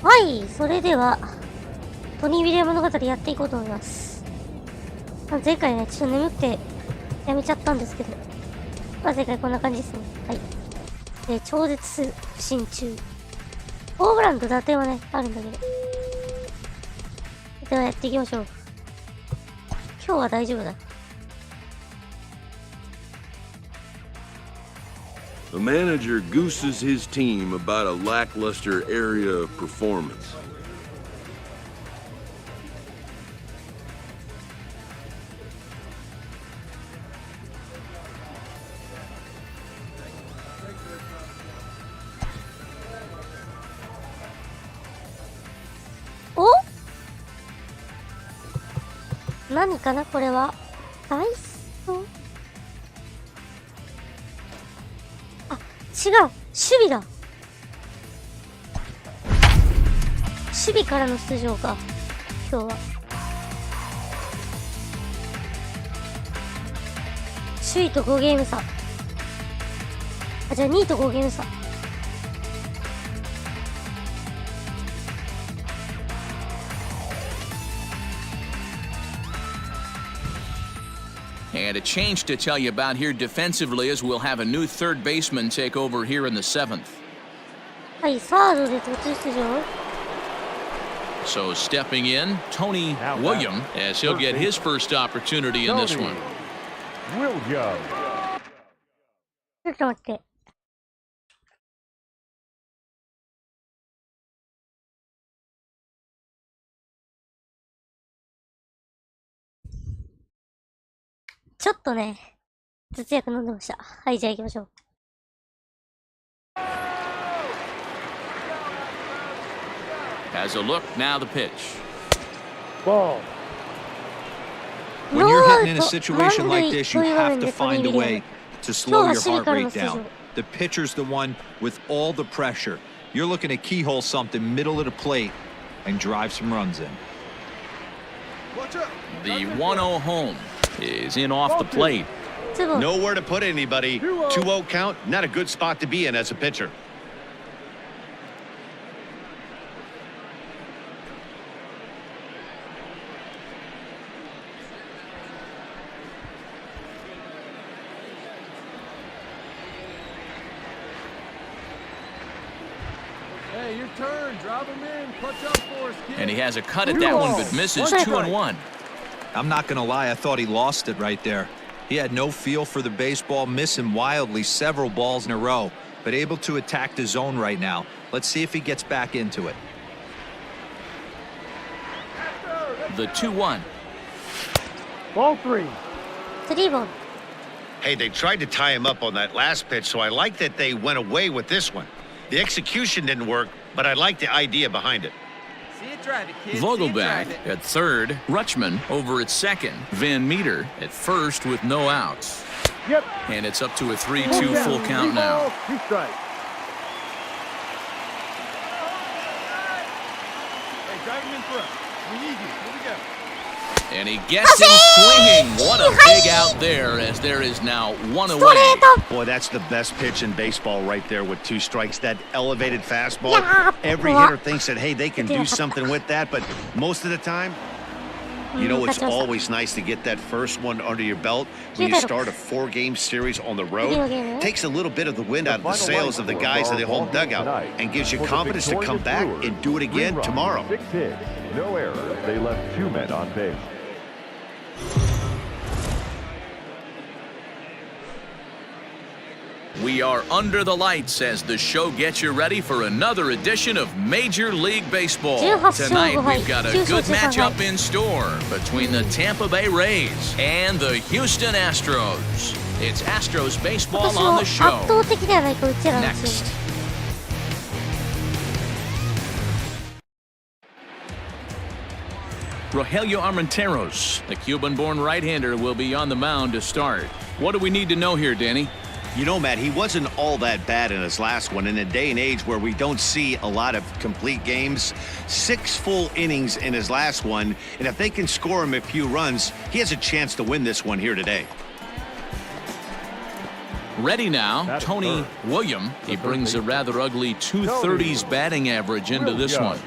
はい、それではトニー・ウィリアム物語やっていこうと思います。前回ね、ちょっと眠くてやめちゃったんですけど、前回こんな感じですね。はい。超絶不振中。ホームランと打点はね、あるんだけど。ではやっていきましょう。今日は大丈夫だ。A manager gooses his team about a lackluster area of performance. Oh? 何かなこれは。ダイソー？違う、守備だ。守備からの出場か、今日は。首位と5ゲーム差。じゃあ2位と5ゲーム差。And a change to tell you about here defensively as we'll have a new third baseman take over here in the 7th. はい、サードで途中出場。So stepping in, Tony William, as he'll get his first opportunity in this one. ちょっと待って。ちょっとね、頭痛薬飲んでました。はい、じゃあ行きましょう。As a look, now the pitch. Ball. When you're hitting in a situation like this, you have to find a way to slow your heart rate down. The pitcher's the one with all the pressure. You're looking to keyhole something middle of the plate and drive some runs in. The 1-0 home is in off the plate. Nowhere to put anybody. 2-0 count, not a good spot to be in as a pitcher. Hey, your turn. Drive him in. Punch up for us, kid. And he has a cut at that one, but misses 2-1. I'm not going to lie, I thought he lost it right there. He had no feel for the baseball, missing wildly several balls in a row, but able to attack the zone right now. Let's see if he gets back into it. The 2-1. Ball 3. 3-1. Hey, they tried to tie him up on that last pitch, so I like that they went away with this one. The execution didn't work, but I like the idea behind it. Vogelback at third, Rutschman over at second, Van Meter at first with no outs. Yep. And it's up to a 3-2 full count now. And he gets him swinging. What a big out there, as there is now one away. Boy, that's the best pitch in baseball right there with 2 strikes. That elevated fastball. Every hitter thinks that, hey, they can do something with that, but most of the time, you know, it's always nice to get that first one under your belt when you start a 4-game series on the road. Takes a little bit of the wind out of the sails of the guys in the home dugout and gives you confidence to come back and do it again tomorrow. 6 hits, no errors. They left 2 men on base. We are under the lights as the show gets you ready for another edition of Major League Baseball. Tonight we've got a good matchup in store between the Tampa Bay Rays and the Houston Astros. It's Astros baseball on the show. Next. Rogelio Armenteros, the Cuban-born right-hander, will be on the mound to start. What do we need to know here, Danny? You know, Matt, he wasn't all that bad in his last one. In a day and age where we don't see a lot of complete games, 6 full innings in his last one, and if they can score him a few runs, he has a chance to win this one here today. Ready now, Tony William. He brings a rather ugly 230s batting average into this one.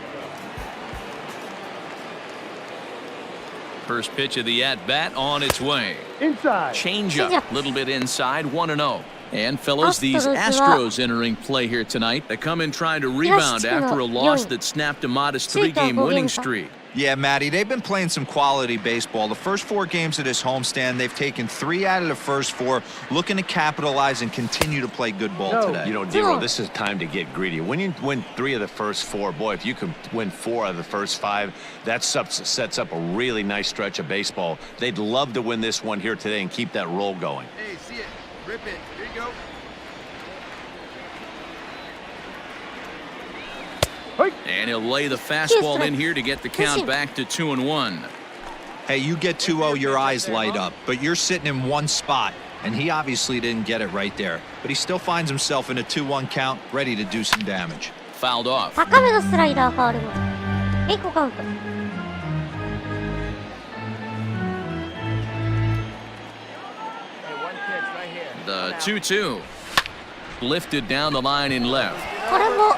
First pitch of the at-bat on its way. Inside. Change up, little bit inside, 1-0. And fellas, these Astros entering play here tonight. They come in trying to rebound after a loss that snapped a modest 3-game winning streak. Yeah, Matty, they've been playing some quality baseball. The first 4 games of this homestand, they've taken 3 out of the first 4, looking to capitalize and continue to play good ball today. You know, Dero, this is time to get greedy. When you win 3 of the first 4, boy, if you can win 4 out of the first 5, that sets up a really nice stretch of baseball. They'd love to win this one here today and keep that roll going. Hey, see it. Rip it. Here you go. And he'll lay the fastball in here to get the count back to 2-1. Hey, you get 2-0, your eyes light up, but you're sitting in one spot, and he obviously didn't get it right there. But he still finds himself in a 2-1 count, ready to do some damage. Fouled off. 高めのスライダーファウルも。エコカウント。The 2-2. Lifted down the line in left. これも。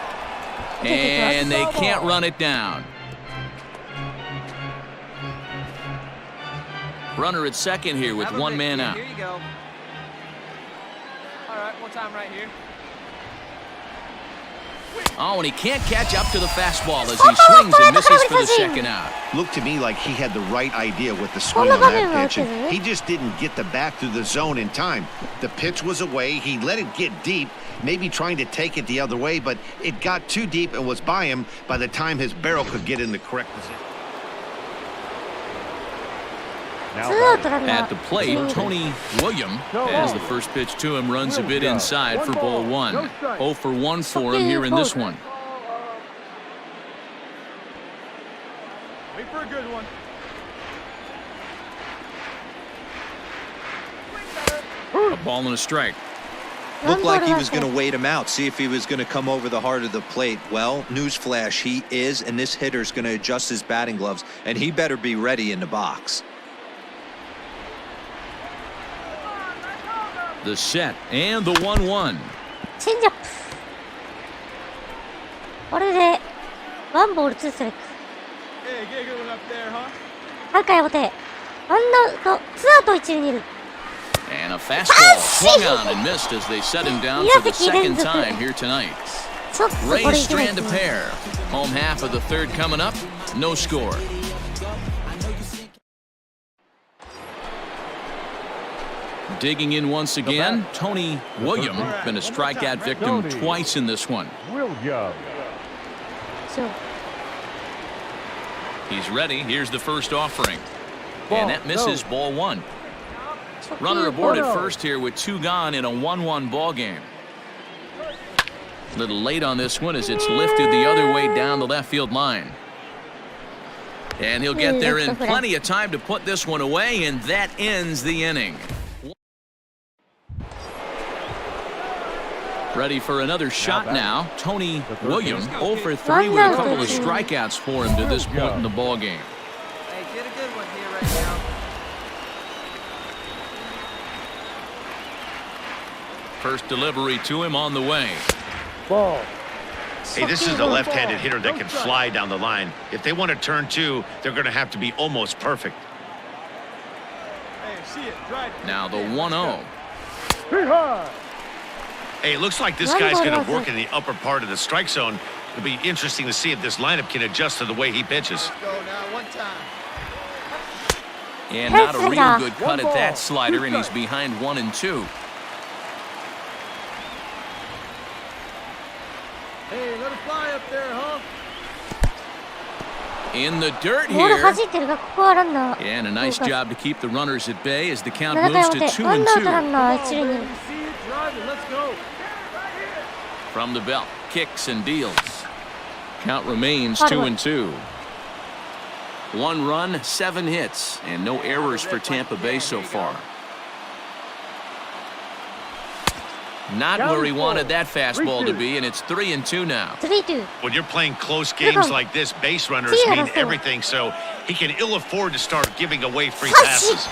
And they can't run it down. Runner at second here with 1 man out. Here you go. All right, one time right here. Oh, and he can't catch up to the fastball as he swings and misses for the second out. Looked to me like he had the right idea with the swing on that pitch, and he just didn't get the bat through the zone in time. The pitch was away. He let it get deep, maybe trying to take it the other way, but it got too deep and was by him by the time his barrel could get in the correct position. At the plate, Tony William, as the first pitch to him, runs a bit inside for ball 1. 0 for 1 for him here in this one. Wait for a good one. A ball and a strike. Looked like he was going to wait him out, see if he was going to come over the heart of the plate. Well, newsflash, he is, and this hitter's going to adjust his batting gloves, and he better be ready in the box. The set and the 1-1. チェンジアップ。これでワンボールツーストライク。Hey, get a good one up there, huh? はいかやぼて。ワンアウト、ツーアウト一塁二塁。 And a fastball swung on and missed as they set him down for the second time here tonight. Rays strand a pair. Home half of the third coming up. No score. Digging in once again, Tony William, been a strikeout victim twice in this one. He's ready. Here's the first offering. And that misses ball 1. Runner aboard at first here with 2 gone in a 1-1 ball game. A little late on this one as it's lifted the other way down the left field line. And he'll get there in plenty of time to put this one away, and that ends the inning. Ready for another shot now. Tony William 0 for 3 with a couple of strikeouts for him to this point in the ball game. Hey, get a good one here right now. First delivery to him on the way. Ball. Hey, this is a left-handed hitter that can fly down the line. If they want to turn 2, they're going to have to be almost perfect. Hey, see it. Drive it. Now the 1-0. Hey, it looks like this guy's going to work in the upper part of the strike zone. It'll be interesting to see if this lineup can adjust to the way he pitches. Go now, one time. And not a real good cut at that slider, and he's behind 1-2. Hey, let it fly up there, huh? In the dirt ボール here. 弾いてるが、ここはランナー。 And a nice job to keep the runners at bay as the count moves to ワンアウトラ 2-2. ンナー一塁二塁。 See it, drive it, let's go. From the belt, kicks and deals. Count remains 2-2. 1 run, 7 hits, and no errors for Tampa Bay so far. Not where he wanted that fastball to be, and it's 3-2 now. 3-2。 When you're playing close games like this, base runners mean everything, so he can ill afford to start giving away free passes.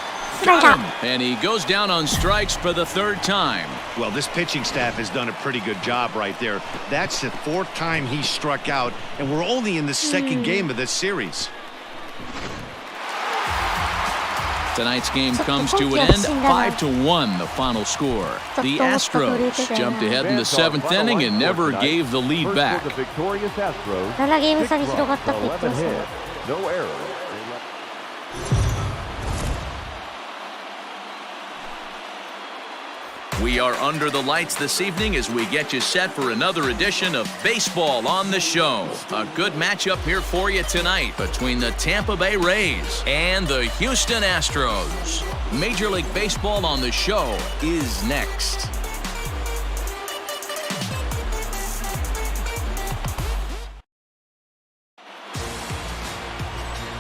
Got him! And he goes down on strikes for the 3rd time. Well, this pitching staff has done a pretty good job right there. That's the 4th time he struck out, and we're only in the 2nd game of this series. Tonight's game comes to an end, 5-1, the final score. The Astros jumped ahead in the 7th inning and never gave the lead back. The victorious Astros. 7ゲーム差に広がったって言ってましたね。 No errors. We are under the lights this evening as we get you set for another edition of Baseball on the Show. A good matchup here for you tonight between the Tampa Bay Rays and the Houston Astros. Major League Baseball on the Show is next.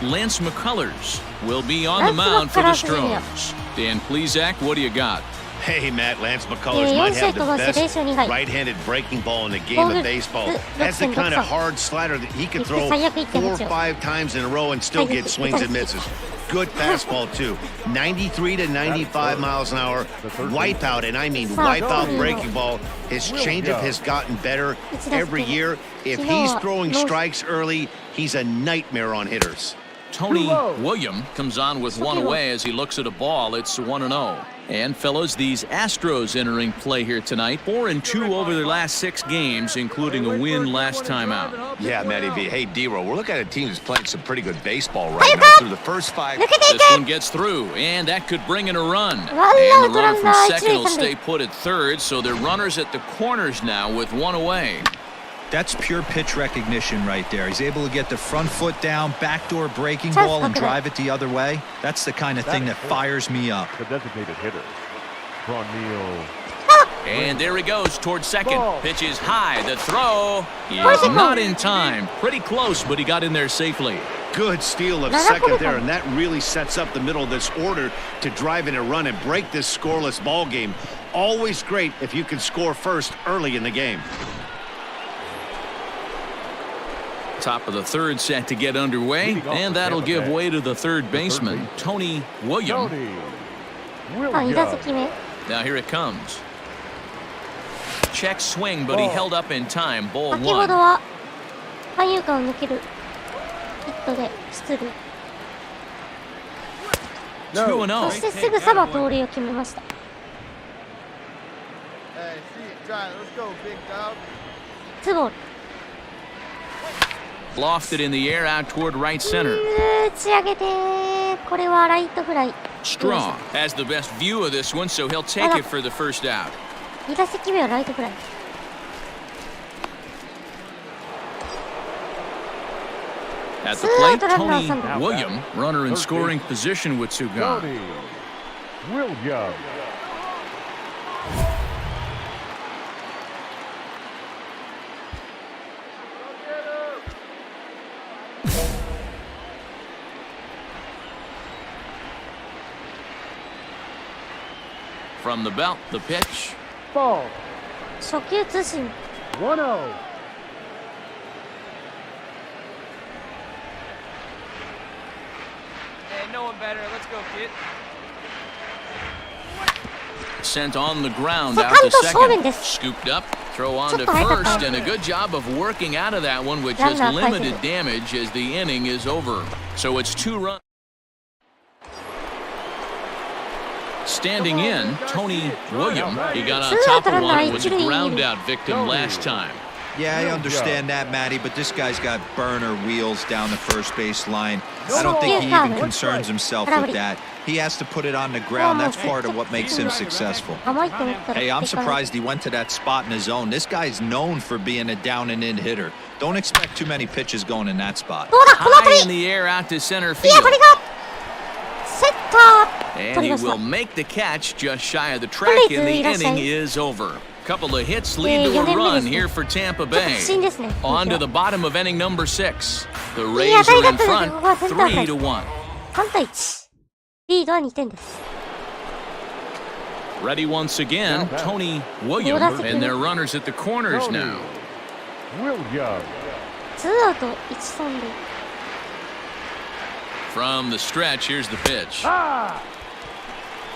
Lance McCullers will be on the mound for the Stros. Dan Plesac, what do you got? Hey, Matt, Lance McCullers might have the best right-handed breaking ball in the game of baseball. Has the kind of hard slider that he can throw 4 or 5 times in a row and still get swings and misses. Good fastball, too. 93 to 95 miles an hour. Wipeout, and I mean wipeout breaking ball. His changeup has gotten better every year. If he's throwing strikes early, he's a nightmare on hitters. Tony William comes on with one away as he looks at a ball. It's 1-0. And fellas, these Astros entering play here tonight, 4-2 over their last 6 games, including a win last time out. Yeah, Matty V. Hey, D-Roll, we're looking at a team that's playing some pretty good baseball right now through the first 5. This one gets through, and that could bring in a run. And the runner from second will stay put at third, so they're runners at the corners now with one away. That's pure pitch recognition right there. He's able to get the front foot down, backdoor breaking ball, and drive it the other way. That's the kind of thing that fires me up. The designated hitter, Ronil. And there he goes towards second. Pitch is high. The throw is not in time. Pretty close, but he got in there safely. Good steal of second there, and that really sets up the middle of this order to drive in a run and break this scoreless ball game. Always great if you can score first early in the game. Top of the third set to get underway, and that'll give way to the third baseman, Tony William. Now here it comes. Check swing, but he held up in time. Ball 1. 2-0. そしてすぐさま盗塁を決めました。 Hey, see it, try it. Let's go, big dog. ツーボール。 Lofted in the air out toward right center. 打ち上げて、これはライトフライ。 Strong has the best view of this one, so he'll take it for the first out. 2打席目はライトフライ。 At the plate, Tony William, runner in scoring position with 2 gone. Tony William. From the belt, the pitch. Ball. 初球通信。 1-0. Hey, no one better. Let's go, kid. Sent on the ground out to second. Scooped up, throw on to first, and a good job of working out of that one with just limited damage as the inning is over. So it's 2 runs. Standing in, Tony William. He got on top of one and was a ground-out victim last time. Yeah, I understand that, Matty, but this guy's got burner wheels down the first base line. I don't think he even concerns himself with that. He has to put it on the ground. That's part of what makes him successful. Hey, I'm surprised he went to that spot in his zone. This guy's known for being a down-and-in hitter. Don't expect too many pitches going in that spot. High in the air out to center field. And he will make the catch just shy of the track, and the inning is over. Couple of hits lead to a run here for Tampa Bay. On to the bottom of inning number 6. The Rays are in front, 3-1. 3対1。リードは2点です。 Ready once again, Tony William, and their runners at the corners now. William. ツーアウト1、3塁。 From the stretch, here's the pitch.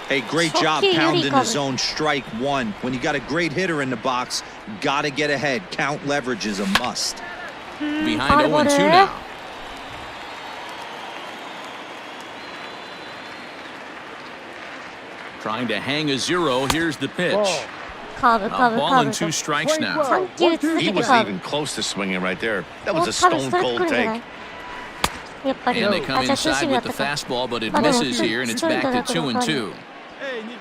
Hey, great job pounding the zone. Strike one. When you got a great hitter in the box, gotta get ahead. Count leverage is a must. Behind 0-2 now. Trying to hang a zero. Here's the pitch. Ball and 2 strikes now. 3球続け He て wasn't カーブ even close to swinging right there. That was a stone cold take. やっぱり And they あ come じゃあ中 inside 心だ with っ the たか fastball, but it misses here, and it's back to 2-2.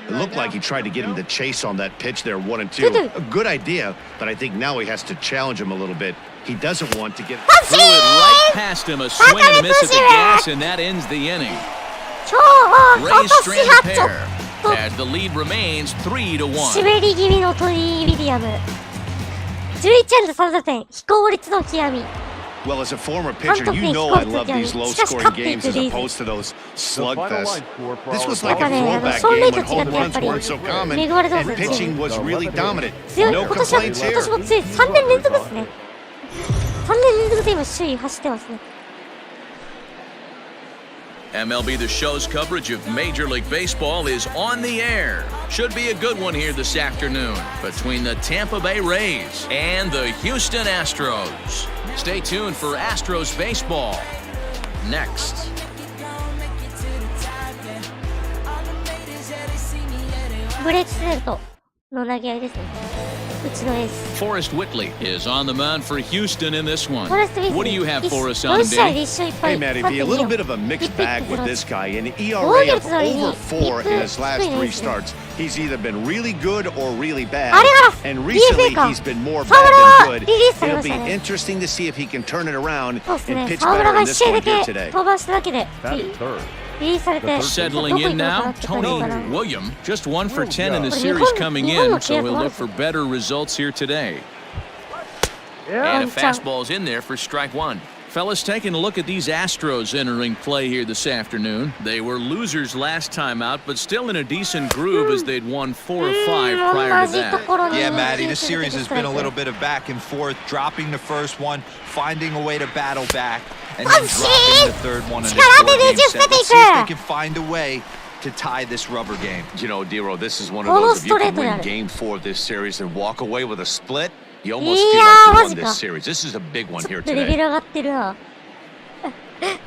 It looked like he tried to get him to chase on that pitch there, 1-2. A good idea, but I think now he has to challenge him a little bit. He doesn't want to get Threw it right past him, a swing and a miss at the gas, and that ends the inning. 超 Rays 私 strand が a ちょっ pair as the lead remains 3-1. 滑り気味のトニー・ウィリアム11安打3打点非効率の極み Well, as a former pitcher, you know I love these low-scoring games as opposed to those slugfests. This was like a throwback game when home runs weren't so common and pitching was really dominant. 強い No 今年は complaints 今 here. 年も強い3年連続ですね3年連続で今首位走ってますね MLB The Show's coverage of Major League Baseball is on the air. Should be a good one here this afternoon between the Tampa Bay Rays and the Houston Astros. Stay tuned for Astros baseball next. ブレークスレルトの投げ合いですねうちのエース Forrest Whitley is on the mound for Houston in this one. Forrest Whitley What do you have for us 4 on 試合で day? 1勝1敗 Hey, Matty V, a little bit of a mixed bag with this guy. An ERA of over 4 in his last 3 starts. He's either been really good or really bad. And recently, he's been more bad than good. It'll be interesting to see if he can turn it around そうです and ね pitch 沢村 better が in 1 this 試合 one だ here け today. 登板しただけで Batting third. リリースされて Settling in now, Tony William. Just 1 for 10 in the series coming in, so he'll look for better results here today. And a fastball's in there for strike 1. Fellas, taking a look at these Astros entering play here this afternoon. They were losers last time out, but still in a decent groove as they'd won 4 or 5 prior to that. Yeah, Matty, this series has been a little bit of back and forth, dropping the first one, finding a way to battle back, and then dropping the third one in the 4-game set. Let's see if they can find a way to tie this rubber game. You know, Dero, this is one of those, if you can win game 4 of this series and walk away with a split, you almost feel like you won this series. This is a big one here レベル today. 上がってるな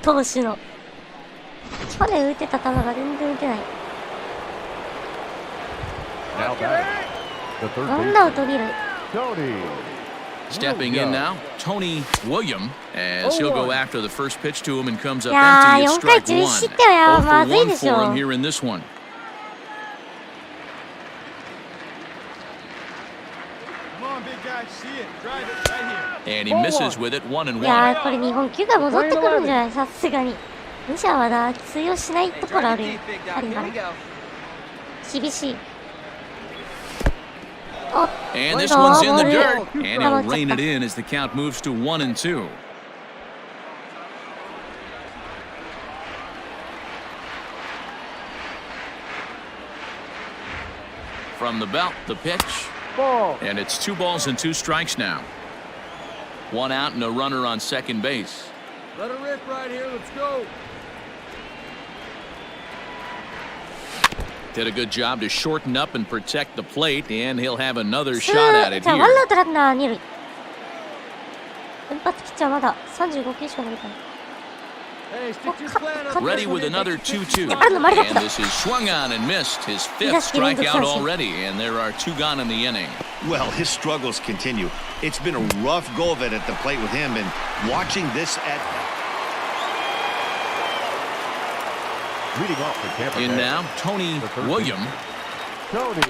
投手の去年打てた球が全然打てない Now batting. The third ワンダーと二塁 Tony. Stepping in now, Tony William, as he'll go after the first pitch to him and comes up いやー empty at 4回 strike 11 1. 失点はや 0 for まずい 1 でし for ょ him here in this one. Come on, big guy, see it. Drive it right here. And he misses with it 1-1. いやーこれ日本球界戻ってくるんじゃないさすがにメジャーはな通用しないところあるよあるから厳しい And this one's in the dirt, and he'll rein it in as the count moves to 1-2. From the belt, the pitch, Ball. and it's 2 balls and 2 strikes now. 1 out and a runner on second base. Let it rip right here. Let's go. Did a good job to shorten up and protect the plate, and he'll have another shot at it じゃあワンア here. ウトランナー二塁先発ピッチャーまだ35球しか投げてない Hey, stick to your plan. on Ready this with one. another 2-2. Mario. And this is swung on and missed. His 5th strikeout already, and there are 2 gone in the inning. Well, his struggles continue. It's been a rough go of it at the plate with him, and watching this at Leading off for Tampa In Bay. now, Tony William. Tony.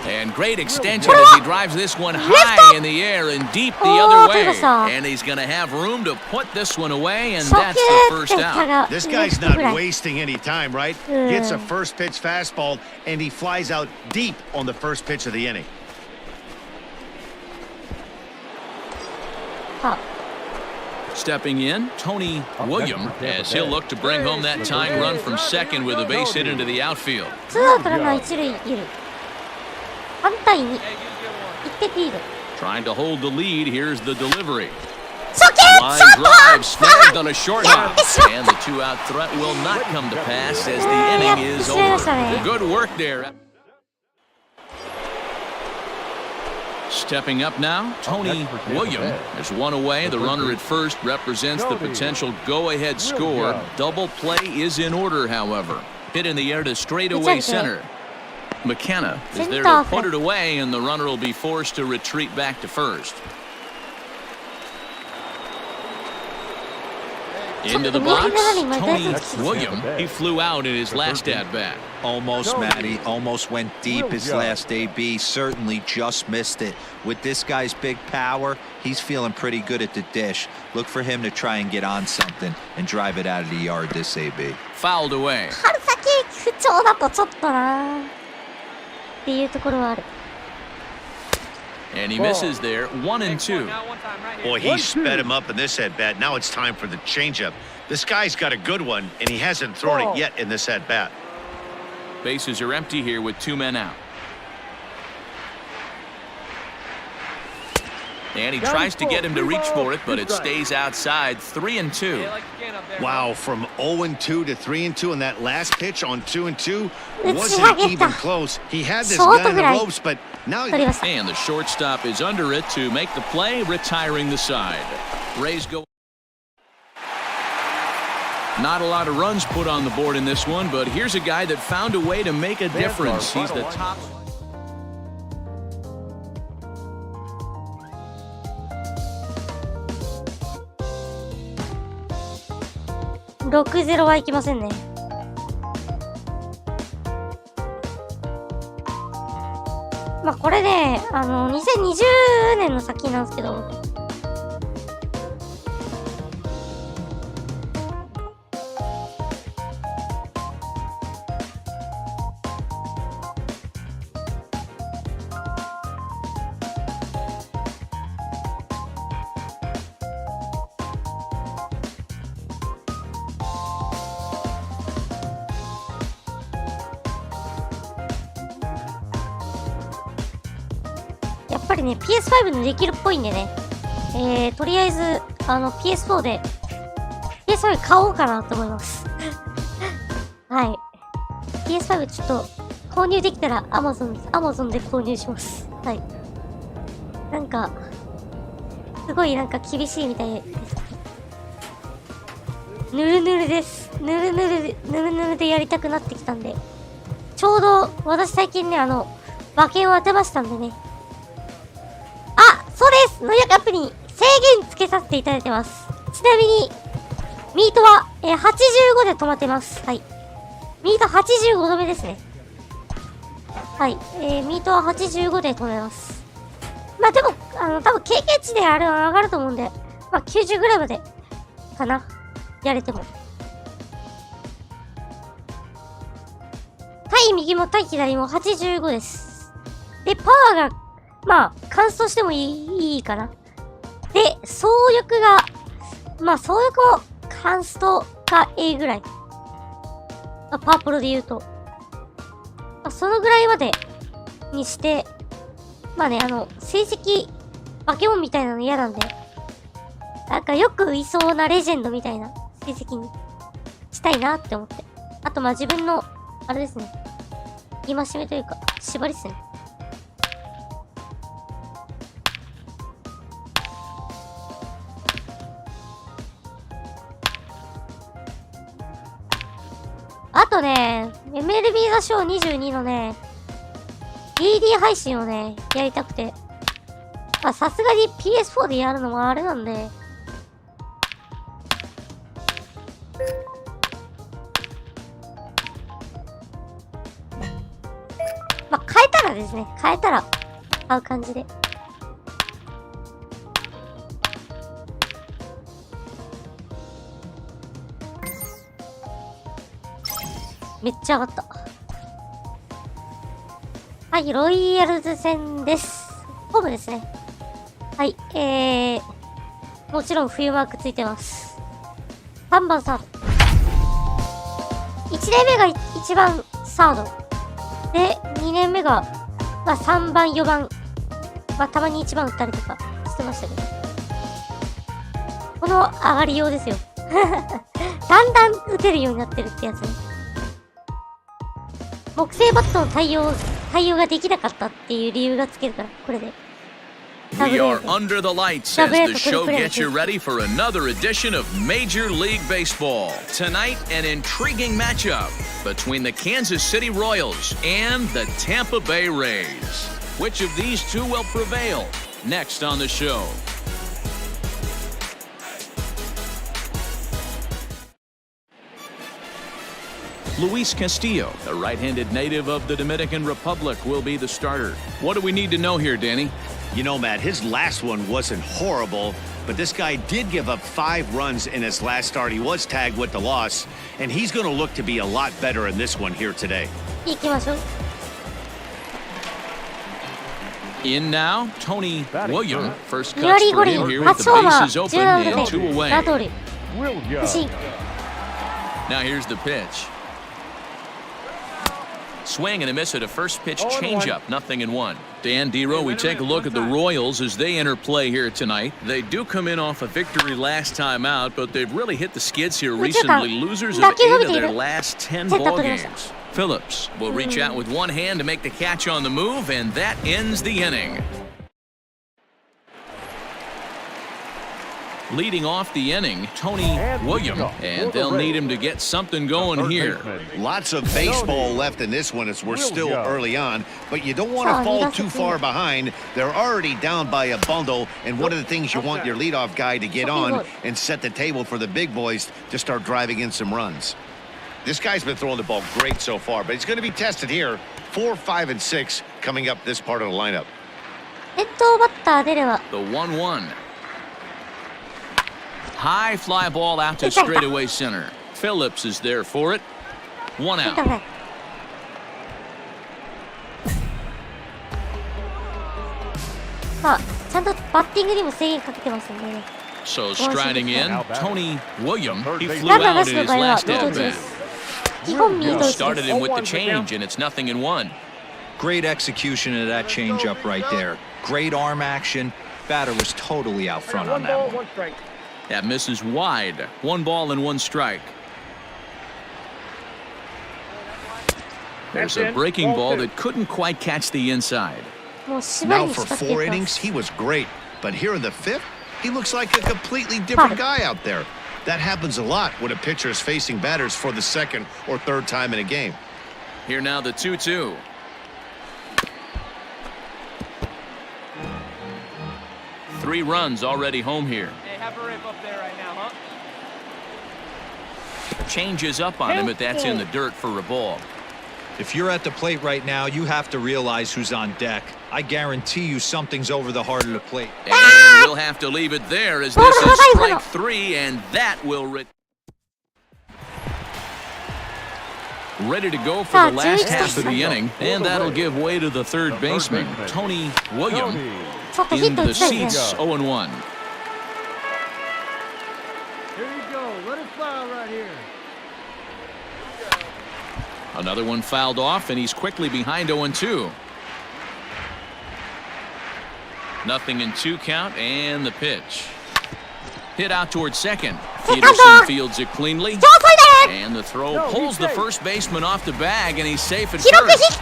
And great extension as he drives this one high in the air and deep the other way. And he's going to have room to put this one away, and that's the first out. This guy's not wasting any time, right? Gets a first pitch fastball, and he flies out deep on the first pitch of the inning. Stepping in, Tony William, as he'll look to bring home that tying run from second with a base hit into the outfield. ツーアウトランナー一塁二塁3対2 1点リード Trying to hold the lead, here's the delivery. Line drive snagged on a short hop, and the 2-out threat will not come to pass as the inning is over. Good work there. Stepping up now, Tony William has one away. The runner at first represents the potential go-ahead score. Double play is in order, however. Hit in the air to straightaway center. McKenna is there to put it away, and the runner will be forced to retreat back to first. Into the box, Tony William. He flew out in his last at-bat. Almost, Matty. Almost went deep his last AB. Certainly just missed it. With this guy's big power, he's feeling pretty good at the dish. Look for him to try and get on something and drive it out of the yard this AB. Fouled away. 春先不調だとちょっとなっていうところはある。 And he misses there, 1-2. Boy, he sped him up in this at-bat. Now it's time for the changeup. This guy's got a good one, and he hasn't thrown it yet in this at-bat. Bases are empty here with 2 men out. And he tries to get him to reach for it, but it stays outside, 3-2. Wow, from 0-2 to 3-2 in that last pitch on 2-2 wasn't even close. He had this guy in the ropes, but now... And the shortstop is under it to make the play, retiring the side. Rays go... Not a lot of runs put on the board in this one, but here's a guy that found a way to make a difference. He's the top... 6-0はいきませんね。まあこれね、2020年の先なんですけど、やっぱりね、PS5 でできるっぽいんでね、とりあえず、PS4 で、PS5 買おうかなと思います。はい。PS5 ちょっと、購入できたら Amazon で購入します。はい。なんか、すごいなんか厳しいみたいです。ぬるぬるです。ぬるぬるでやりたくなってきたんで、ちょうど、私最近ね、馬券を当てましたんでね、そうです。農薬アプリに制限つけさせていただいてます。ちなみに、ミートは、85で止まってます。はい。ミート85度目ですね。はい。ミートは85で止めます。まあでも、多分経験値であれは上がると思うんで、まあ90ぐらいまで、かな。やれても。対右も対左も85です。で、パワーが、まあ、乾燥してもいいかな。で、総力が、まあ、総力も、カンストか A ぐらい。パープロで言うと。まあ、そのぐらいまでにして、まあね、成績、化け物みたいなの嫌なんで、なんかよくいそうなレジェンドみたいな成績にしたいなって思って。あと、まあ自分の、あれですね。戒めというか、縛りですね。あとね、MLB The Show 22のね、DD 配信をね、やりたくて。まあ、さすがに PS4 でやるのもあれなんで。まあ、変えたらですね、変えたら、買う感じで。めっちゃ上がった。はい、ロイヤルズ戦です。ホームですね。はい、もちろん冬マークついてます。3番サード。1年目が1番サード。で、2年目が、まあ3番、4番。まあたまに1番打ったりとかしてましたけど。この上がりようですよ。だんだん打てるようになってるってやつね。木製バットの対応ができなかったっていう理由がつけるから、これで。We are under the lights as the show gets you ready for another edition of Major League Baseball. Tonight, an intriguing matchup between the Kansas City Royals and the Tampa Bay Rays. Which of these two will prevail? Next on the show. Luis Castillo, a right-handed native of the Dominican Republic, will be the starter. What do we need to know here, Danny? You know, Matt, his last one wasn't horrible, but this guy did give up 5 runs in his last start. He was tagged with the loss, and he's going to look to be a lot better in this one here today. In now, Tony William. First cuts for him here with the bases open and 2 away. Now here's the pitch. Swing and a miss at a first pitch changeup, 0-1. Dan Dero, we take a look at the Royals as they enter play here tonight. They do come in off a victory last time out, but they've really hit the skids here recently. Losers of 8 of their last 10 ball games. Phillips will reach out with one hand to make the catch on the move, and that ends the inning. Leading off the inning, Tony William, and they'll need him to get something going here. Lots of baseball left in this one as we're still early on, but you don't want to fall too far behind. They're already down by a bundle, and one of the things you want your leadoff guy to get on and set the table for the big boys to start driving in some runs. This guy's been throwing the ball great so far, but he's going to be tested here. 4, 5, and 6 coming up this part of the lineup. The 1-1. High fly ball out to straightaway center. Phillips is there for it. 1 out. So striding in, Tony William. He flew out in his last at-bat. Started him with the change, and it's 0-1. Great execution of that changeup right there. Great arm action. Batter was totally out front on that one. That misses wide. 1 ball and 1 strike. There's a breaking ball that couldn't quite catch the inside. Now for 4 innings, he was great. But here in the 5th, he looks like a completely different guy out there. That happens a lot when a pitcher is facing batters for the 2nd or 3rd time in a game. Here now the 2-2. Three runs already home here. Hey, have a rip up there right now, huh? Changes up on him, but that's in the dirt for a ball. If you're at the plate right now, you have to realize who's on deck. I guarantee you something's over the heart of the plate. And we'll have to leave it there as this is strike 3, and that will ready to go for the last half of the inning, and that'll give way to the 3rd baseman, Tony William, in the seats 0-1. Here you go. Let it fly right here. Another one fouled off, and he's quickly behind 0-2. 0-2 count, and the pitch. Hit out towards second. Peterson fields it cleanly. And the throw pulls the first baseman off the bag, and he's safe at first.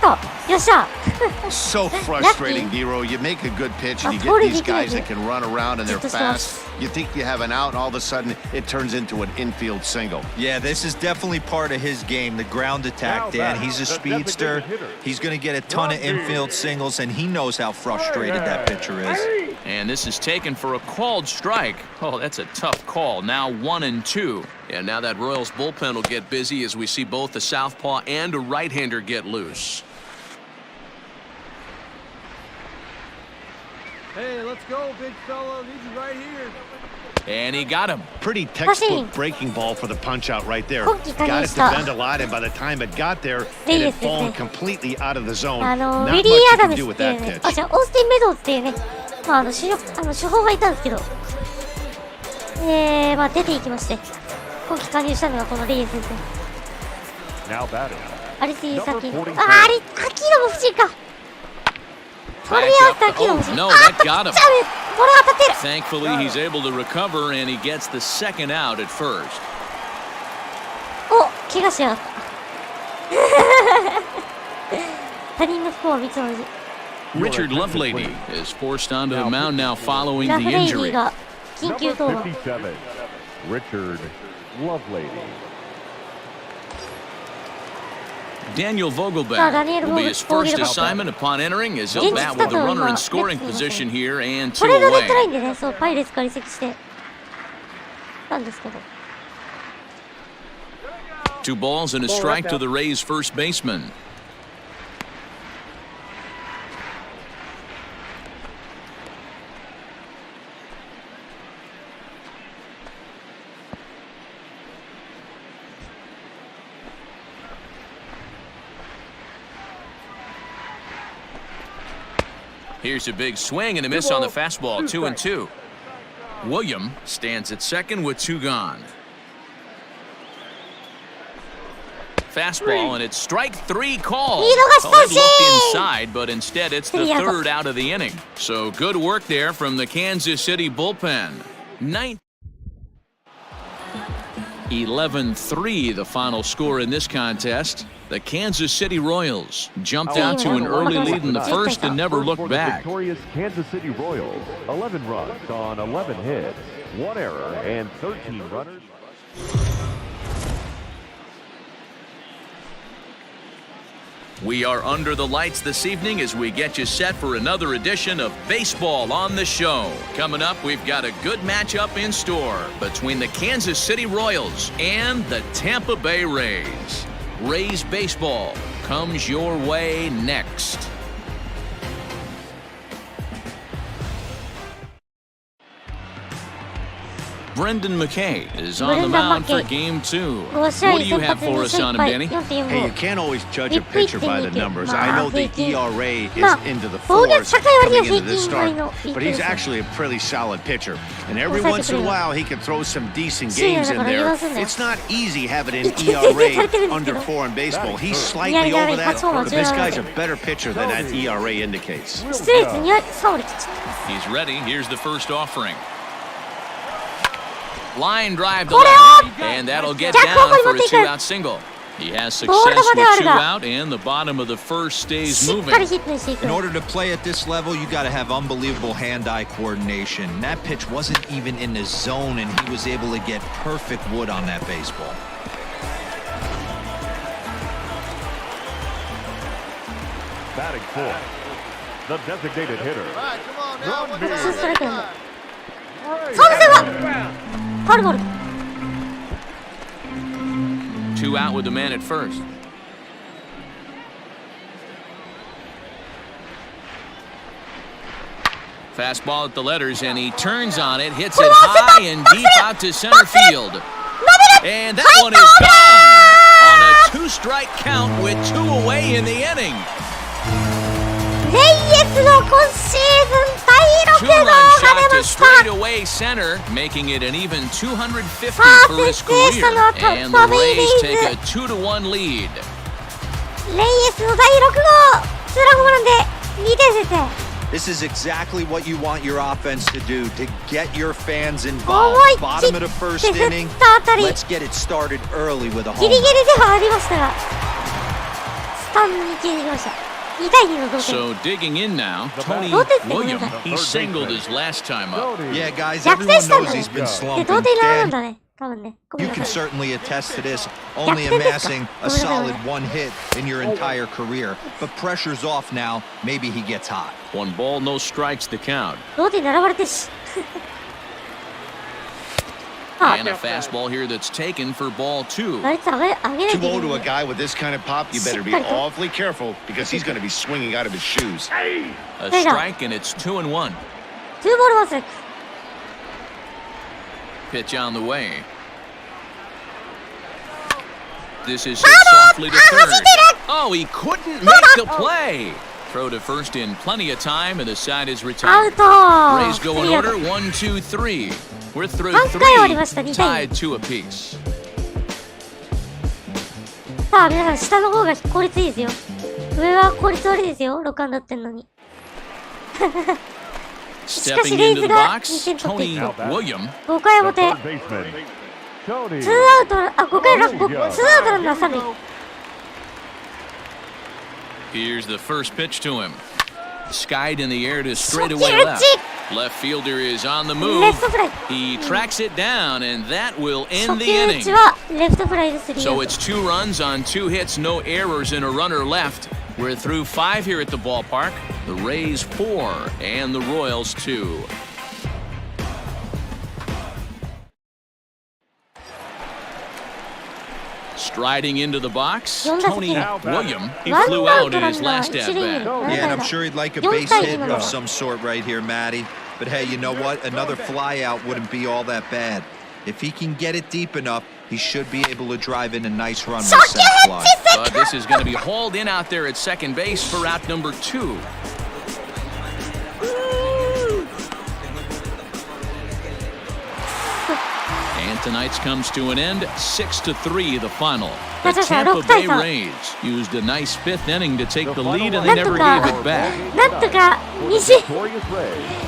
So frustrating, Dero. You make a good pitch, and you get these guys that can run around, and they're fast. You think you have an out, and all of a sudden, it turns into an infield single. Yeah, this is definitely part of his game, the ground attack, Dan. He's a speedster. He's going to get a ton of infield singles, and he knows how frustrated that pitcher is. And this is taken for a called strike. Oh, that's a tough call. Now 1-2. And now that Royals bullpen will get busy as we see both a southpaw and a right-hander get loose. Hey, let's go, big fella. Need you right here. And he got him. Pretty textbook breaking ball for the punch-out right there. Got it to bend a lot, and by the time it got there, it had fallen completely out of the zone. Not much you can do with that pitch. オースティン・メドウっていうね、主砲がいたんですけど、出ていきまして、今季加入したのがこのレイズ先生。アリス先、アキーノも不審か。とりあえずアキーノも不審。あっと、ピッチャーこれ当たってる。 Thankfully, he's able to recover and he gets the second out at first. お、怪我しやがった。他人の不幸は蜜の味。 Richard Lovelady is forced onto the mound now following ラ the フレイディ injury. が緊急登板。 57, Richard Lovelady. Daniel Vogelback will be his first assignment upon entering as he'll bat with the runner in scoring position here and ト two レードデッドライ away. ンでね、そう、パイレーツから移籍してたんですけど。 Two balls and a strike to the Rays' first baseman. Here's a big swing and a miss on the fastball, 2-2. William stands at second with two gone. Fastball and it's strike three called. Well, they looked inside, but instead it's the third out of the inning. So good work there from the Kansas City bullpen. 11-3 the final score in this contest. The Kansas City Royals jumped out to an early lead in the first and never looked back. Victorious Kansas City Royals, 11 runs on 11 hits, 1 error, and 13 runners. We are under the lights this evening as we get you set for another edition of Baseball on the Show. Coming up, we've got a good matchup in store between the Kansas City Royals and the Tampa Bay Rays. Rays baseball comes your way next. Brendan McKay is on the mound for game two. What do you have for us on him, Danny? Hey, you can't always judge a pitcher by the numbers. I know the ERA is into the fours fours coming into this start, 平均 but he's actually a pretty solid pitcher. And every once in a while, he can throw some decent games in there. It's not easy having an ERA under 4 in baseball. He's slightly over that, but this guy's a better pitcher than that ERA indicates. 失礼です。3割切っちゃった。 He's ready. Here's the first offering. Line drive to left, and that'll get down for a 2-out single. He has success with 2 out, and the bottom of the first stays moving. In order to play at this level, you got to have unbelievable hand-eye coordination. That pitch wasn't even in the zone, and he was able to get perfect wood on that baseball. Batting fourth, the designated hitter. All right, come on now. One ツースト down. ライクなんだ。サーブはファウルボール。 2 out with the man at first. Fastball at the letters, and he turns on it, hits it high and deep out to center field. And that one is gone on a 2-strike count with 2 away in the inning. レイエスの今シーズン第6号 2-run が shot 出 to ました。 straightaway center, making it an even 250 for his career. And the Rays take a 2-1 lead. レイエスの第6号ツーランホームランで2点先制。 This is exactly what you want your offense to do, to get your fans involved. 思い切 Bottom って of the 振 first っ inning, たあたり let's get it started early with a ギリギリ home ではありましたがスタンドに消えてきました。2対2の同点。 So digging in now, Tony William. He singled his last time up. Yeah, guys, 逆 everyone 転したん knows だね。 he's been で slumping. 同点になるん Dan, だね。多分ね。ごめ you んな can さい。 certainly attest to this, only amassing a solid 1 hit in your entire career. But pressure's off now, maybe he gets hot. 1 ball, no strikes to count. 同点に並ばれてるし。And a fastball here that's taken for ball 2. 打率上げないと Too いけ low ない to a guy with this kind of pop, you better be awfully careful because he's going to be swinging out of his shoes. A strike, and it's 2-1. 2ボール1ストライク。 Pitch on the way. This is hit softly to third. Oh, he couldn't make the play. Throw to first in plenty of time, and the side is アウ retired. ト Rays go in ー order 1, 2, 3. We're through 3回終わりました。 3, 2対 tied 2 apiece. さあ皆さん下の方が効率いいですよ。上は効率悪いですよ。6安打ってんのに。Stepping into the box, Tony William. 5回表。 Third baseman, ツー Tony. アウト、5回ラスト、ツーアウトランナー3塁。 Here's the first pitch to him. Skied in the air to straightaway left. Left fielder is on the move. He tracks it down, and that will end the inning. So it's 2 runs on 2 hits, no errors, and a runner left. We're through 5 here at the ballpark. The Rays 4 and the Royals 2. Striding into the box, Tony William. He flew out in his last at bat. Yeah, and I'm sure he'd like a base hit of some sort right here, Matty. But hey, you know what? Another fly out wouldn't be all that bad. If he can get it deep enough, he should be able to drive in a nice run with that fly. But this is going to be hauled in out there at second base for out number 2. And tonight's comes to an end, 6-3 the final. The Tampa Bay Rays used a nice 5th inning to take the lead and they never gave it back. なんとか西 Victorious Rays.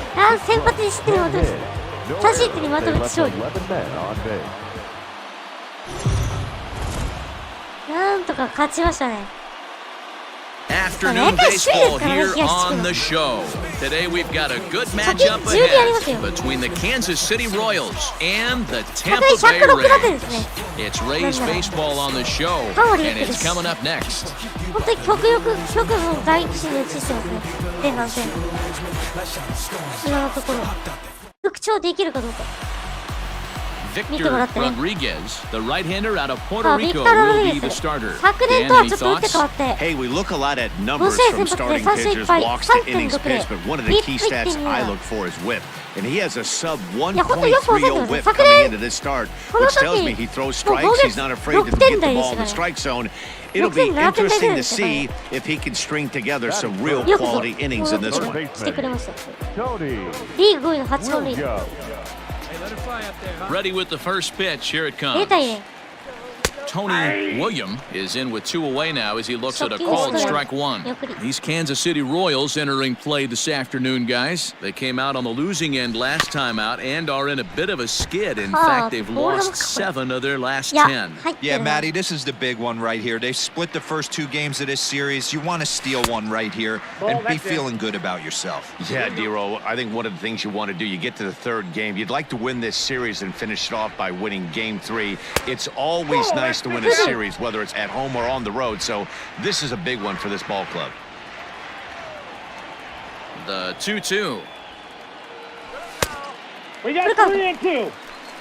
先発にしても3失点にまとめて勝利。 11 men on base. なんとか勝ちましたね。Afternoon baseball here on the show. Today we've got a good matchup ahead between the Kansas City Royals and the Tampa Bay Rays. It's Rays baseball on the show, and it's coming up next. 本当に極の大地に移してますね。前半戦。今のところ。復調できるかどうか。 Victor Rodriguez, the right-hander out of Puerto Rico, will be the starter. Dan, any thoughts? Hey, we look a lot at numbers from starting pitchers, walks to innings pitched, but one of the key stats I look for is whip. And he has a sub 1.30 whip coming into this start, which tells me he throws strikes. He's not afraid to get the ball in the strike zone. It'll be interesting to see if he can string together some real quality innings in this one. Tony. リーグ5位の8本塁打。 Ready with the first pitch. Here it comes. Tony William is in with 2 away now as he looks at a called strike 1. These Kansas City Royals entering play this afternoon, guys. They came out on the losing end last time out and are in a bit of a skid. In fact, they've lost 7 of their last 10. Yeah, Matty, this is the big one right here. They've split the first 2 games of this series. You want to steal one right here and be feeling good about yourself. Yeah, Dero, I think one of the things you want to do, you get to the 3rd game, you'd like to win this series and finish it off by winning game 3. It's always nice to win a series, whether it's at home or on the road, so this is a big one for this ball club. The 2-2. We got 3 and 2.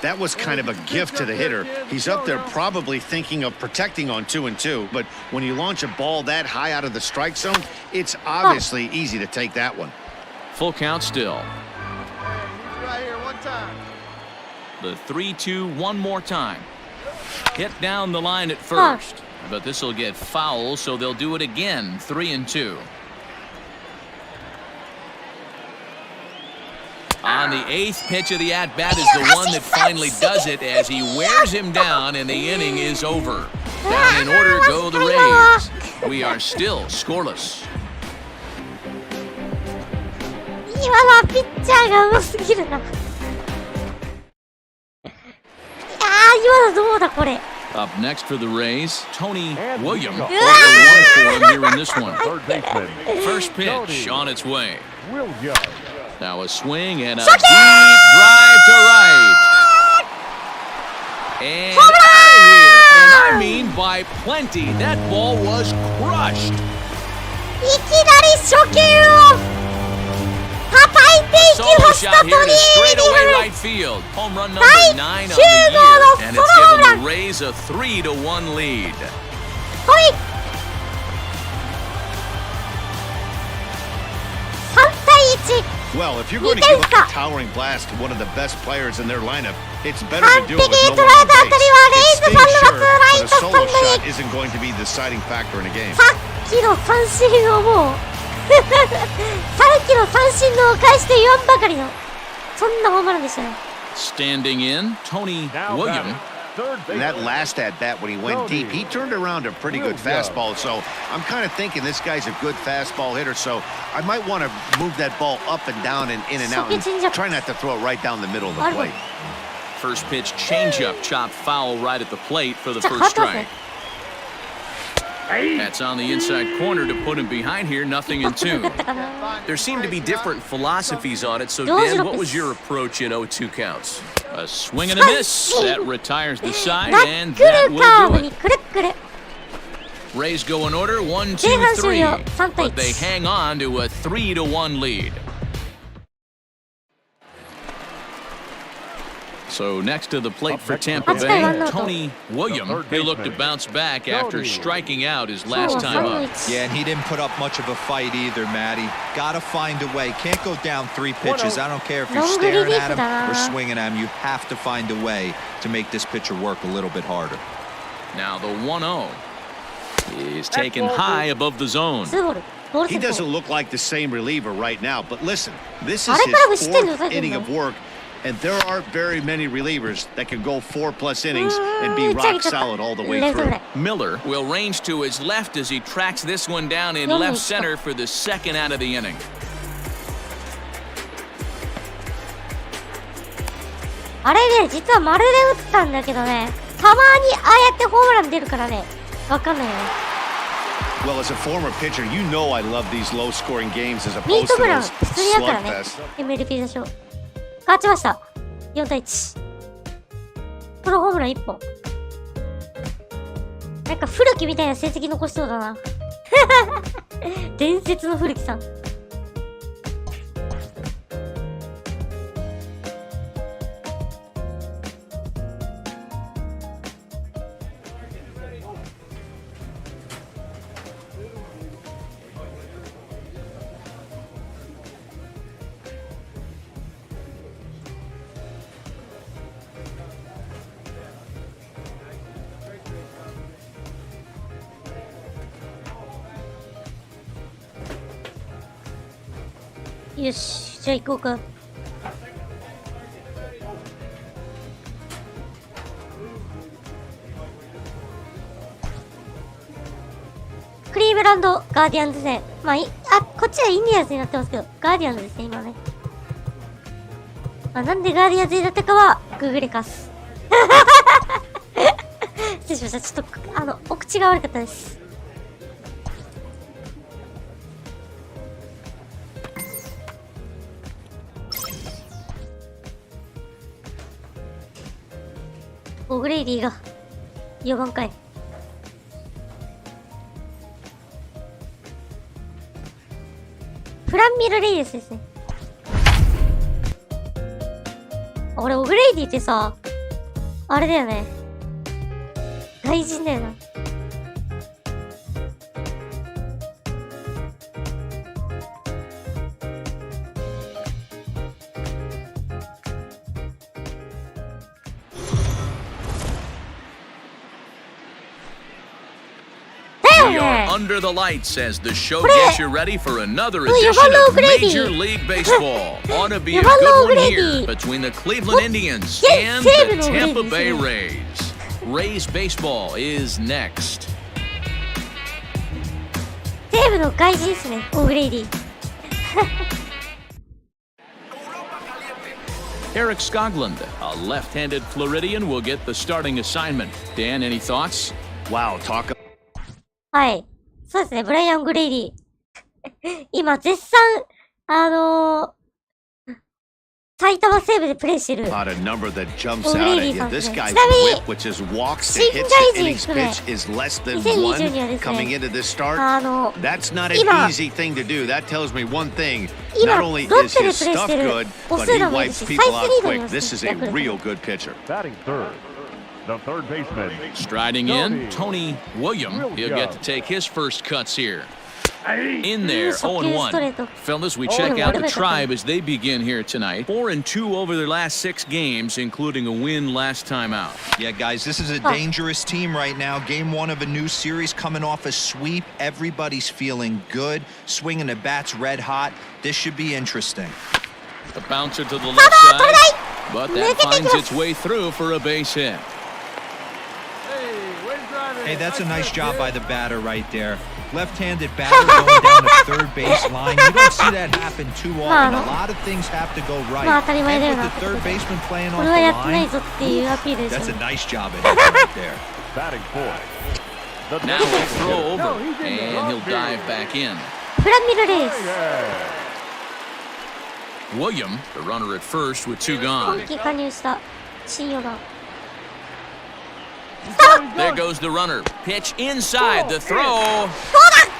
That was kind of a gift to the hitter. He's up there probably thinking of protecting on 2 and 2, but when you launch a ball that high out of the strike zone, it's obviously easy to take that one. Full count still. Right here, one time. The 3-2 one more time. Hit down the line at first, but this will get foul, so they'll do it again. 3 and 2. On the 8th pitch of the at-bat is the one that finally does it as he wears him down and the inning is over. Down in order go the Rays. We are still scoreless. 今のはピッチャーが上すぎるな。今のどうだこれ。 Up next for the Rays, Tony William. 1 for him here in this one. Third baseman. First pitch on its way. William. Now a swing and a deep drive to right. And out of here. And I mean by plenty. That ball was crushed. いきなり初球を叩いていきま Solo した shot ト here ニ to ー・ウィリ straightaway アム。 right field. Home run number 9 on the year. And it's given the Rays a 3-1 lead. ほい。3対1。 Well, if you're going to give up a towering blast to one of the best players in their lineup, it's better to do it with no one on base. It stings, sure, but a solo shot isn't going to be the deciding factor in a game. さっきの三振をもうさっきの三振のお返しと言わんばかりのそんなホームランでしたね。 Standing in, Tony William. And that last at bat when he went deep, he turned around a pretty good fastball. So I'm kind of thinking this guy's a good fastball hitter. So I might want to move that ball up and down and in and out and try not to throw it right down the middle of the plate. First pitch changeup chopped foul right at the plate for the first strike. That's on the inside corner to put him behind here, 0-2. There seem to be different philosophies on it, so Dan, what was your approach in 0-2 counts? A swing and a miss. That retires the side, and that will do it. Rays go in order, 1-2-3, but they hang on to a 3-1 lead. So next to the plate for Tampa Bay, Tony William. He looked to bounce back after striking out his last time up. Yeah, and he didn't put up much of a fight either, Matty. Gotta find a way. Can't go down 3 pitches. I don't care if you're staring at him or swinging at him. You have to find a way to make this pitcher work a little bit harder. Now the 1-0 is taken high above the zone. He doesn't look like the same reliever right now, but listen, this is his 4th inning of work. And there aren't very many relievers that can go 4+ innings and be rock solid all the way through. Miller will range to his left as he tracks this one down in left center for the second out of the inning. あれね、実は丸で打ったんだけどね、たまにああやってホームラン出るからね、わかんないよね。Well, as a former pitcher, you know I love these low-scoring games as opposed to those slugfests. MLB The Show。勝ちました。4-1。プロホームラン1本。なんか古木みたいな成績残しそうだな。伝説の古木さん。よし、じゃあ行こうか。クリーブランドガーディアンズ戦。まあ、こっちはインディアンズになってますけど、ガーディアンズですね、今ね。まあ、なんでガーディアンズになったかは、ググレカス。失礼しました。ちょっと、お口が悪かったです。オグレイディが4番回。フランミルレイデスですね。俺オグレイディってさ、あれだよね、外人だよな。We are under the lights as the show gets you ready for another edition of Major League Baseball. Ought to be a good one here between the Cleveland Indians and the Tampa Bay Rays. Rays baseball is next. 西武の外人ですね、オグレイディ。Eric Skoglund, a left-handed Floridian, will get the starting assignment. Dan, any thoughts? Wow, talk. はい。そうですね、ブライアン・グレイディ。今、絶賛、埼玉西部でプレイしてる。About a number that jumps オグ out レイ at ディ you. さんで This すね。 guy's ちなみ whip, に、 which is walks 新 to 外 hits 人 to 含 innings め、 pitch, is less than 2022 は 1 ですね、 coming into this start. That's not an 今、 easy thing to do. That tells me one thing. 今、 Not ロ only ッ is テで his プレイし stuff てる good, オ but ス he ナもいる wipes し、 people サイス out リードにい quick. ます This is ね、 a ヤクルト。 real good pitcher. Batting third, the third baseman. Striding in, Tony William. He'll get to take his first cuts here. In there, 0-1. Fellas, we check out the Tribe as they begin here tonight. 4-2 over their last 6 games, including a win last time out. Yeah, guys, this is a dangerous team right now. Game 1 of a new series coming off a sweep. Everybody's feeling good. Swinging the bats red hot. This should be interesting. The bouncer to the left side, but that finds its way through for a base hit. Hey, that's a nice job by the batter right there. Left-handed batter going down the third base line. You don't see that happen too often. A lot of things have to go right. And with the third baseman playing off the line, that's a nice job at him right there. Batting fourth. Now he'll throw over, and he'll dive back in. フラミルレース William, the runner at first with two gone. 今季加入した新4番 There goes the runner. Pitch inside. The throw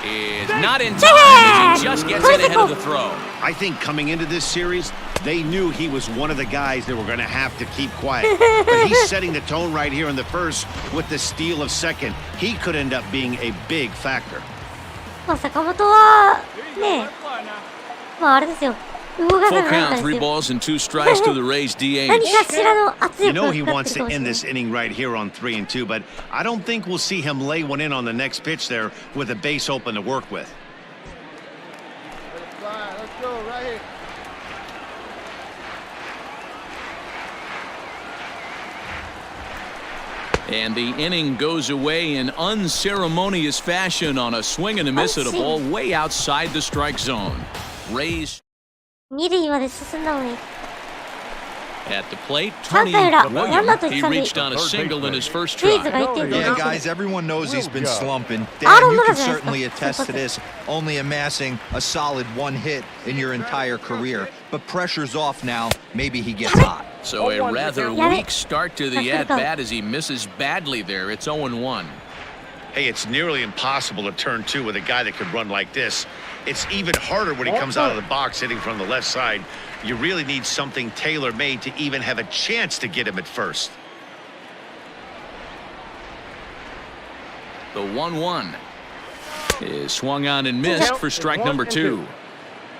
is not in time. He just gets it ahead of the throw. I think coming into this series, they knew he was one of the guys that were going to have to keep quiet. But he's setting the tone right here in the first with the steal of second. He could end up being a big factor. まあ坂本はねまああれですよ動かさ Full なかった count, です 3 よ balls and 2 strikes to the Rays 何 DH. かしらの圧 You 力 know が he かかっ wants てるか to もしれ end ない this inning right here on 3 and 2, but I don't think we'll see him lay one in on the next pitch there with a base open to work with. Let's go right here. And the inning goes away in unceremonious fashion on a swing and a miss at a ball way outside the strike zone. Rays 2塁まで進んだのに at the plate. 3 Tony 回裏 William, ワンアウト he 1、3塁 reached on a single in his first レイズ try. が1点取り Yeah, ました guys, everyone knows he's been slumping. I Dan, don't you know can that. certainly attest to this, only amassing a solid one hit in your entire career. But pressure's off now. Maybe he gets hot. So a rather Yeah, weak start to the that's what at-bat as he misses badly there. It's 0-1. Hey, it's nearly impossible to turn two with a guy that could run like this. It's even harder when he comes out of the box hitting from the left side. You really need something tailor-made to even have a chance to get him at first. The 1-1 is swung on and missed for strike number 2.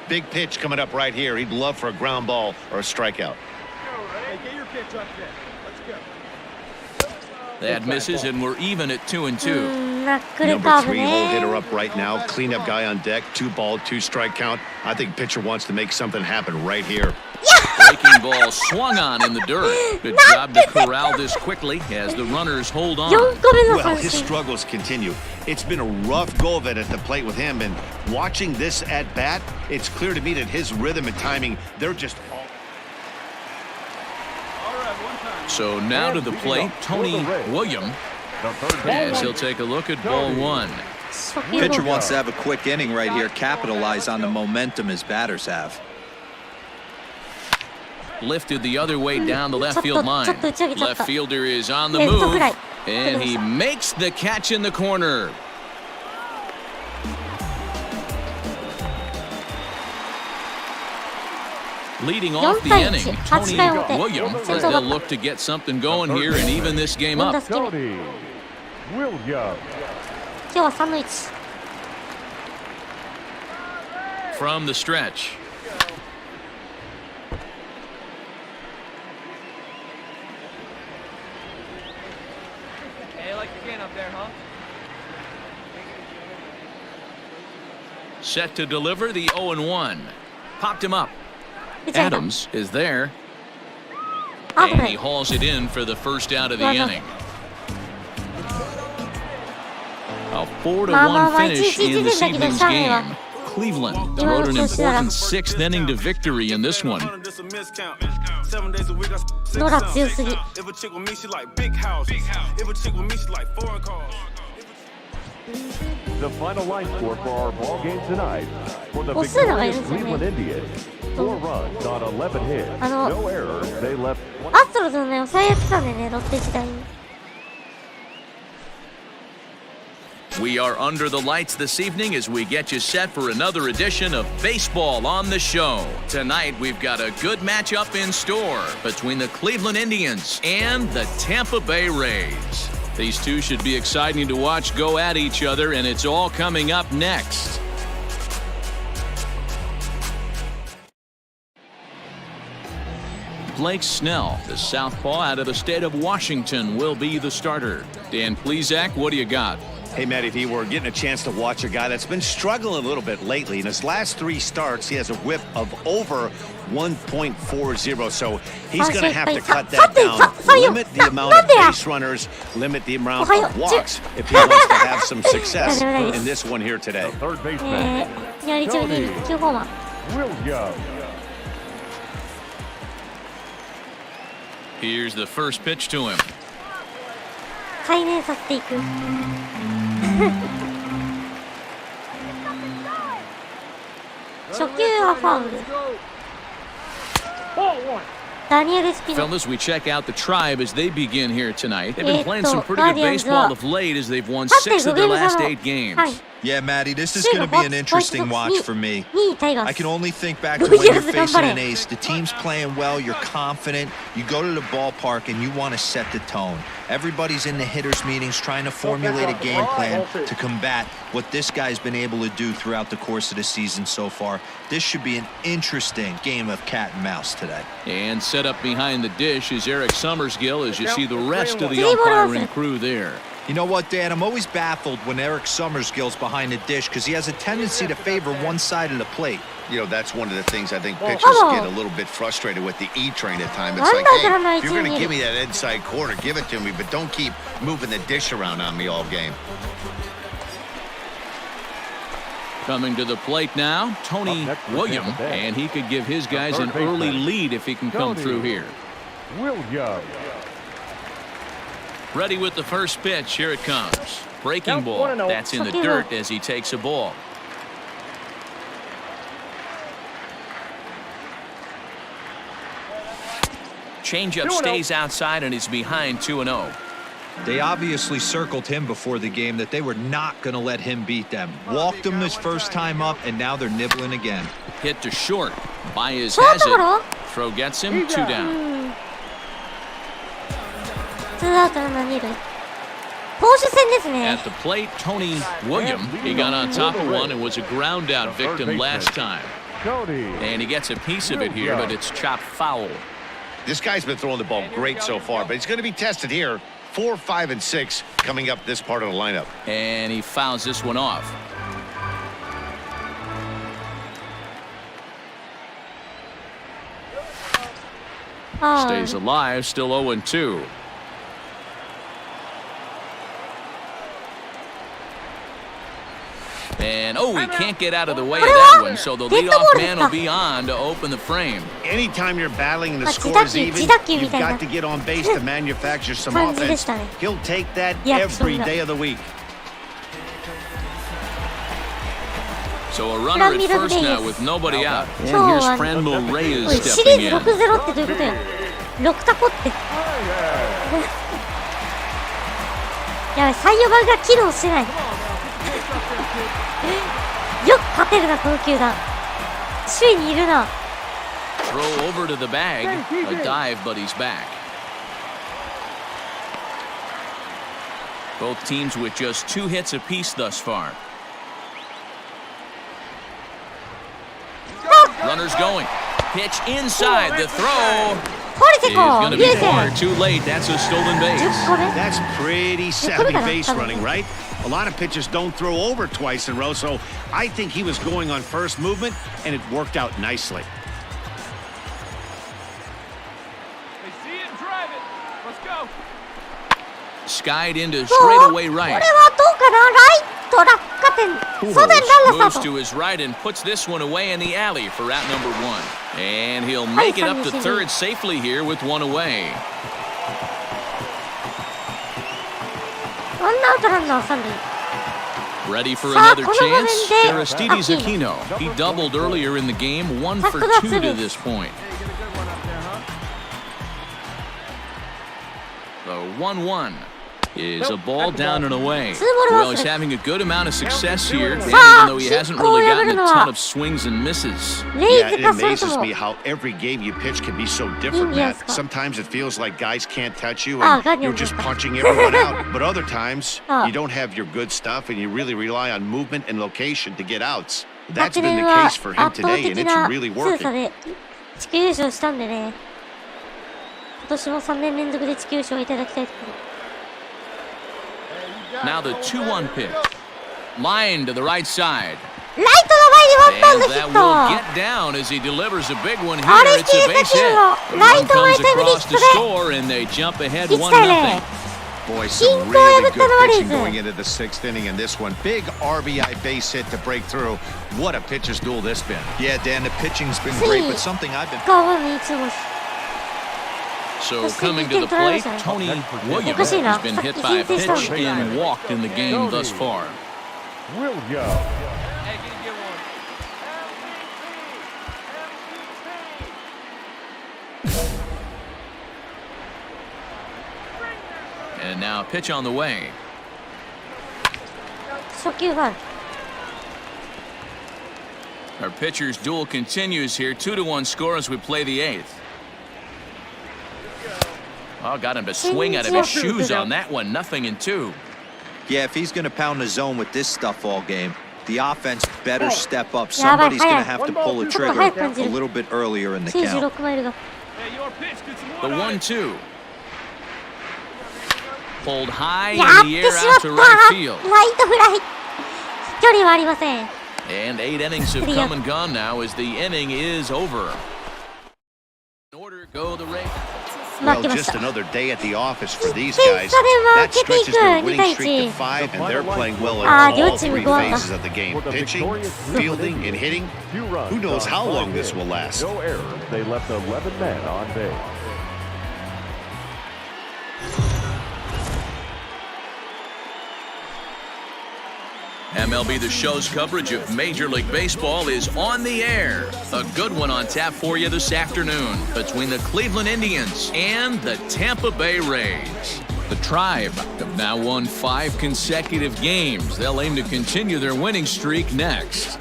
Big pitch coming up right here. He'd love for a ground ball or a strikeout. Hey, get your pitch up there. Let's go. That misses, and we're even at 2-2. ナックルカ Number ーブ 3 hole hitter ね up right now. Cleanup guy on deck. 2 ball, 2 strike count. I think pitcher wants to make something happen right here. Breaking ball swung on in the dirt. Good job to corral this quickly as the runners hold on. 4個目の Well, 三 his 振 struggles continue. It's been a rough go of it at the plate with him, and watching this at bat, it's clear to me that his rhythm and timing, they're just all. All right, one time. So now to the plate, Tony William, as he'll take a look at ball 1. 初球 Pitcher の wants to have a quick inning right here, capitalize on the momentum his batters have. Lifted the other way down the left field line. Left fielder is on the レフトフ move, ライ and he makes the catch in the corner. Leading off the inning, Tony William, as they'll look to get something going here and even this game 4打 up. 席目 Tony Williams. 今日は3の1 From the stretch. Hey, like your can up there, huh? Set to deliver the 0-1. Popped him up. 打ち上げた Adams is there, アウト and で he hauls it in for the first out of the Well done. inning. A 4-1 まあ finish in this 1-1 だけど evening's シャネは game. Cleveland 今の wrote an 調子なら important 6th inning to victory in this one. ノラ強すぎ If a chick with me, she like big houses. If a chick with me, she like foreign cars. The final line score for our ball game tonight. For the オスナがいる victorious んですよ Cleveland ね Indians, 4 runs on 11 hits, あの no errors. They left アストロズのね抑えやってたんでねロッテ時代に We are under the lights this evening as we get you set for another edition of Baseball on the Show. Tonight, we've got a good matchup in store between the Cleveland Indians and the Tampa Bay Rays. These two should be exciting to watch go at each other, and it's all coming up next. Blake Snell, the southpaw out of the state of Washington, will be the starter. Dan Plesac, what do you got? Hey, Matty V, we're getting a chance to watch a guy that's been struggling a little bit lately. In his last 3 starts, he has a whip of over 1.40, so he's going to have to cut that down, limit the amount of base runners, limit the amount of walks if he wants to have some success in this one here today. Third baseman. 1割1分2厘9ホーマー。 Williams. Here's the first pitch to him. 再燃させていく。初球はファウル。ダニエル・スピノ。 Fellas, we check out the Tribe as they begin here tonight. They've been playing some pretty good baseball of late as they've won 6 of their last 8 games. Yeah, Maddie, this is going to be an interesting watch for me. I can only think back to when you're facing an ace. The team's playing well, you're confident, you go to the ballpark and you want to set the tone. Everybody's in the hitters' meetings trying to formulate a game plan to combat what this guy's been able to do throughout the course of the season so far. This should be an interesting game of cat and mouse today. And set up behind the dish is Eric Summersgill as you see the rest of the umpiring crew there. You know what, Dan? I'm always baffled when Eric Summersgill's behind the dish because he has a tendency to favor one side of the plate. You know, that's one of the things I think pitchers get a little bit frustrated with the E-train at times. It's like, hey, if you're going to give me that inside quarter, give it to me, but don't keep moving the dish around on me all game. Coming to the plate now, Tony William, and he could give his guys an early lead if he can come through here. Williams. Ready with the first pitch. Here it comes. Breaking ball. That's in the dirt as he takes a ball. Changeup stays outside and he's behind 2-0. They obviously circled him before the game that they were not going to let him beat them. Walked him his first time up, and now they're nibbling again. Hit to short. Baez has it. Throw gets him. 2 down. 2アウトランナー2塁。投手戦ですね。 At the plate, Tony William. He got on top of one and was a ground out victim last time. And he gets a piece of it here, but it's chopped foul. This guy's been throwing the ball great so far, but he's going to be tested here. 4, 5, and 6 coming up this part of the lineup. And he fouls this one off. Stays alive, still 0-2. And he can't get out of the way of that one, so the leadoff man will be on to open the frame. Anytime you're battling and the score is even, you've got to get on base to manufacture some offense. He'll take that every day of the week. So a runner at first now with nobody out. And here's Franmil Reyes stepping in. 6-0ってどういうことよ。6タコって。やばい、採用版が機能しない。よく勝てるな、この球団。首位にいるな。Throw over to the bag. A dive, but he's back. Both teams with just 2 hits apiece thus far. Runners going. Pitch inside. The throw is going to be far too late. That's a stolen base. That's pretty savvy base running, right? A lot of pitchers don't throw over twice in a row, so I think he was going on first movement, and it worked out nicely. They see it and drive it. Let's go. Skied into straightaway right. Moves to his right and puts this one away in the alley for out number 1. And he'll make it up to third safely here with 1 away. Ready for another chance? Aristides Aquino. He doubled earlier in the game, 1 for 2 to this point. The 1-1 is a ball down and away. Well, he's having a good amount of success here, even though he hasn't really gotten a ton of swings and misses. Yeah, it amazes me how every game you pitch can be so different, Matt. Sometimes it feels like guys can't touch you and you're just punching everyone out. But other times, you don't have your good stuff and you really rely on movement and location to get outs. That's been the case for him today, and it's really working. 地球優勝したんでね。今年も3年連続で地球優勝をいただきたいところ。Now the 2-1 pitch. Line to the right side. ライトの前にワン And バウンドヒ that ッ will ト。 get down as he delivers a big one あ here. れ It's a 消え base たチー hit. ムの The ライ run ト前 comes タイムリー across ヒッ to トで score, and they jump ahead 1対 1-0. Boy, some really good pitching going into the sixth inning in this one. Big RBI base hit to break through. What a pitcher's duel this been. Yeah, Dan, the pitching's been great, but something I've been... ガワン1号 So coming to the plate, Tony Williams has been hit by a pitch and walked in the game thus far. Williams. Hey, can you get one? And now a pitch on the way. 初球ファウル。 Our pitcher's duel continues here. 2-1 score as we play the eighth. Oh, got him to swing out of his shoes on that one. 0-2. Yeah, if he's going to pound the zone with this stuff all game, the offense better step up. Somebody's going to have to pull the trigger a little bit earlier in the count. 96マイルが。 Hey, your pitch. Get some The water. 1-2. Pulled high や in っ the て air しまっ out た to right field. ライトフライ距離はありません。 And 8 innings have come and gone now as the inning is over. In order go the Rays. Well, 負けまし just た。 another day at the office for these 1点 guys. 差で That 負けてい stretches く their 2 winning 対 streak 1 to 5, and they're playing well in あー、両 all チーム three 5安打。 phases of the game. For the Pitching, victorious fielding, and hitting. Two runs Who knows on how 5 long this hits. will last. No errors. They left 11 men on base. MLB The Show's coverage of Major League Baseball is on the air. A good one on tap for you this afternoon between the Cleveland Indians and the Tampa Bay Rays. The Tribe have now won 5 consecutive games. They'll aim to continue their winning streak next.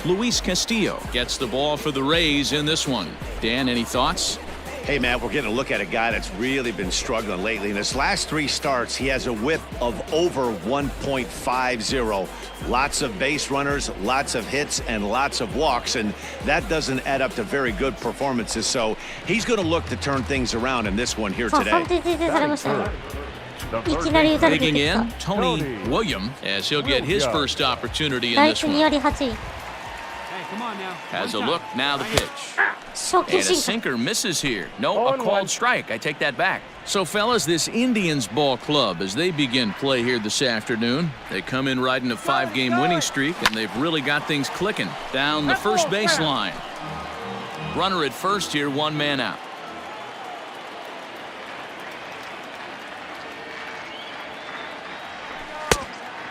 Luis Castillo gets the ball for the Rays in this one. Dan, any thoughts? Hey, Matt, we're getting a look at a guy that's really been struggling lately. In his last 3 starts, he has a whip of over 1.50. Lots of base runners, lots of hits, and lots of walks, and that doesn't add up to very good performances. So he's going to look to turn things around in this one here さあ today. 3点先制されましたね。いきなり打たれて Digging きた in, Tony Williams, as he'll get his first opportunity in 打 this 率2 one. 割8厘 Hey, come on now. Has a One look, time. now the pitch. 初球 And a 進化 sinker misses here. No, a called strike. I take that back. So, fellas, this Indians ball club, as they begin play here this afternoon, they come in riding a 5-game winning streak, and they've really got things clicking down the first baseline. Runner at first here, 1 man out.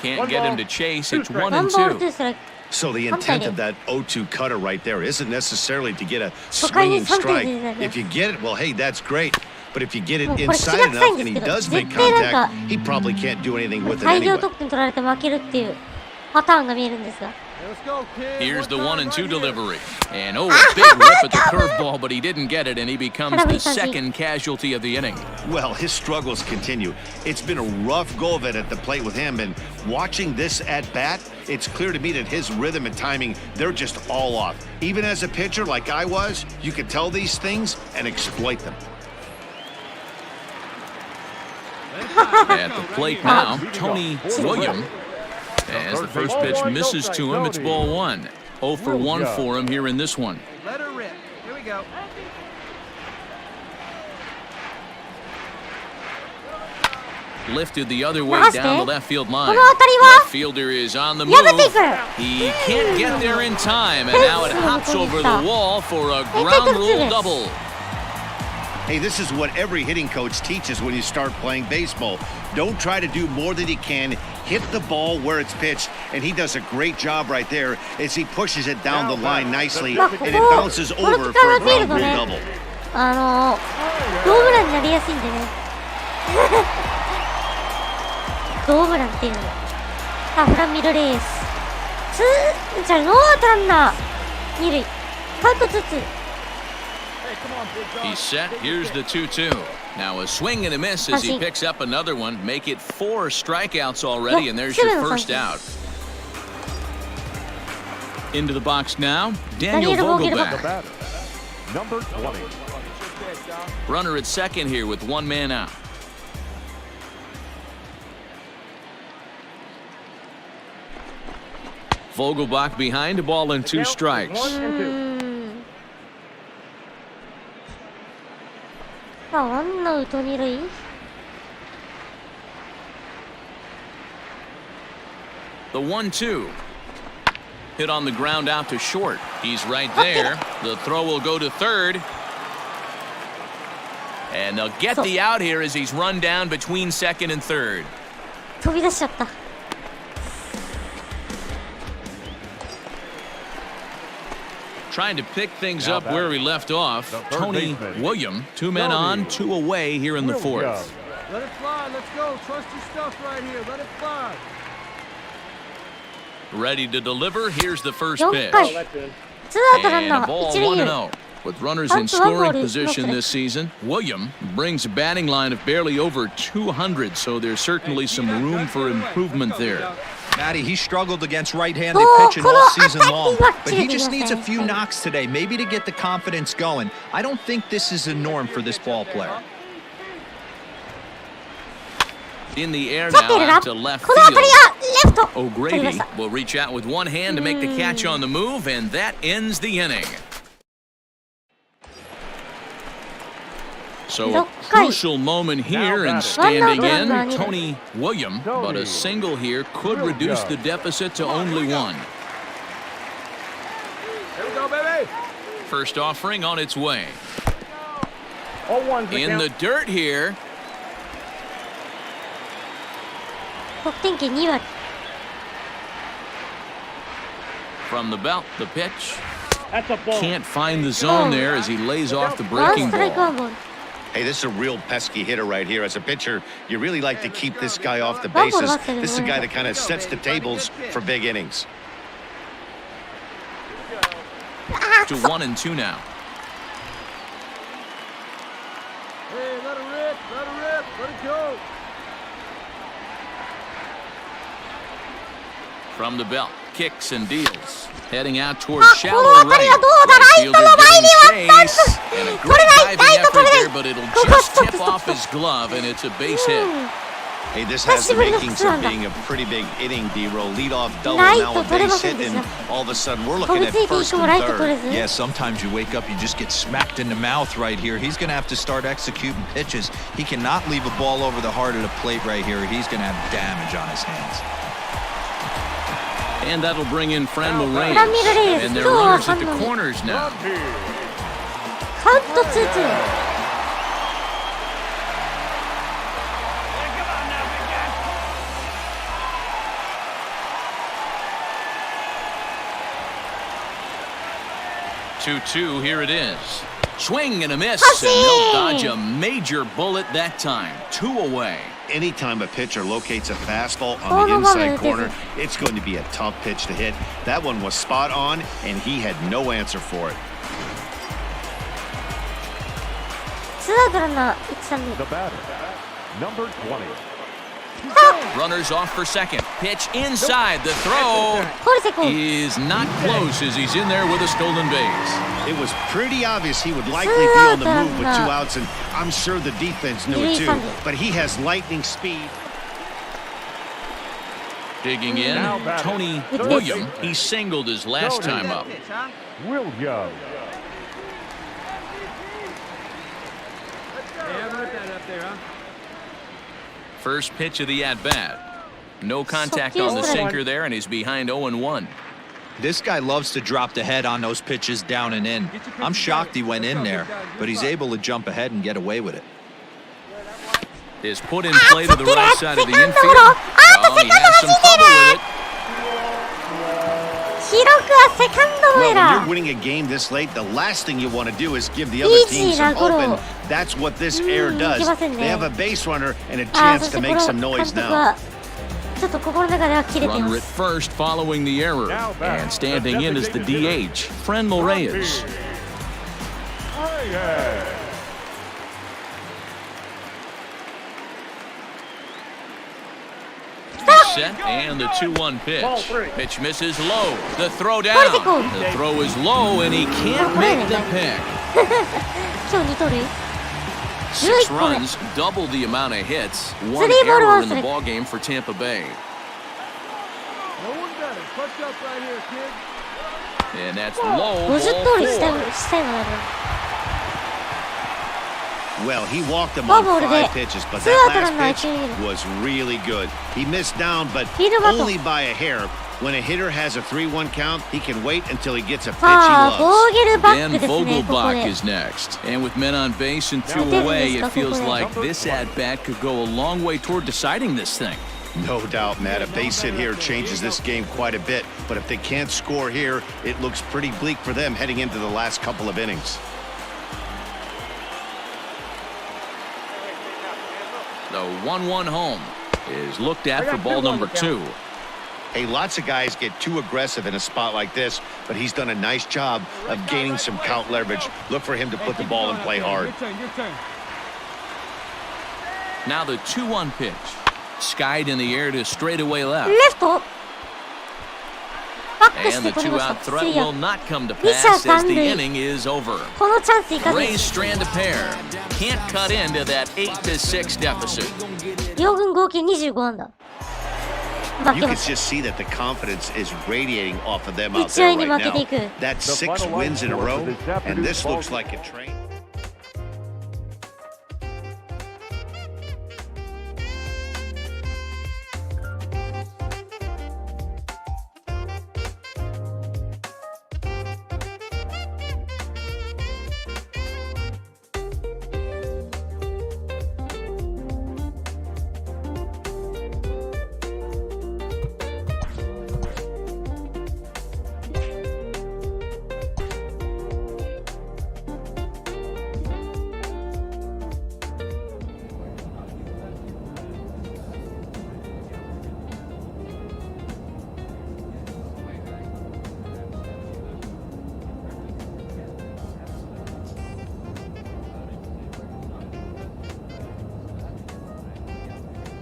Can't get him to chase. It's 1 ワン and ボール 2 2. ストライク So the intent of that 0-2 cutter right there isn't necessarily to get a So can you swinging strike. something like that? If you get it, well, hey, that's great. But if you get it もうこれ inside 気が臭い enough んで and す he けど、 does 絶 make 対なんか contact, he probably can't do anything with it 大量 anyway. 得点取られて負けるっていうパターンが見えるんですが Let's go, kid. Here's the One 1 and time 2 right here. delivery. And oh, a big rip at the curveball, but he didn't get it, and he becomes the second casualty of the inning. Well, his struggles continue. It's been a rough go of it at the plate with him, and watching this at bat, it's clear to me that his rhythm and timing, they're just all off. Even as a pitcher like I was, you could tell these things and exploit them. At the plate now, Tony Williams. As the first pitch misses to him, it's ball 1. 0 for 1 for him here in this one. Let her rip. Here we go. Lifted the other way 回して down the left field こ line. の当たりは Left fielder is on the 破ってい move. く He can't get there in time, and now it hops over the wall for a ground rule double. Hey, this is what every hitting coach teaches when you start playing baseball. Don't try to do more than you can. Hit the ball where it's pitched, and he does a great job right there as he pushes it down the line nicely, and it bounces over for a ground rule double. ホームランになりやすいんでねホームランっていうのさあフランミルレースじゃあノーアウトランナー2塁カウント2-2 He's set. Here's the 2-2. Now a swing and a miss as he picks up another one. Make it 4 strikeouts already, and there's your first out. Into the box now, Daniel The Vogelback. batter, number 20. Runner at second here with one man out. Vogelbach behind, a ball and 2 strikes. さあ、ワンアウト2塁。The 1-2. Hit on the ground out to short. He's right there. The throw will go to third. And they'll get the out here as he's run down between second and third. 飛び出しちゃった。Trying to pick things up where we left off. Tony William, 2 men on, 2 away here in the 4th. Let it fly. Let's go. Trust your stuff right here. Let it fly. Ready to deliver. Here's the first 4 pitch. 回。ツーアウトラン And ナ a ー ball 一塁 1 二 and 塁。 0. With runners in scoring position this season, William brings a batting line of barely over 200, so there's certainly some room for improvement there. Matty, he struggled against right-handed pitching all season long, but he just needs a few knocks today, maybe to get the confidence going. I don't think this is a norm for this ball player. In the air now out to left field. O'Grady will reach out with one hand to make the catch on the move, and that ends the inning. So a crucial moment here, and standing in, Tony William, but a single here could reduce the deficit to only 1. Here we go, baby. First offering on its way. All ones. In the dirt here. 得点圏2割。 From the belt, the pitch. That's a ball. Can't find the zone there as he lays off the ワン breaking ストライクワ ball. ンボール。 Hey, this is a real pesky hitter right here. As a pitcher, you really like to keep this guy off the bases. This is a guy that kind of sets the tables for big innings. To 1 and 2 now. Hey, let it rip. Let it rip. Let it go. From the belt, kicks and deals. Heading out towards shallow right. Right fielder giving chase. And a great diving effort there, but it'll just tip off his glove, and it's a base hit. Hey, this has the makings of being a pretty big inning, D-roll. Leadoff double, now a base hit, and all of a sudden we're looking at first and third. Yeah, sometimes you wake up, you just get smacked in the mouth right here. He's going to have to start executing pitches. He cannot leave a ball over the heart of the plate right here. He's going to have damage on his hands. And that'll bring in Franmil Reyes. And they're runners at the corners now. カウント 2-2。 2-2, here it is. Swing and a miss, and they'll dodge a major bullet that time. 2 away. Anytime a pitcher locates a fastball on the inside corner, it's going to be a tough pitch to hit. That one was spot on, and he had no answer for it. ツーアウトランナー1、3塁。 The batter, number 20. Runners off for second. Pitch inside. The throw コールセコン。 is not close as he's in there with a stolen base. It was pretty obvious he would likely be on the move with 2 outs, and I'm sure the defense knew it too. But he has lightning speed. Digging in, Tony William. He singled his last time up. William. First pitch of the at-bat. No contact on the sinker there, and he's behind 0-1. This guy loves to drop the head on those pitches down and in. I'm shocked he went in there, but he's able to jump ahead and get away with it. Is put in play to the right side of the infield. Oh, he has some trouble with it. 記録はセカンド Well, エ when ラ you're ー。 winning a game this late, the last thing you want to do is give the other team some hope, and that's what this error does. They have a base runner and a あー、そ chance して to こ make の some 監 noise 督 now. はちょっと心の中では切れていま Runner at す。 first following the error. And standing in is the DH, Franmil Reyes. Set and the 2-1 pitch. Pitch misses low. The throw down. The throw is low and he can't make the pick. 今日2盗塁。6 runs, double the amount of hits. 1 error in the ball game for Tampa Bay. No one better. Push up right here, kid. And that's low. 50 通りしたいのだな。 Well, he walked him on 5 pitches, but that last pitch was really good. He missed down, but only by a hair. When a hitter has a 3-1 count, he can wait until he gets a pitch he loves. Dan Vogelbach is next. And with men on base and 2 away, it feels like this at-bat could go a long way toward deciding this thing. No doubt, Matt. A base hit here changes this game quite a bit. But if they can't score here, it looks pretty bleak for them heading into the last couple of innings. The 1-1 home is looked at for ball number 2. Hey, lots of guys get too aggressive in a spot like this, but he's done a nice job of gaining some count leverage. Look for him to put the ball and play hard. Now the 2-1 pitch. Skied in the air to straightaway left. And the 2-out threat will not come to pass as the inning is over. Rays strand a pair. Can't cut into that 8-6 deficit. 両軍合計25安打。 You can just see that the confidence is radiating off of them out there right now. That's 6 wins in a row, and this looks like a train.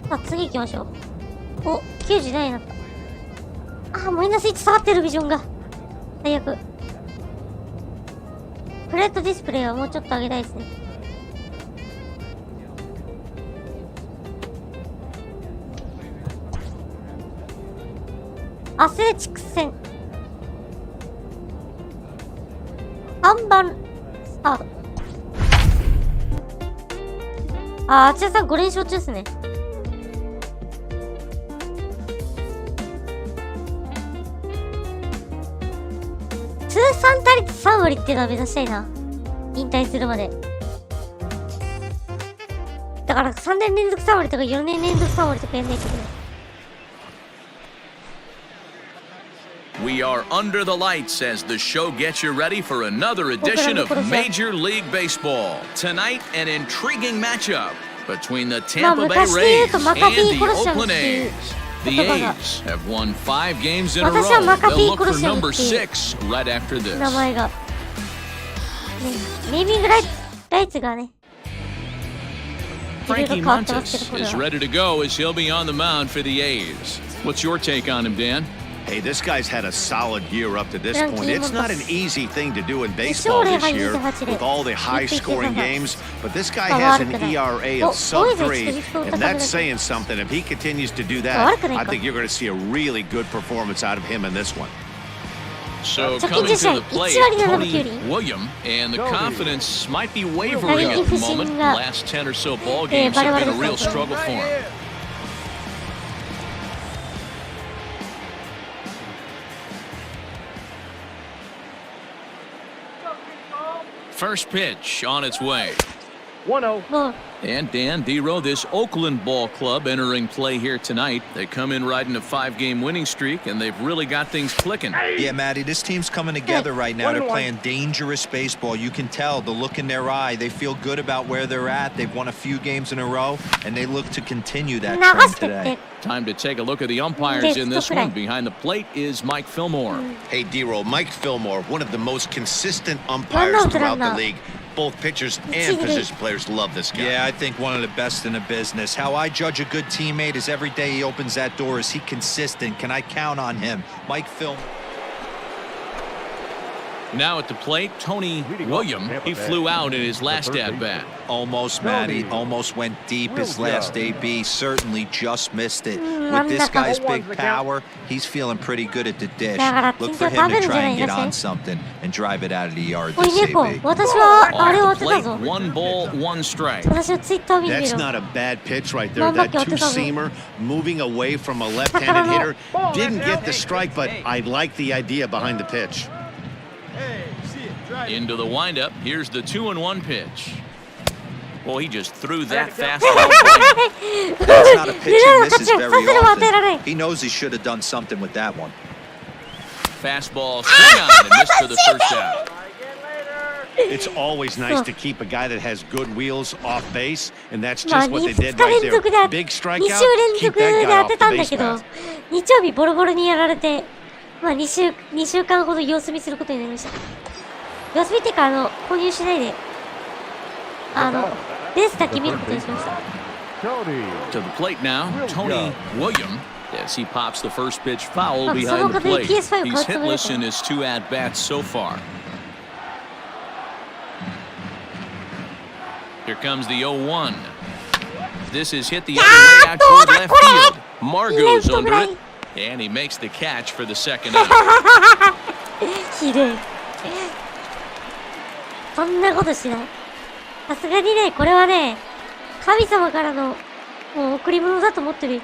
さあ次行きましょう。お、97になった。あ、マイナス1下がってるビジョンが。最悪。フライトディスプレイはもうちょっと上げたいですね。アスレチックス戦。3番スタート。あちらさん5連勝中ですね。通算打率3割っていうのは目指したいな。引退するまで。だから3年連続3割とか4年連続3割とかやんないといけない。We are under the lights as the show gets you ready for another edition of Major League Baseball. Tonight, an intriguing matchup between the Tampa Bay Rays and the Oakland A's. The A's have won 5 games in a row. They'll look for number 6 right after this. 名前が。ね、ネーミングライツがね。 Frankie Montes is ready to go as he'll be on the mound for the A's. What's your take on him, Dan? Hey, this guy's had a solid year up to this point. It's not an easy thing to do in baseball this year with all the high-scoring games, but this guy has an ERA of sub-3, and that's saying something. If he continues to do that, I think you're going to see a really good performance out of him in this one. So coming to the plate, Tony William, and the confidence might be wavering at the moment. The last 10 or so ball games have been a real struggle for him. First pitch on its way. 1-0. And Dan Dero, this Oakland ball club entering play here tonight. They come in riding a 5-game winning streak, and they've really got things clicking. Yeah, Matty, this team's coming together right now. They're playing dangerous baseball. You can tell the look in their eye. They feel good about where they're at. They've won a few games in a row, and they look to continue that trend today. Time to take a look at the umpires in this one. Behind the plate is Mike Fillmore. Hey, Dero, Mike Fillmore, one of the most consistent umpires throughout the league. Both pitchers and position players love this guy. Yeah, I think one of the best in the business. How I judge a good teammate is every day he opens that door. Is he consistent? Can I count on him? Mike Fillmore. Now at the plate, Tony William. He flew out in his last at-bat. Almost, Matty. Almost went deep his last AB. Certainly just missed it. With this guy's big power, he's feeling pretty good at the dish. Look for him to try and get on something and drive it out of the yard this AB. Off the plate, 1 ball, 1 strike. That's not a bad pitch right there. That two-seamer moving away from a left-handed hitter didn't get the strike, but I like the idea behind the pitch. Into the windup. Here's the 2-1 pitch. Well, he just threw that fastball. That's not a pitch he misses very often. He knows he should have done something with that one. Fastball swing on and missed for the first out. It's always nice to keep a guy that has good wheels off base, and that's just what they did right there. Big strikeout, keep that guy off the base path. 日曜日ボロボロにやられて、まあ2週間ほど様子見することになりました。様子見っていうか、購入しないで、レースだけ見ることにしました。To the plate now, Tony William. As he pops the first pitch foul behind the plate. He's hitless in his 2 at-bats so far. Here comes the 0-1. This is hit the other way out toward left field. Margot's under it, and he makes the catch for the second out. ひどい。そんなことしない。さすがにね、これはね、神様からのもう贈り物だと思ってる。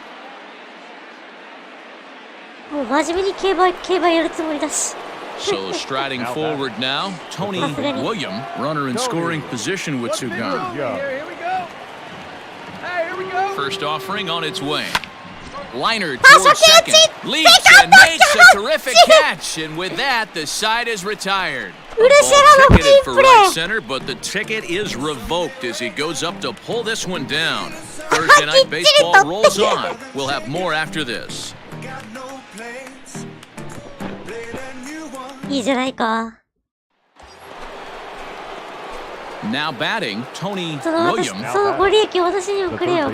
もう真面目に競馬やるつもりだし。So striding forward now, Tony William, runner in scoring position with 2 guns. Here we go. Hey, here we go. First offering on its way. Liner towards second, leaps and makes a terrific catch, and with that, the side is retired. Ball ticketed for right center, but the ticket is revoked as he goes up to pull this one down. Thursday night baseball rolls on. We'll have more after this. いいじゃないか。Now batting, Tony その William. ご利益を私にもくれよ。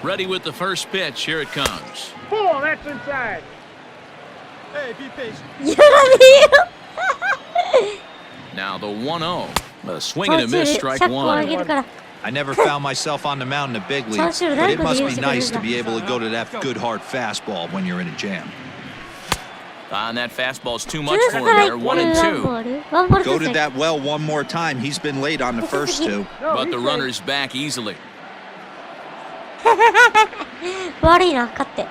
Ready with the first pitch. Here it comes. Pull, that's inside. Hey, be patient. やらねえよ。 Now the 1-0. A swing and a miss, strike 1. I never found myself on the mound in the big leagues, but it must be nice to be able to go to that good hard fastball when you're in a jam. And that fastball's too much for him there. 1-2. Go to that well one more time. He's been late on the first 2. But the runner's back easily. 悪いな、勝って。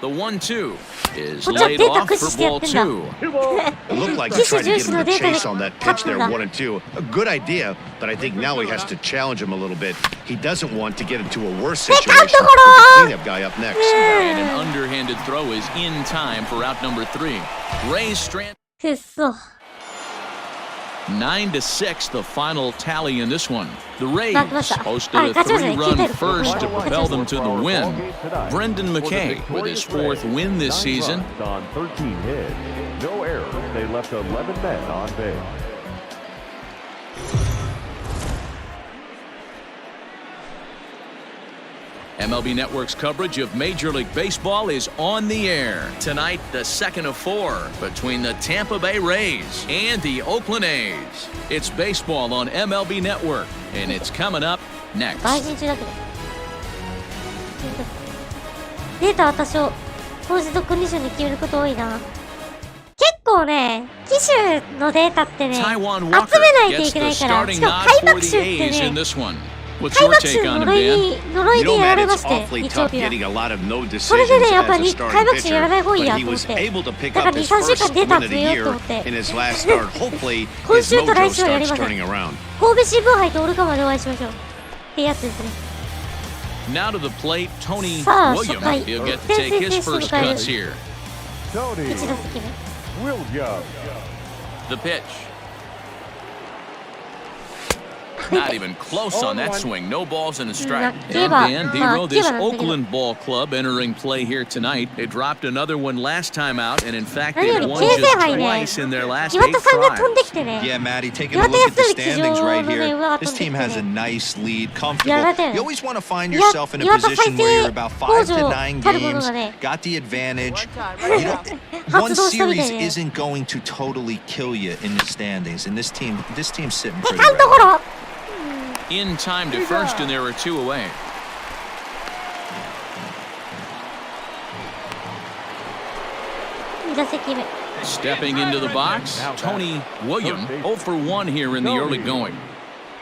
The 1-2 is laid off for ball 2. It looked like he tried to get him to chase on that pitch there, 1-2. A good idea, but I think now he has to challenge him a little bit. He doesn't want to get into a worse situation. Cleanup guy up next. And an underhanded throw is in time for out number 3. Rays strand. くっそ。 9-6, the final tally in this one. The Rays posted a 3-run first to propel them to the win. Brendan McKay with his 4th win this season. On 13 hits, no errors. They left 11 men on base. MLB Network's coverage of Major League Baseball is on the air. Tonight, the second of 4 between the Tampa Bay Rays and the Oakland A's. It's baseball on MLB Network, and it's coming up next. 外人中だけど。データは多少、当時とコンディションに決めること多いな。結構ね、機種のデータってね、集めないといけないから、しかも開幕週ってね、What's your take on him, Dan? 呪いでやられまして、日曜日は。それでね、やっぱり開幕週やらない方がいいやと思って。だから2、3週間データ集めようと思って。今週と来週はやりません。神戸新聞杯とオルカまでお会いしましょう。ってやつですね。Now to the plate, Tony William. He'll get to take his first cuts here. 1打席目。The pitch. Not even close on that swing. No balls and a strike. And まあ Dan, まあ Dero, 競 this 馬なんだけど Oakland ball club entering play here tonight. They dropped another one last time out, and in fact, 何よ they り won 京 just 成杯ね twice in their last 岩 8田さんが飛ん tries. できてね Yeah, Maddie, taking a look at the standings right here. This team has a nice lead, comfortable. You always want to find yourself in a position where you're about 5 to 9 games, got the advantage. You know, one series isn't going to totally kill you in the standings, and this team's sitting pretty セカンドゴ right. ロ In time to first, and there are 2 away. 2打席目 Stepping into the box, Tony William, 0 for 1 here in the early going.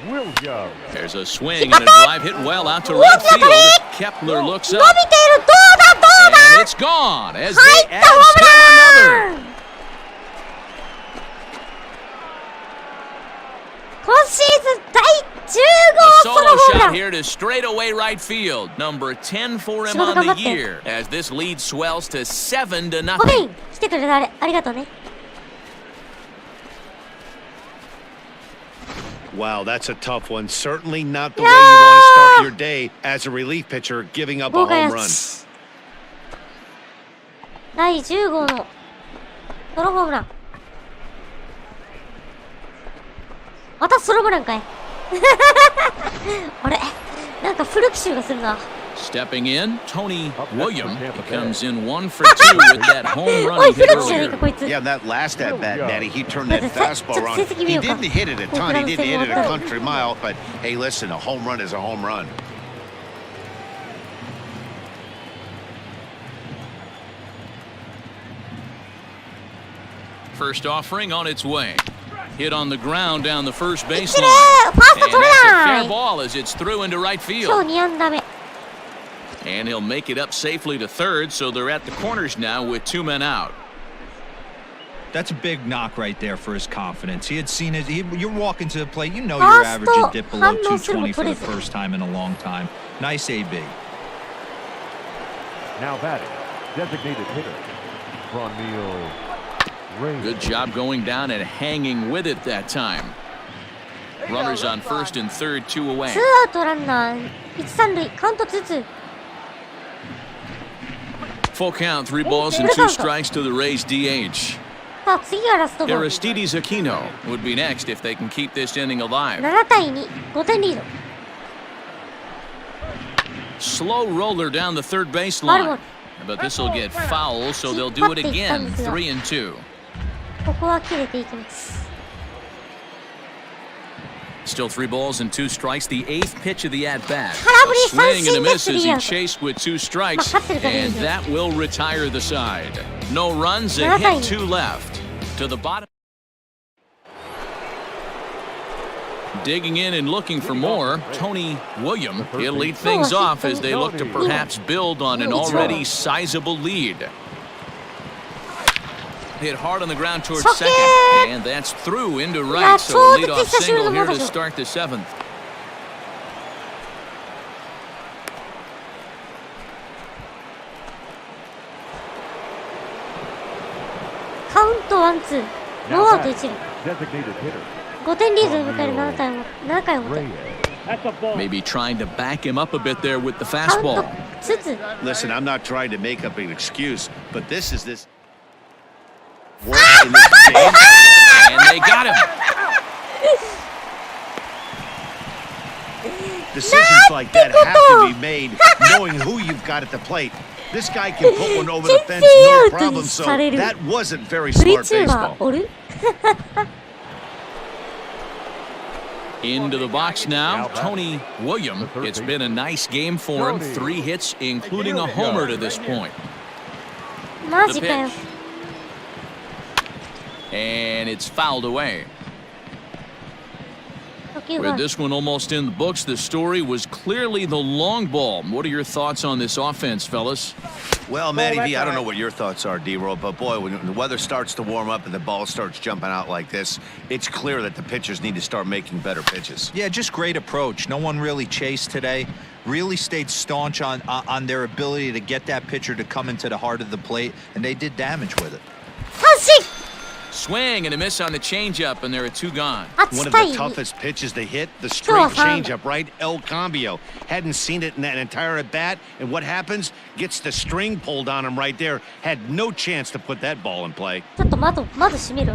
William. There's a swing and a drive hit well out to right field. Kepler looks 伸 up, びているどうだどう and だ it's gone as 入 they った add ホー still ムラ another. ン今シーズン第 A 10号ソロ solo ホームラ shot ン here to straightaway right field. Number 10 for him on the year as this lead swells to 7 to ごめ nothing. ん来てくれたありがとうね Wow, that's a tough one. Certainly not the way you want to start your day as a relief pitcher, giving up a 豪華 home や run. つ第10号のソロホームランまたソロホームランかいあれなんか古き臭がするな Stepping in, Tony William. He comes in 1 for 2 with that home run おい he hit 古きじゃねえか earlier. こいつ Yeah, that last at bat, Daddy, he turned that But fastball it's- around. it's- He it's- didn't hit it a ton. He it's- didn't hit it a it's- country mile. But hey, listen, a home run is a home run. First offering on its way. Hit on the ground down the first い baseline. けるファースト And 取れ that's a な fair い ball as it's through into right 今 field. 日2安打目 And he'll make it up safely to third, so they're at the corners now with 2 men out. That's a big knock right there for his confidence. He had seen it. You're walking to the plate. You know your average would dip below 220 for the first time in a long time. Nice AB. Now batting, designated hitter, Ronneal Reyes. Good job going down and hanging with it that time. Runners on first and third, 2 away. ツーアウトランナー1、3塁カウント2-2 Full count, 3 balls and 2 strikes to the Rays DH. さあ次がラストボール Aristides Aquino would be next if they can keep this inning alive. 7対2、5点リード Slow roller down the third ファウルボー baseline. ル But this will get foul, so they'll do it again. 3 and 2. ここは切れていきます Still 3 balls and 2 strikes. The 8th pitch of the at bat.空振り Swing and a miss 三振 as で he 3アウト chased with 2 strikes, まあ勝ってるからいい and ですよ that will retire the side. No runs, a 7対 hit, 2 2 left. To the bottom. Digging in and looking for more, Tony William. He'll lead things off as they look to perhaps build on an already sizable lead. Hit hard on the ground towards second, and that's through into right, so a leadoff single here to start the 7th. カウントワンツーノーアウト1塁 Designated hitter, 5点リードで迎える7回表 Reyes. Maybe trying to back him up a bit there with the カウント fastball. 2-2 Listen, I'm not trying to make up an excuse, but this work in this game. And they got him. Decisions like that have to be made knowing who you've got at the plate. This guy can put one over the fence, no problem. So that wasn't very smart baseball. Vtuber おる Into the box now, Tony William. It's been a nice game for him. 3 hits, including a homer to this point. マ The ジかよ pitch. And it's fouled away. 初球 With が this one almost in the books, the story was clearly the long ball. What are your thoughts on this offense, fellas? Well, Matty V, I don't know what your thoughts are, D-Roll, but boy, when the weather starts to warm up and the ball starts jumping out like this, it's clear that the pitchers need to start making better pitches. Yeah, just great approach. No one really chased today. Really stayed staunch on their ability to get that pitcher to come into the heart of the plate, and they did damage with it. 三振 Swing and a miss on the changeup, and there are 2 gone. One of the toughest pitches to hit, the straight changeup, right? El Cambio. Hadn't seen it in that entire at-bat, and what happens? Gets the string pulled on him right there. Had no chance to put that ball in play. ちょっと窓閉める。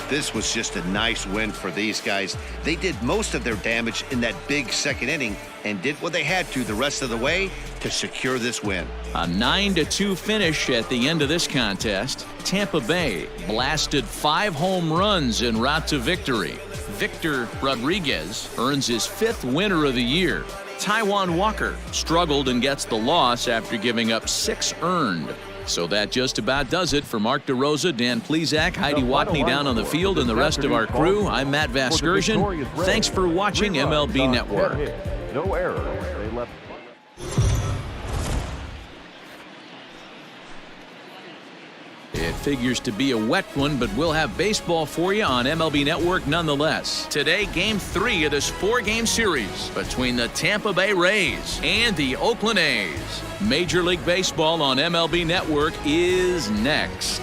This was just a nice win for these guys. They did most of their damage in that big second inning and did what they had to the rest of the way to secure this win. A 9-2 finish at the end of this contest. Tampa Bay blasted 5 home runs en route to victory. Victor Rodriguez earns his 5th winner of the year. Taijuan Walker struggled and gets the loss after giving up 6 earned. So that just about does it for Mark DeRosa, Dan Plesac, Heidi Watney down on the field, and the rest of our crew. I'm Matt Vasgersian. Thanks for watching MLB Network. No error. They left. It figures to be a wet one, but we'll have baseball for you on MLB Network nonetheless. Today, Game 3 of this 4-game series between the Tampa Bay Rays and the Oakland A's. Major League Baseball on MLB Network is next.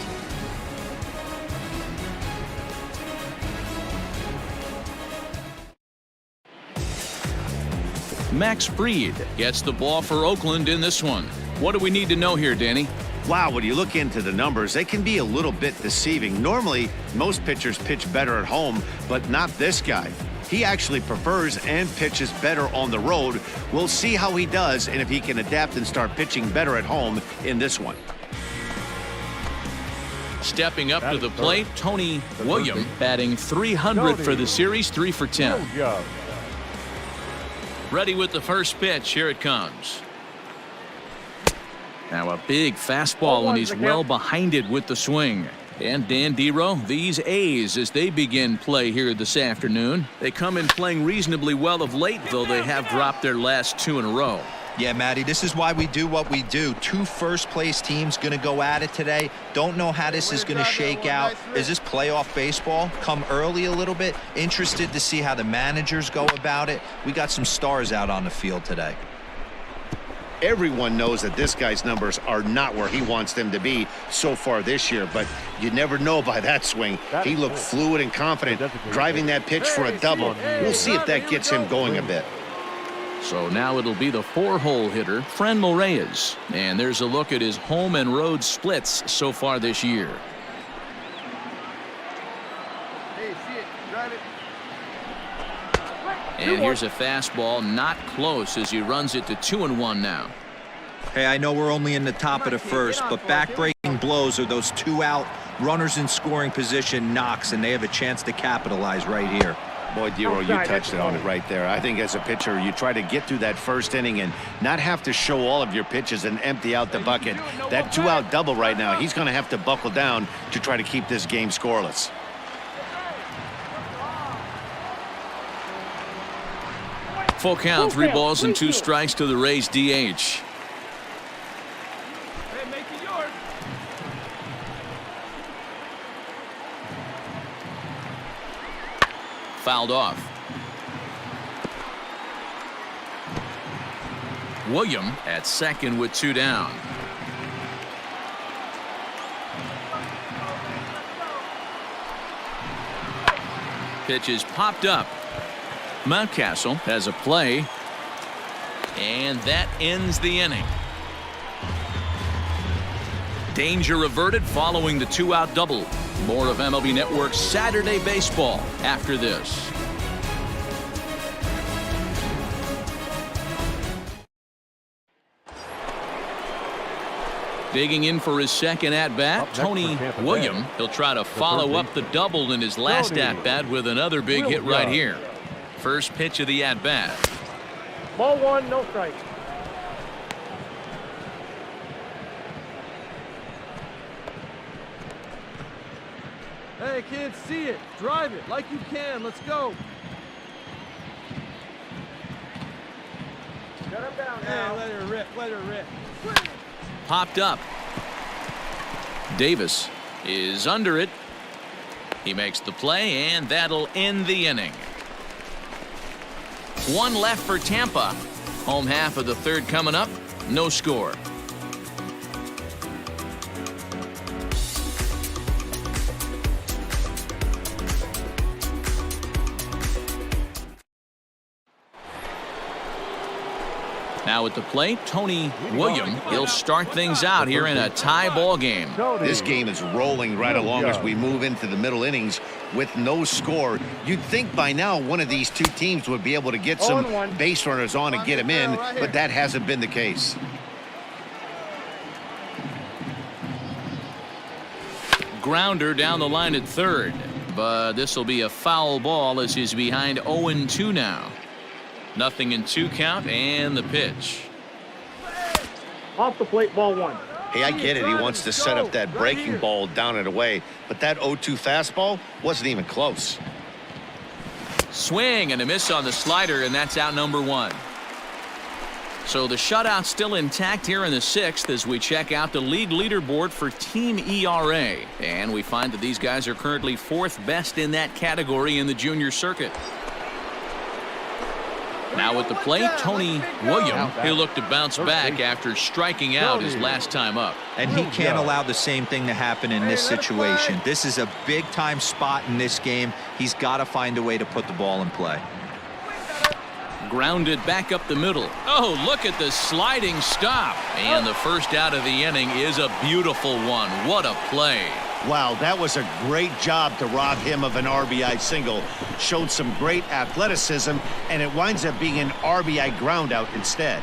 Max Fried gets the ball for Oakland in this one. What do we need to know here, Danny? Wow, when you look into the numbers, they can be a little bit deceiving. Normally, most pitchers pitch better at home, but not this guy. He actually prefers and pitches better on the road. We'll see how he does and if he can adapt and start pitching better at home in this one. Stepping up to the plate, Tony William batting .300 for the series, 3 for 10. Ready with the first pitch. Here it comes. Now a big fastball, and he's well behind it with the swing. And Dan Dero, these A's, as they begin play here this afternoon, they come in playing reasonably well of late, though they have dropped their last 2 in a row. Yeah, Matty, this is why we do what we do. 2 first-place teams going to go at it today. Don't know how this is going to shake out. Is this playoff baseball? Come early a little bit. Interested to see how the managers go about it. We got some stars out on the field today. Everyone knows that this guy's numbers are not where he wants them to be so far this year, but you never know by that swing. He looked fluid and confident, driving that pitch for a double. We'll see if that gets him going a bit. So now it'll be the 4-hole hitter, Franmil Reyes. And there's a look at his home and road splits so far this year. And here's a fastball, not close, as he runs it to 2-1 now. Hey, I know we're only in the top of the first, but back-breaking blows are those 2-out runners in scoring position knocks, and they have a chance to capitalize right here. Boy, Dero, you touched it on it right there. I think as a pitcher, you try to get through that first inning and not have to show all of your pitches and empty out the bucket. That 2-out double right now, he's going to have to buckle down to try to keep this game scoreless. Full count, 3 balls and 2 strikes to the Rays DH. Hey, make it yours. Fouled off. William at second with 2 down. Pitch is popped up. Mountcastle has a play, and that ends the inning. Danger averted following the 2-out double. More of MLB Network's Saturday Baseball after this. Digging in for his second at-bat, Tony William. He'll try to follow up the double in his last at-bat with another big hit right here. First pitch of the at-bat. Ball 1, no strike. Hey, kids, see it. Drive it like you can. Let's go. Shut him down now. Hey, let her rip. Let her rip. Popped up. Davis is under it. He makes the play, and that'll end the inning. 1 left for Tampa. Home half of the 3rd coming up. No score. Now at the plate, Tony William. He'll start things out here in a tie ball game. This game is rolling right along as we move into the middle innings with no score. You'd think by now one of these two teams would be able to get some base runners on and get them in, but that hasn't been the case. Grounder down the line at third, but this will be a foul ball as he's behind 0-2 now. Nothing in 2 count, and the pitch. Off the plate, ball 1. Hey, I get it. He wants to set up that breaking ball down and away, but that 0-2 fastball wasn't even close. Swing and a miss on the slider, and that's out number 1. So the shutout still intact here in the 6th as we check out the league leaderboard for team ERA. And we find that these guys are currently 4th best in that category in the junior circuit. Now at the plate, Tony William. He'll look to bounce back after striking out his last time up. And he can't allow the same thing to happen in this situation. This is a big-time spot in this game. He's got to find a way to put the ball in play. Grounded back up the middle. Oh, look at the sliding stop. And the first out of the inning is a beautiful one. What a play. Wow, that was a great job to rob him of an RBI single. Showed some great athleticism, and it winds up being an RBI groundout instead.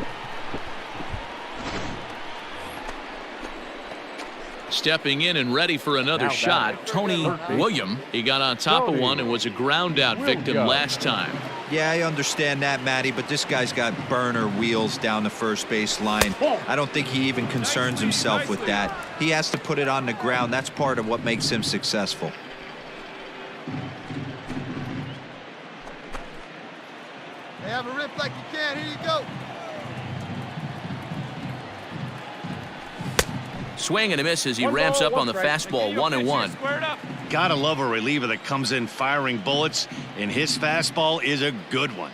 Stepping in and ready for another shot, Tony William. He got on top of one and was a ground out victim last time. Yeah, I understand that, Matty, but this guy's got burner wheels down the first base line. I don't think he even concerns himself with that. He has to put it on the ground. That's part of what makes him successful. Hey, have a rip like you can. Here you go. Swing and a miss as he ramps up on the fastball 1-1. Gotta love a reliever that comes in firing bullets, and his fastball is a good one.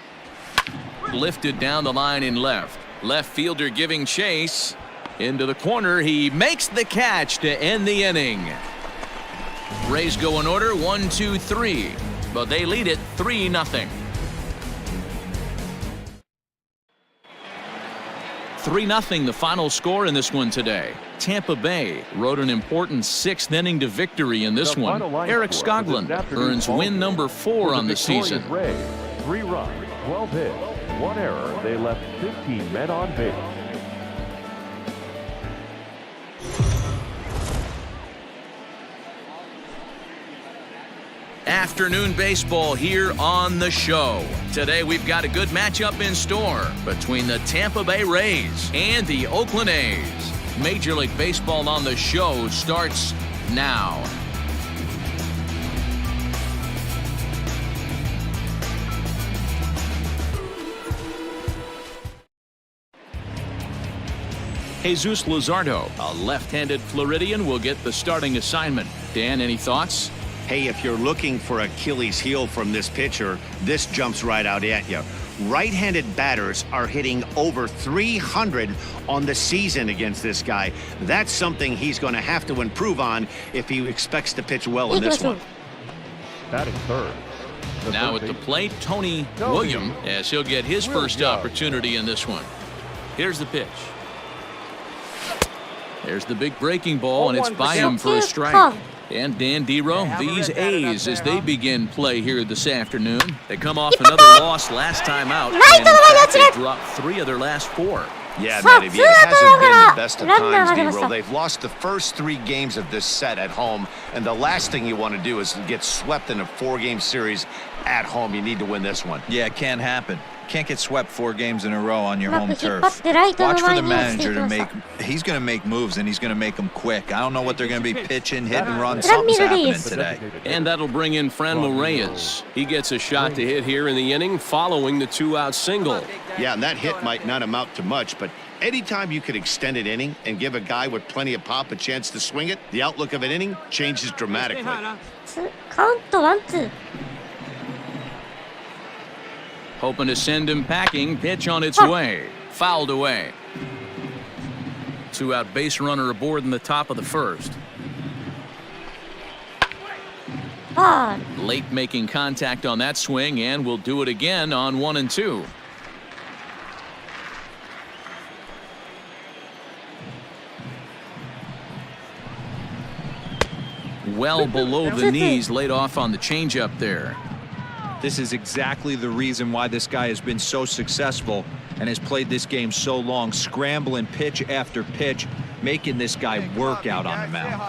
Lifted down the line in left. Left fielder giving chase. Into the corner. He makes the catch to end the inning. Rays go in order 1-2-3, but they lead it 3-0. 3-0 the final score in this one today. Tampa Bay rode an important 6th inning to victory in this one. Eric Skoglund earns win number 4 on the season. 3 runs, 12 hits, 1 error. They left 15 men on base. Afternoon baseball here on the show. Today we've got a good matchup in store between the Tampa Bay Rays and the Oakland A's. Major League Baseball on the show starts now. Jesus Luzardo, a left-handed Floridian, will get the starting assignment. Dan, any thoughts? Hey, if you're looking for Achilles heel from this pitcher, this jumps right out at you. Right-handed batters are hitting over 300 on the season against this guy. That's something he's going to have to improve on if he expects to pitch well in this one. Batting third. Now at the plate, Tony William, as he'll get his first opportunity in this one. Here's the pitch. There's the big breaking ball, and it's by him for a strike. And Dan Dero, these A's, as they begin play here this afternoon, they come off another loss last time out, and in fact, they dropped 3 of their last 4. Yeah, Matty, it hasn't been the best of times, Dero. They've lost the first 3 games of this set at home, and the last thing you want to do is get swept in a 4-game series at home. You need to win this one. Yeah, it can't happen. Can't get swept 4 games in a row on your home turf. Watch for the manager to make. He's going to make moves, and he's going to make them quick. I don't know what they're going to be pitching, hit and run. Something's happening today. And that'll bring in Franmil Reyes. He gets a shot to hit here in the inning following the 2-out single. Yeah, and that hit might not amount to much, but anytime you can extend an inning and give a guy with plenty of pop a chance to swing it, the outlook of an inning changes dramatically. Count 1-2. Hoping to send him packing. Pitch on its way. Fouled away. 2-out base runner aboard in the top of the first. Late making contact on that swing, and will do it again on 1-2. well below the knees, laid off on the changeup there. This is exactly the reason why this guy has been so successful and has played this game so long, scrambling pitch after pitch, making this guy work out on the mound.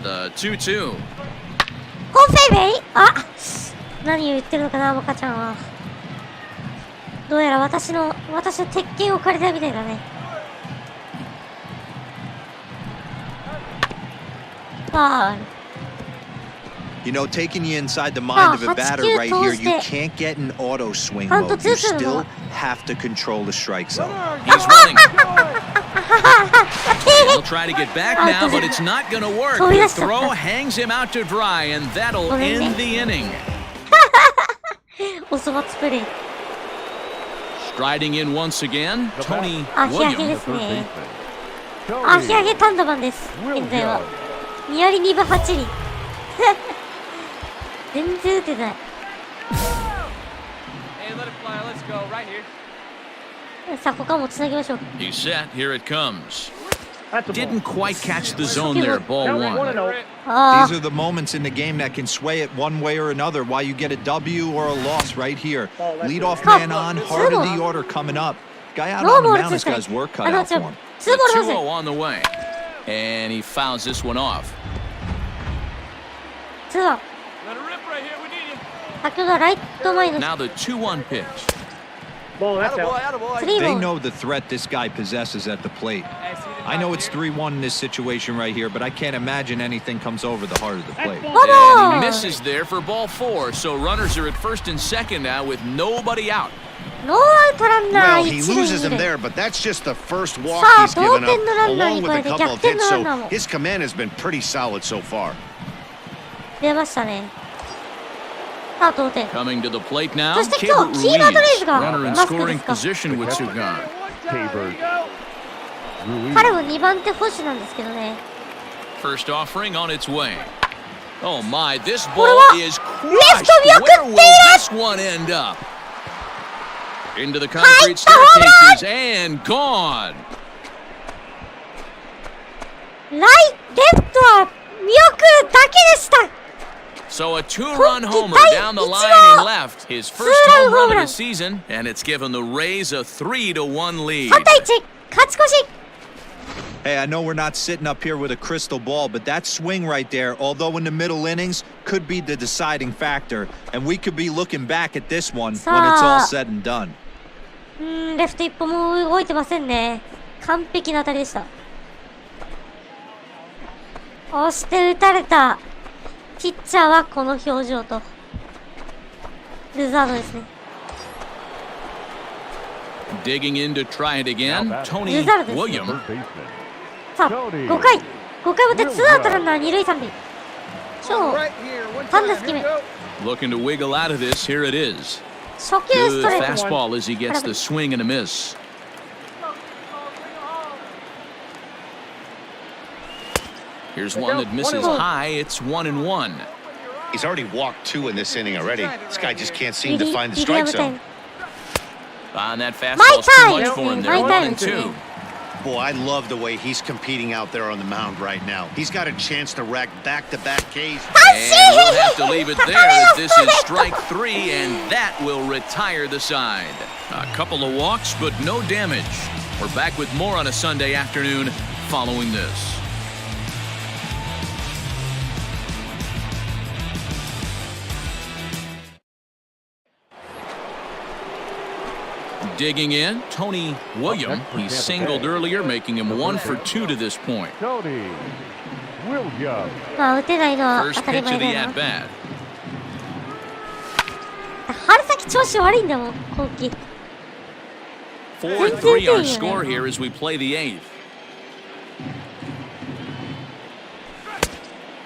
The 2-2. コンフェイベイ。あ、何を言ってるのかな、モカちゃんは。どうやら私の鉄拳を借りたみたいだね。ファール。You know, taking you inside the mind of a batter right here, you can't get an auto swing mode. You still have to control the strike zone. He's running. He'll try to get back now, but it's not going to work. The throw hangs him out to dry, and that'll end the inning. おそばつプレー。Striding in once again, Tony アヒアゲで Williams. すね。アヒアゲタンドマンです。現在は。ニアリ2分8厘。全然打てない。さあ、ここはもうつなぎましょう。 He's set. Here it comes. Didn't quite catch the zone there. Ball one. These are the moments in the game that can sway it one way or another. Why you get a W or a loss right here. Leadoff man on, heart of the order coming up. Guy out on the mound has got his work cut out for him. The 2-0 on the way. And he fouls this one off. ツーアウト。先ほどライト前の Now the 2-1 pitch. スリーボ They ール。 know the threat this guy possesses at the plate. I know it's 3-1 in this situation right here, but I can't imagine anything comes over the heart of the plate. And he misses there for ball 4. So runners are at first and second now with nobody out. ノーアウトランナー Well, he 一塁 loses 二 him 塁。 there, but that's just the first walk さあ、 he's 同 given 点のラ up, ンナーに along 加 with え a て couple 逆 of 転 hits. のラン So ナーも his command has been pretty solid so far. 出ましたね。さあ、同点。 Coming to the plate now, そして今 Keibert 日キーバードレイ Ruiz. ズが Runner in マスクで scoring すか。 position with two gone. Tabor. 彼も2番手捕手なんですけどね。 First offering on its way. Oh my, this これ ball は is レフト crushed. 見送 Where ってい will る。 this one end up? Into the concrete staircases and gone. レフトは見送るだけでした。 So a two-run homer down the line and left. His first home run of the season, and it's given the Rays a 3-1 lead. 3対1、勝ち越し。 Hey, I know we're not sitting up here with a crystal ball, but that swing right there, although in the middle innings, could be the deciding factor. And we could be looking back at this one when it's all said and done. レフト一歩も動いてませんね。完璧な当たりでした。そして打たれた。ピッチャーはこの表情と。ルザードですね。 Digging in to try it again, Tony Williams. Third baseman. さあ、5回表ツーアウトランナー2塁3塁。超3打席目。 Looking to wiggle out of this. Here it is. 初球ス Good トレート。 fastball as he gets the swing and a miss. Here's one that misses high. It's 1-1. He's already walked 2 in this inning already. This guy just can't seem to find the strike zone. On that fastball's too much for him there. 1-2. Boy, I love the way he's competing out there on the mound right now. He's got a chance to rack back-to-back Ks. And we'll have to leave it there as this is strike 3, and that will retire the side. A couple of walks, but no damage. We're back with more on a Sunday afternoon following this. Digging in, Tony Williams. He singled earlier, making him 1 for 2 to this point. Tony Williams. まあ打てないのは First 当たり pitch 前 of the だよな。 at-bat. 春先調子悪いんだもん、今季。 4-3 our score here as we play the 8th.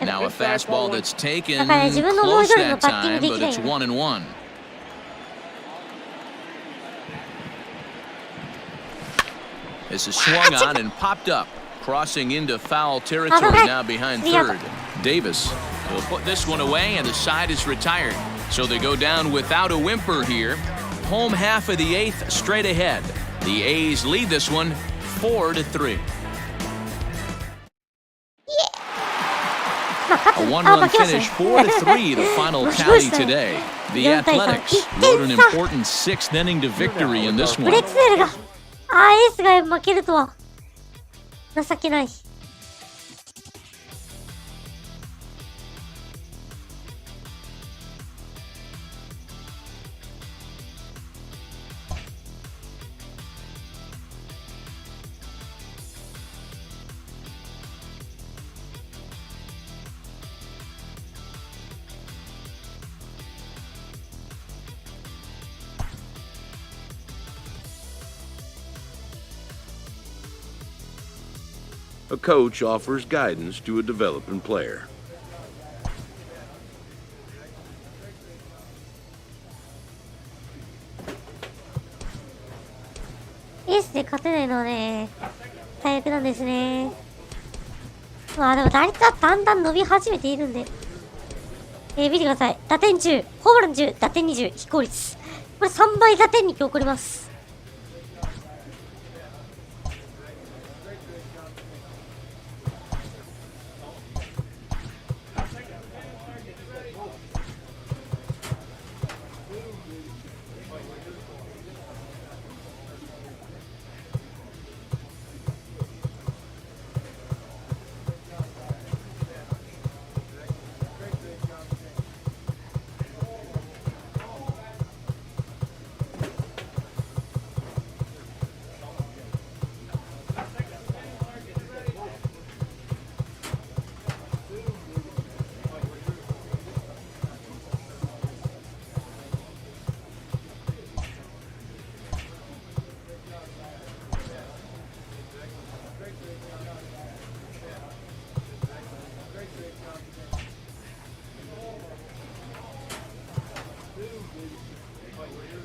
Now a fastball that's taken close that time, but it's 1-1. This is swung on and popped up, crossing into foul territory now behind third. Davis will put this one away, and the side is retired. So they go down without a whimper here. Home half of the 8th straight ahead. The A's lead this one 4-3. A one-run finish, 4-3, the final tally today. The Athletics rode an important sixth-inning to victory in this ブ one. レックスネルが、エースが負けるとは、情けない。A coach offers guidance to a developing player. エースで勝てないのはね、最悪なんですね。まあでも打率はだんだん伸び始めているんで。見てください。打点10、ホームラン10、打点20、飛行率。これ3倍打点に今日起こります。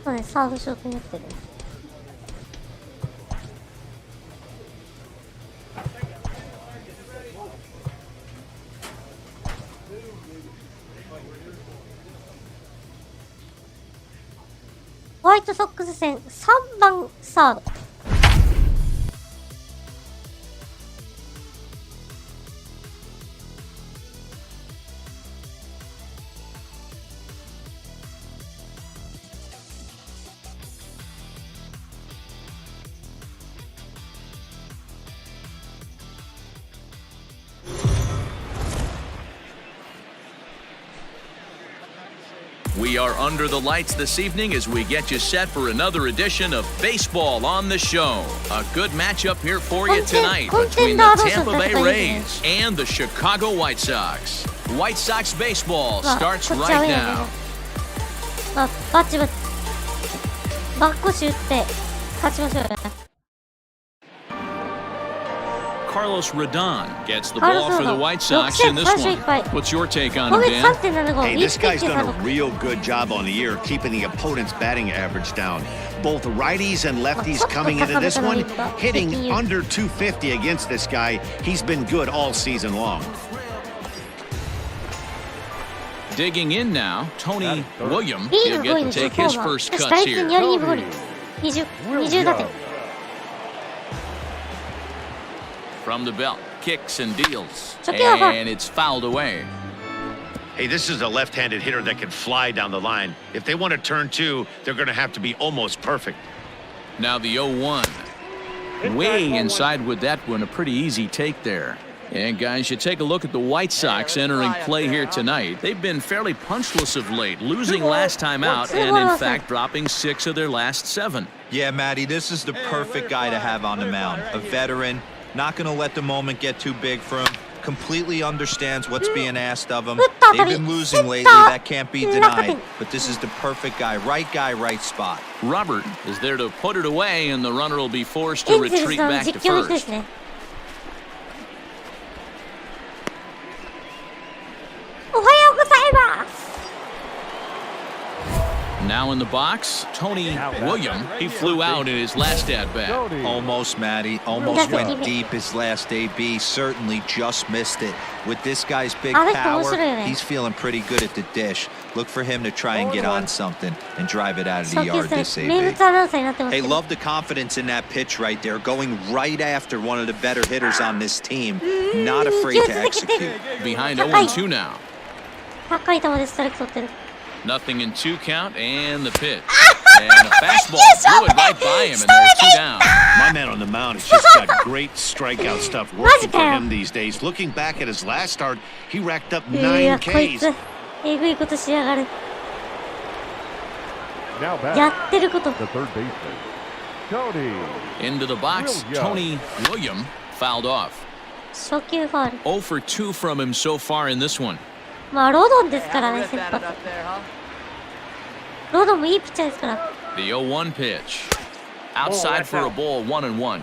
そうね、サードショートになってる。ホワイトソックス戦3番サード。We are under the lights this evening as we get you set for another edition of Baseball on the Show. A good matchup here for you tonight between the Tampa Bay Rays and the Chicago White Sox. White Sox baseball starts right now. バチバチバックシュって勝ちましょうよ。Carlos Rodon gets the ball for the White Sox in this one. What's your take on it, Dan? Hey, this guy's done a real good job on the year keeping the opponent's batting average down. Both righties and lefties coming into this one, hitting under 250 against this guy. He's been good all season long. Digging in now, Tony Williams. He'll get to take his first cuts here. 20打点。From the belt, kicks and deals, and it's fouled away. Hey, this is a left-handed hitter that can fly down the line. If they want to turn two, they're going to have to be almost perfect. Now the 0-1. Way inside with that one, a pretty easy take there. And guys, you take a look at the White Sox entering play here tonight. They've been fairly punchless of late, losing last time out and in fact dropping 6 of their last 7. Yeah, Matty, this is the perfect guy to have on the mound. A veteran. Not going to let the moment get too big for him. Completely understands what's being asked of him. They've been losing lately. That can't be denied. But this is the perfect guy, right spot. Robert is there to put it away, and the runner will be forced to retreat back to first. おはようございます。Now in the box, Tony William. He flew out in his last at-bat. Almost, Matty. Almost went deep his last AB. Certainly just missed it. With this guy's big power, he's feeling pretty good at the dish. Look for him to try and get on something and drive it out of the yard this AB. Hey, love the confidence in that pitch right there. Going right after one of the better hitters on this team. Not afraid to execute. Behind 0-2 now. 高い球でストライク取ってる。 Nothing in 2 count and the pitch. And a fastball blew it right by him, and there's 2 down. My man on the mound has just got great strikeout stuff working for him these days. Looking back at his last start, he racked up 9 Ks. えぐいことしやがる。 Now back. やってること。 The third baseman, Tony. Into the box, Tony William fouled off. 初球ファール。 0 for 2 from him so far in this one. まあロドンですからね、先発。ロドンもいいピッチャーですから。 The 0-1 pitch. Outside for a ball, 1-1.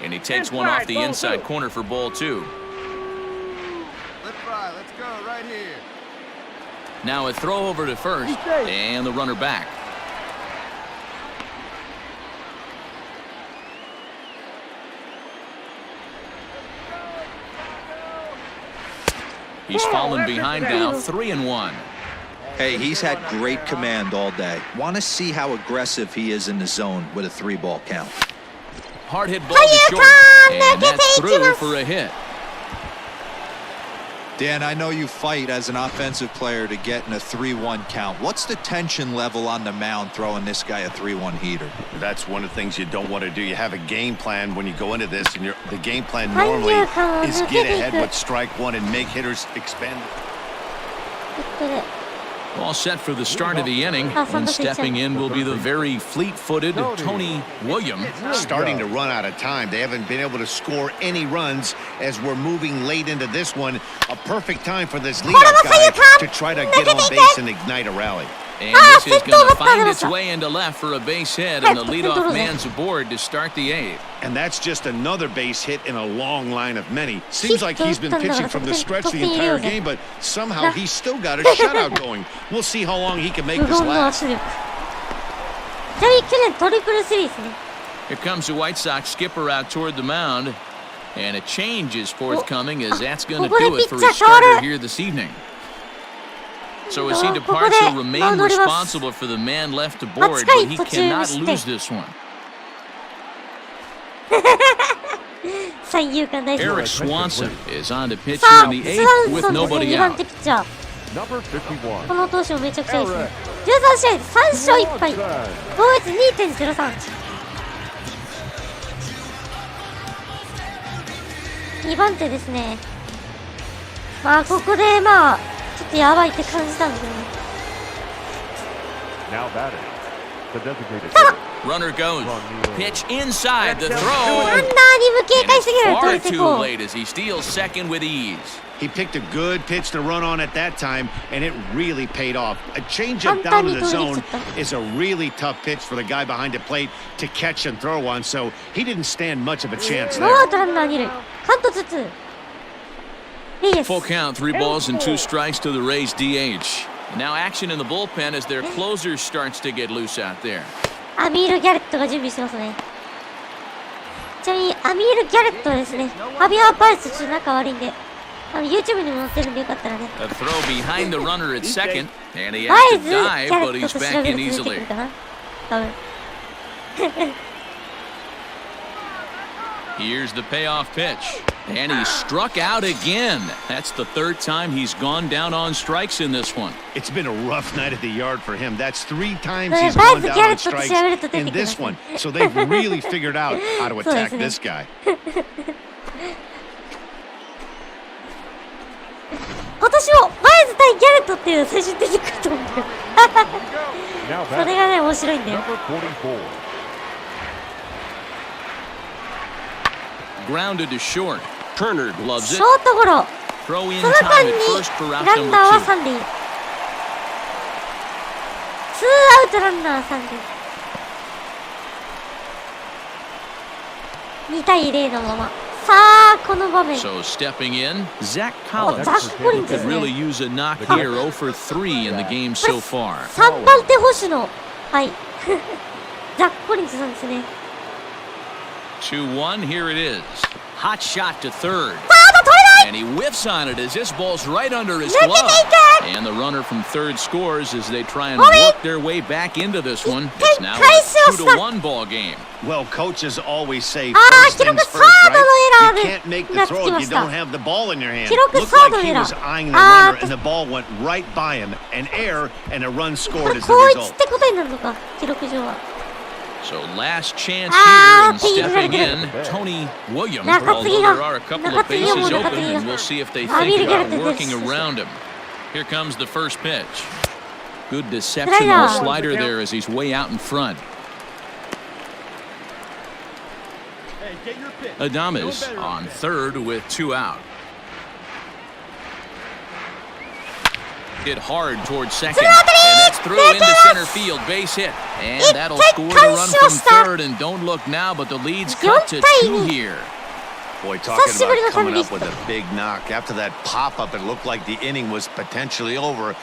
And he takes one off the inside corner for ball 2. Let's try. Let's go right here. Now a throw over to first, and the runner back. He's fallen behind now, 3-1. Hey, he's had great command all day. Want to see how aggressive he is in the zone with a 3-ball count. Hard hit ball to short, and that's through for a hit. Dan, I know you fight as an offensive player to get in a 3-1 count. What's the tension level on the mound throwing this guy a 3-1 heater? That's one of the things you don't want to do. You have a game plan when you go into this, and the game plan normally is get ahead with strike one and make hitters expend. All set for the start of the inning, and stepping in will be the very fleet-footed Tony William. Starting to run out of time. They haven't been able to score any runs as we're moving late into this one. A perfect time for this leadoff guy to try to get on base and ignite a rally. And this is going to find its way into left for a base hit, and the leadoff man's aboard to start the 8th. And that's just another base hit in a long line of many. Seems like he's been pitching from the stretch the entire game, but somehow he's still got a shutout going. We'll see how long he can make this last. Here comes the White Sox skipper out toward the mound, and a change is forthcoming, as that's going to do it for his starter here this evening. So as he departs, he'll remain responsible for the man left to board, but he cannot lose this one. Eric Swanson is on to pitch here in the 8th with nobody out. Number 51. この投手もめちゃくちゃいいですね。13試合で3勝1敗。防御率 2.03。2番手ですね。まあここでまあちょっとやばいって感じたんですけどね。Now batting, the designated Runner goes. Pitch inside the throw. ランナーに無警戒すぎる。 Far too late as he steals second with ease. He picked a good pitch to run on at that time, and it really paid off. A changeup down to the zone is a really tough pitch for the guy behind the plate to catch and throw on, so he didn't stand much of a chance ノー there. アウトランナー2塁。カットずつ。いいです。 Full count, 3 balls and 2 strikes to the Rays DH. And now action in the bullpen as their closer starts to get loose out there. アミール・ギャレットが準備してますね。ちなみにアミール・ギャレットはですね、ファビアン・パレスちょっと仲悪いんで、YouTube にも載ってるんでよかったらね。 A throw behind the runner at second, and he has to dive, but he's back in easily. 多分。 Here's the payoff pitch, and he struck out again. That's the 3rd time he's gone down on strikes in this one. It's been a rough night at the yard for him. That's 3 times he's gone down on strikes in this one. So they've really figured out how to attack this guy. 今年もバイズ対ギャレットっていうのが最初に出てくると思うんだよ。それがね、面白いんだよ。 Grounded to short. Turner loves シ it. ョートゴロ。 Throw in その time 間 at に first for out ランナーは number 2. 3塁。2アウトランナー3塁。2対0のまま。さあ、この場面。 So stepping in, Zach お、 Collins ザック・コリンズで could すね。 really use a knock here, 0 for 3 in the game so far. 3番手捕手の、はい。ザック・コリンズさんですね。 2-1, here it is. Hot shot to third. And he whiffs on it as this ball's right under his glove. And the runner from third scores as they try and work their way back into this one. It's now a 2-1 ball game. Well, coaches always say first things first, right? You can't make the throw if you don't have the ball in your hand. Looked like he was eyeing the runner and the ball went right by him. An error and a run scored as the こいつっ result. てことになるのか、記録上は。 So last chance here and stepping in, Tony Williams, although there are a couple of bases open, and we'll see if they think about working around him. Here comes the first pitch. Good deception on the slider there as he's way out in front. Hey, get your pitch. Adames on third with 2 out. Hit hard towards second, and that's through into center field, base hit. And that'll score the run from third, and don't look now, but the lead's cut to 2 here. Boy, talking about coming up with a big knock. After that pop-up, it looked like the inning was potentially over.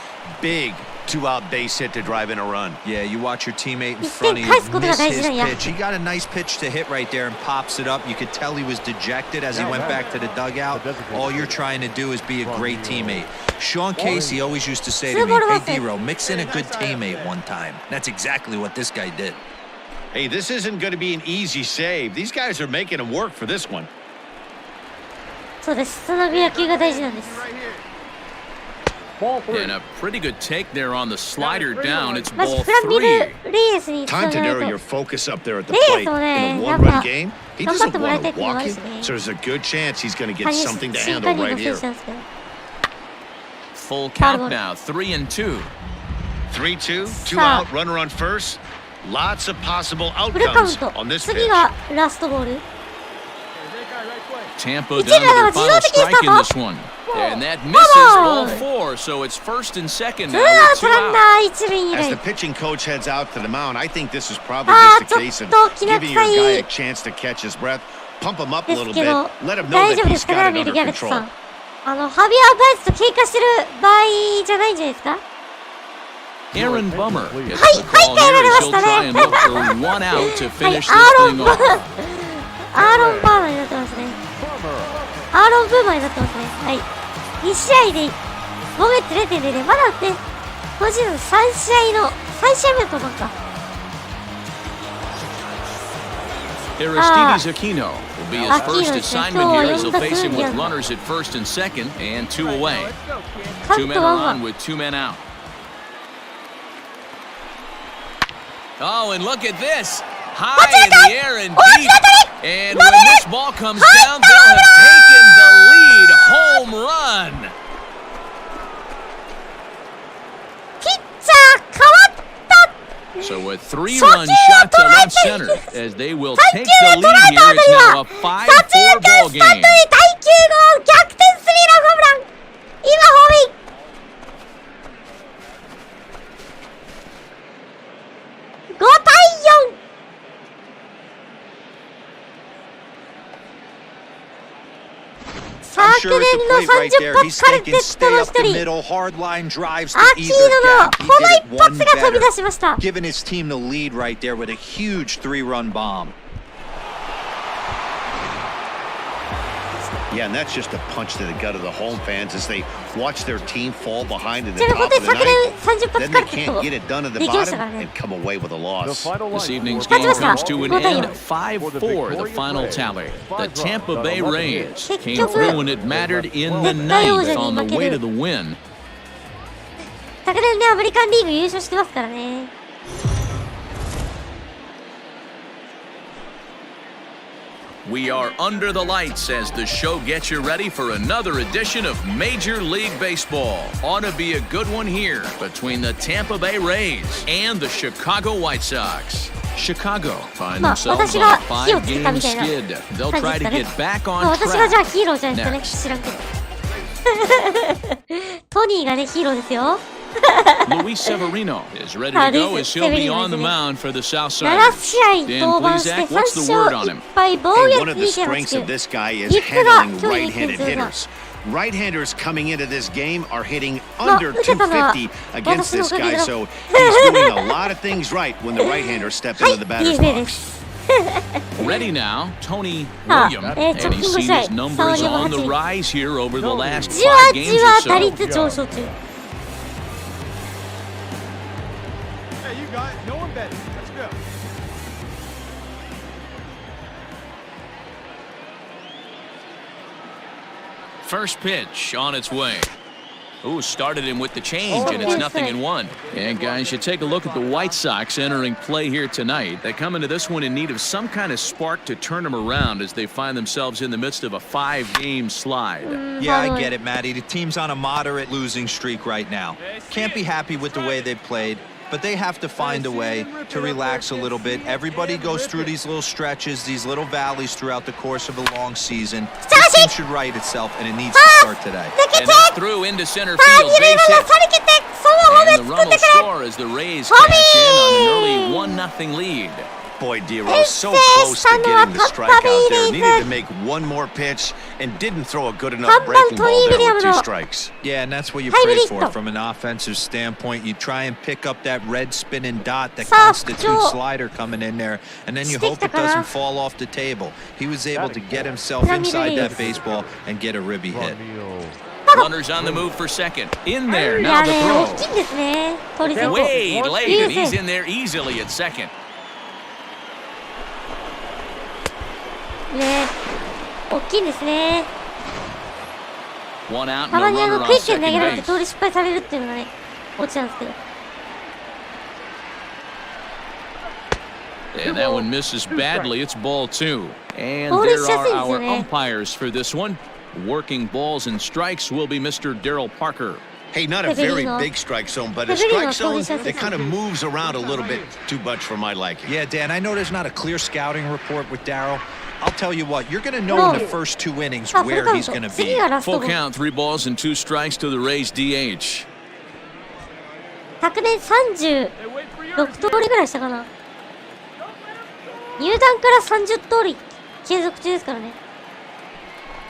Big 2-out base hit to drive in a run. Yeah, you watch your teammate in front of you miss his pitch. He got a nice pitch to hit right there and pops it up. You could tell he was dejected as he went back to the dugout. All you're trying to do is be a great teammate. Sean Casey always used to say to me, hey, D-Row, mix in a good teammate one time. That's exactly what this guy did. Hey, this isn't going to be an easy save. These guys are making him work for this one. そうです。つなぐ野球が大事なんです。 And a pretty good take there on the slider down. It's まず ball フランビル・ 3. レイエスにつな Time to が narrow る your と。 focus up there at the レイエ plate スも in ね、 a やっ one-run ぱ game. He 頑張っ doesn't てもらい want たい to っていうのもあ walk る it, しね。 so there's a good chance he's going to get 加入 something to 新 handle 加入 right の選 here. 手なんですけど。 Full count now, 3-2. 3-2, 2 さあ out, runner on first. Lots of possible フルカウン outcomes ト on。this 次 pitch. がラストボール。 Hey, right guy, right place. Tampa down to their final strike in this one. And that misses ball 4, so it's first and second ツー now アウ with ト 2 ランナ out. ー一塁二 As 塁 the。pitching coach heads out to the mound, I think this is probably Ah, just a case of ちょっときな臭い giving your guy a chance to catch his breath, pump him up a です little け bit, ど、 let him know 大丈 that 夫で he's すか got ね、 it ミル・ギャ under レット control. さん。ハビア・バイスと喧嘩してる場合じゃないんじゃないですか。 Aaron Bummer gets the call here as he'll try and look for 1 out to はい、 finish ア this ーロン・ thing バー off. アーロン・バーマーになってますね。アーロン・ブーマーになってますね。はい。2試合で5月 0.0 で、まだね、今シーズン3試合目の登板か。Aristides Aquino will be his first Aquino assignment here as he'll 今日 face him with 4打数 runners at first and second and 2 away. Let's go, kid. カ 2 ウン men ト are ワンワ on ン。 with 2 men out. Oh, and look at this. High in the air and deep. And when this ball comes down, they'll have taken the lead. Home run. ピッチャー変わった。 So a 3-run shot to left center as they will take the lead here. It's now a 5-4 ball スタート game. に第9号逆転スリーランホームラン。今ホームイン。5対4。昨 I'm sure 年 it's の the plate right 30 there. 発 He's カルテ thinking ット stay の up 一 the 人、 middle, hard line drives to アキー either ノの gap. こ He の did it 一 one 発が飛び出 better, しました。 giving his team the lead right there with a huge 3-run bomb. Yeah, and that's just a punch to the gut of the home fans as they watch their team fall behind in the ちなみに top 本当 of に the 昨年 ninth. 30 発 Then カ they ルテット can't を get it done at the できました bottom からね。 and come away with a The loss. final This line evening's score game for comes to an Baltimore end, Ravens. 5-4 the final tally. The Tampa Bay Rays came 結局 through when it mattered in the ninth on the way to the win. 昨年ね、アメリカンリーグ優勝してますからね。We are under the lights as the show gets you ready for another edition of Major League Baseball. Ought to be a good one here between the Tampa Bay Rays and the Chicago White Sox. Chicago find まあ、 themselves 私 on が a 火をつけた 5-game みたいな skid. They'll 感 try じ to です get かね。 back まあ on 私がじゃあ track. ヒーローじゃないですかね。知らんけど。トニーがね、ヒーローですよ。Luis Severino is ready to go as he'll be on the mound for the South 7 Siders. 試合 Dan 登板して Plesac, 3 what's the 勝 word on 1 him? 敗防 Hey, 御 one of 率 the the strengths of 2.89 this guy is いくら handling 今日 right-handed 2.0 が hitters. Right-handers coming into this game are hitting まあ under 受けたのは 250 against 私の this おかげ guy, だ so he's doing a lot of things right when the right-handers step は into い the batter's DFA で box. す Ready now, Tony あ William, 直 and 近 he's 5 seen 試合 his numbers 3 on 割 the 8 rise here over the last じわ 5 games じ or わ so. 打率上昇中 Hey, you got it. No one betting. Let's go. First pitch on its way. Ooh, started him with the change, and it's 0-1. And guys, you take a look at the White Sox entering play here tonight. They come into this one in need of some kind of spark to turn them around as they find themselves in the midst of a 5-game slide. Yeah, I get it, Matty. The team's on a moderate losing streak right now. Can't be happy with the way they played, but they have to find a way to relax a little bit. Everybody goes through these little stretches, these little valleys throughout the course of a long season. This team should right itself, and it needs to start today. And that's through into center field, base hit. さり切ってそのホー And ム the 作っ run て will くれ score as the Rays cash in on an early 1-0 lead. Boy, D-Rose, so close to getting the strike out there. Needed to make one more pitch and didn't throw a good enough breaking ball there with 2 strikes. Yeah, and that's what you Hybrid pray for hit. from an offensive standpoint. You try and pick up that red spinning dot that さあ、 constitutes slider coming in there, and then you hope it doesn't fall off the table. He was able to get himself inside that baseball and get a ribby hit. Runners on the move for second. In there, い now や the ね throw. 大きいんですね取り線 Way late, and he's いい in there easily at second. ね大きいんですね One out た and ま a に runner クイ on ックに投 second げられて base. 通り失敗されるっていうのがね落ちなんですけど And that one misses badly. It's ball 2. And Ball there is are just our easy, eh? umpires for this one. Working balls and strikes will be Mr. Daryl Parker. Hey, not a very Severino. big strike zone, but a Severino strike zone totally that kind of moves around a little bit too much for my liking. Yeah, Dan, I know there's not a clear scouting report with Darryl. I'll tell you what, you're going to know in the first 2 innings さあフル where カウン he's ト going to 次 be. がラスト Full ゴー count, 3 balls and 2 strikes to the Rays DH. 昨年36 Hey, wait for your 通りぐらいしたかな入団から30通り継続中ですからね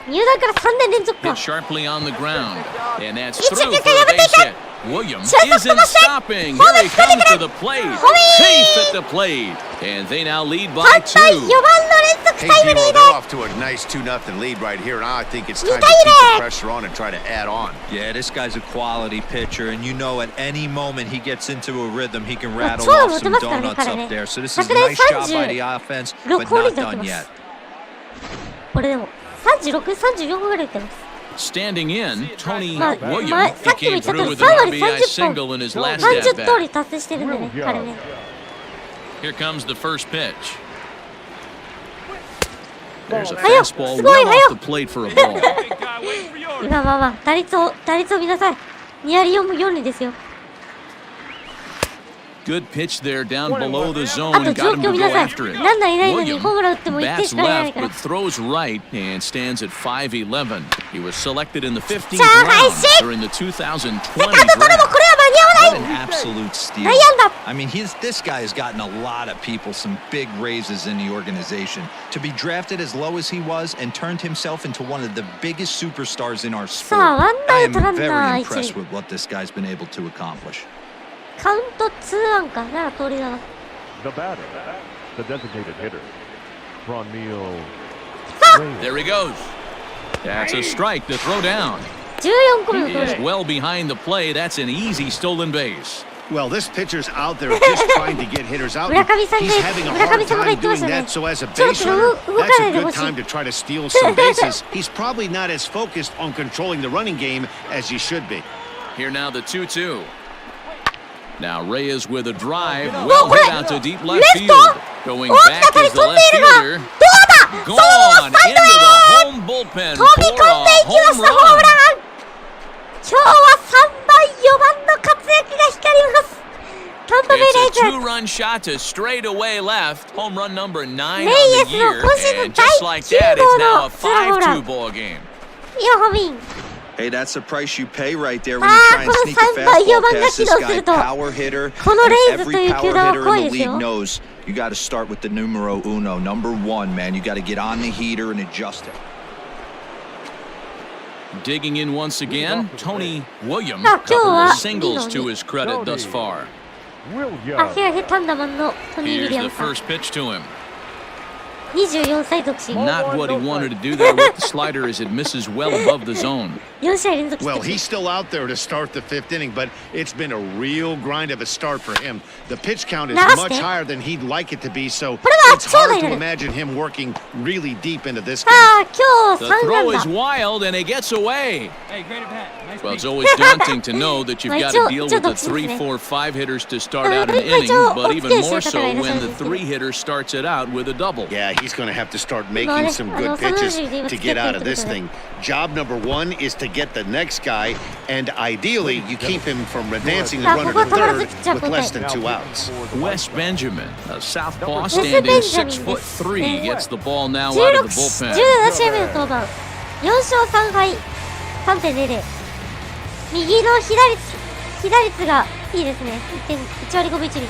入団から3年連続か Hit sharply on the ground. And that's 一 through 塁 for 間 a 破ってい base った hit. Williams 俊足飛 isn't ばして stopping. ホーム Here he 作って comes くれ to the plate. ホームイ Safe at the plate. And they now lead 3 by 対 4 2. 番の連続 Hey, タイムリ D-Rose, ー they're だ off to a nice 2-0 lead right here. Now I think it's 2 time to 対 keep the 0 pressure on and try to add on. Yeah, this guy's a quality pitcher, and you know at any moment he gets into a rhythm, he can rattle 長打 off も打て some ますからね donuts 彼 up ね there. So this is 昨 a 年 nice job by the 36 offense, ホ but ーム not 打って done ます yet. これでも36、34個ぐらい打ってます Standing in, Tony まあ Williams. さっ He きも言 came った通 through り with 3 an 割 RBI 30 single 本 in his last 30 at 通 bat. り達成してるんでね彼ね Here comes the first pitch. There's a はよ fastball すごい well はよ off the plate for a ball. big guy waiting for yours. まあまあまあ打率を見なさい2割4厘ですよ Good pitch there down below the あ zone と and 状 got him 況 to 見 go なさい after it. ランナーいないのにホームラン打っても1点 Bats しか入らない left から but throws right and stands at 5'11". He was selected in the 15th さあ配 round 信 during the 2020セカンド draft. 取れもこれは間に合わない What an absolute steal. 内野安打 I mean, this guy has gotten a lot of people some big raises in the organization. To be drafted as low as he was and turned himself into one of the biggest superstars in our さあ sport. ワンダ I ー am とランナ very ー impressed 1 with what this guy's been able to accomplish. カウント2-1かなら通りだな The batter, the designated hitter, Ronil. There he goes. That's a strike to throw down. 14個目の He 通 is り well behind the play. That's an easy stolen base. Well, this pitcher's out there just trying to get hitters out. 村上さんが He's having a 村上 hard さんが言 time ってまし doing たね that, so as a ちょっ base と runner, 動か that's ない a でほ good しい time to try to steal some bases. He's probably not as focused on controlling the running game as he should be. Here now the 2-2. Now Reyes with a drive, Whoa, well hit wait. out to deep left Left field. on. Going Oh, back is the 飛んで left いるが fielder. どうだそのまま Gone サイ into ド the へ home bullpen 飛 for び込んでいきま a した home ホームラ run. ン今日は3番4番の活躍が光りますタンパベイレイ It's ズ a two-run shot to straightaway left. Home run number 9 on Reyes the の year. 今シーズン And just like that, 第9 it's now a 号のツーランホームラン 5-2 ball game. いやホームイン Hey, that's the price you pay right there when you try and sneak a fastball past this guy. Power hitter. Every power hitter in the league knows you got to start with the numero uno, number 1, man. You got to get on the heater and adjust it. Digging in once again, Tony Williams, couple of singles to his credit thus far. Here's the first pitch to him. 24歳独身 Not what he wanted to do there with the slider as it misses well above the zone. 4試合連続 Well, he's still out there to start the 5th inning, but it's been a real grind of a start for him. The pitch count is much higher than he'd like it to be, so it's hard to imagine him working really deep into this game. 今日 The 3 throw 安 is 打 wild and it gets away. Hey, great at bat. Nice Well, it's pitch. always daunting to know that you've got to deal with the 3, 4, 5 hitters to start out an inning, but even more so when the 3 hitter starts it out with a double. Yeah, he's going to have to start making some good pitches to get out of this thing. Job number 1 is to get the next guy, and ideally, you keep him from advancing the runner to third with less than 2 outs. Wes Benjamin, a southpaw standing 6'3", gets the ball now out of the bullpen. 17試合目の登板4勝3敗 3.00 右の被打率がいいですね 1割5分1厘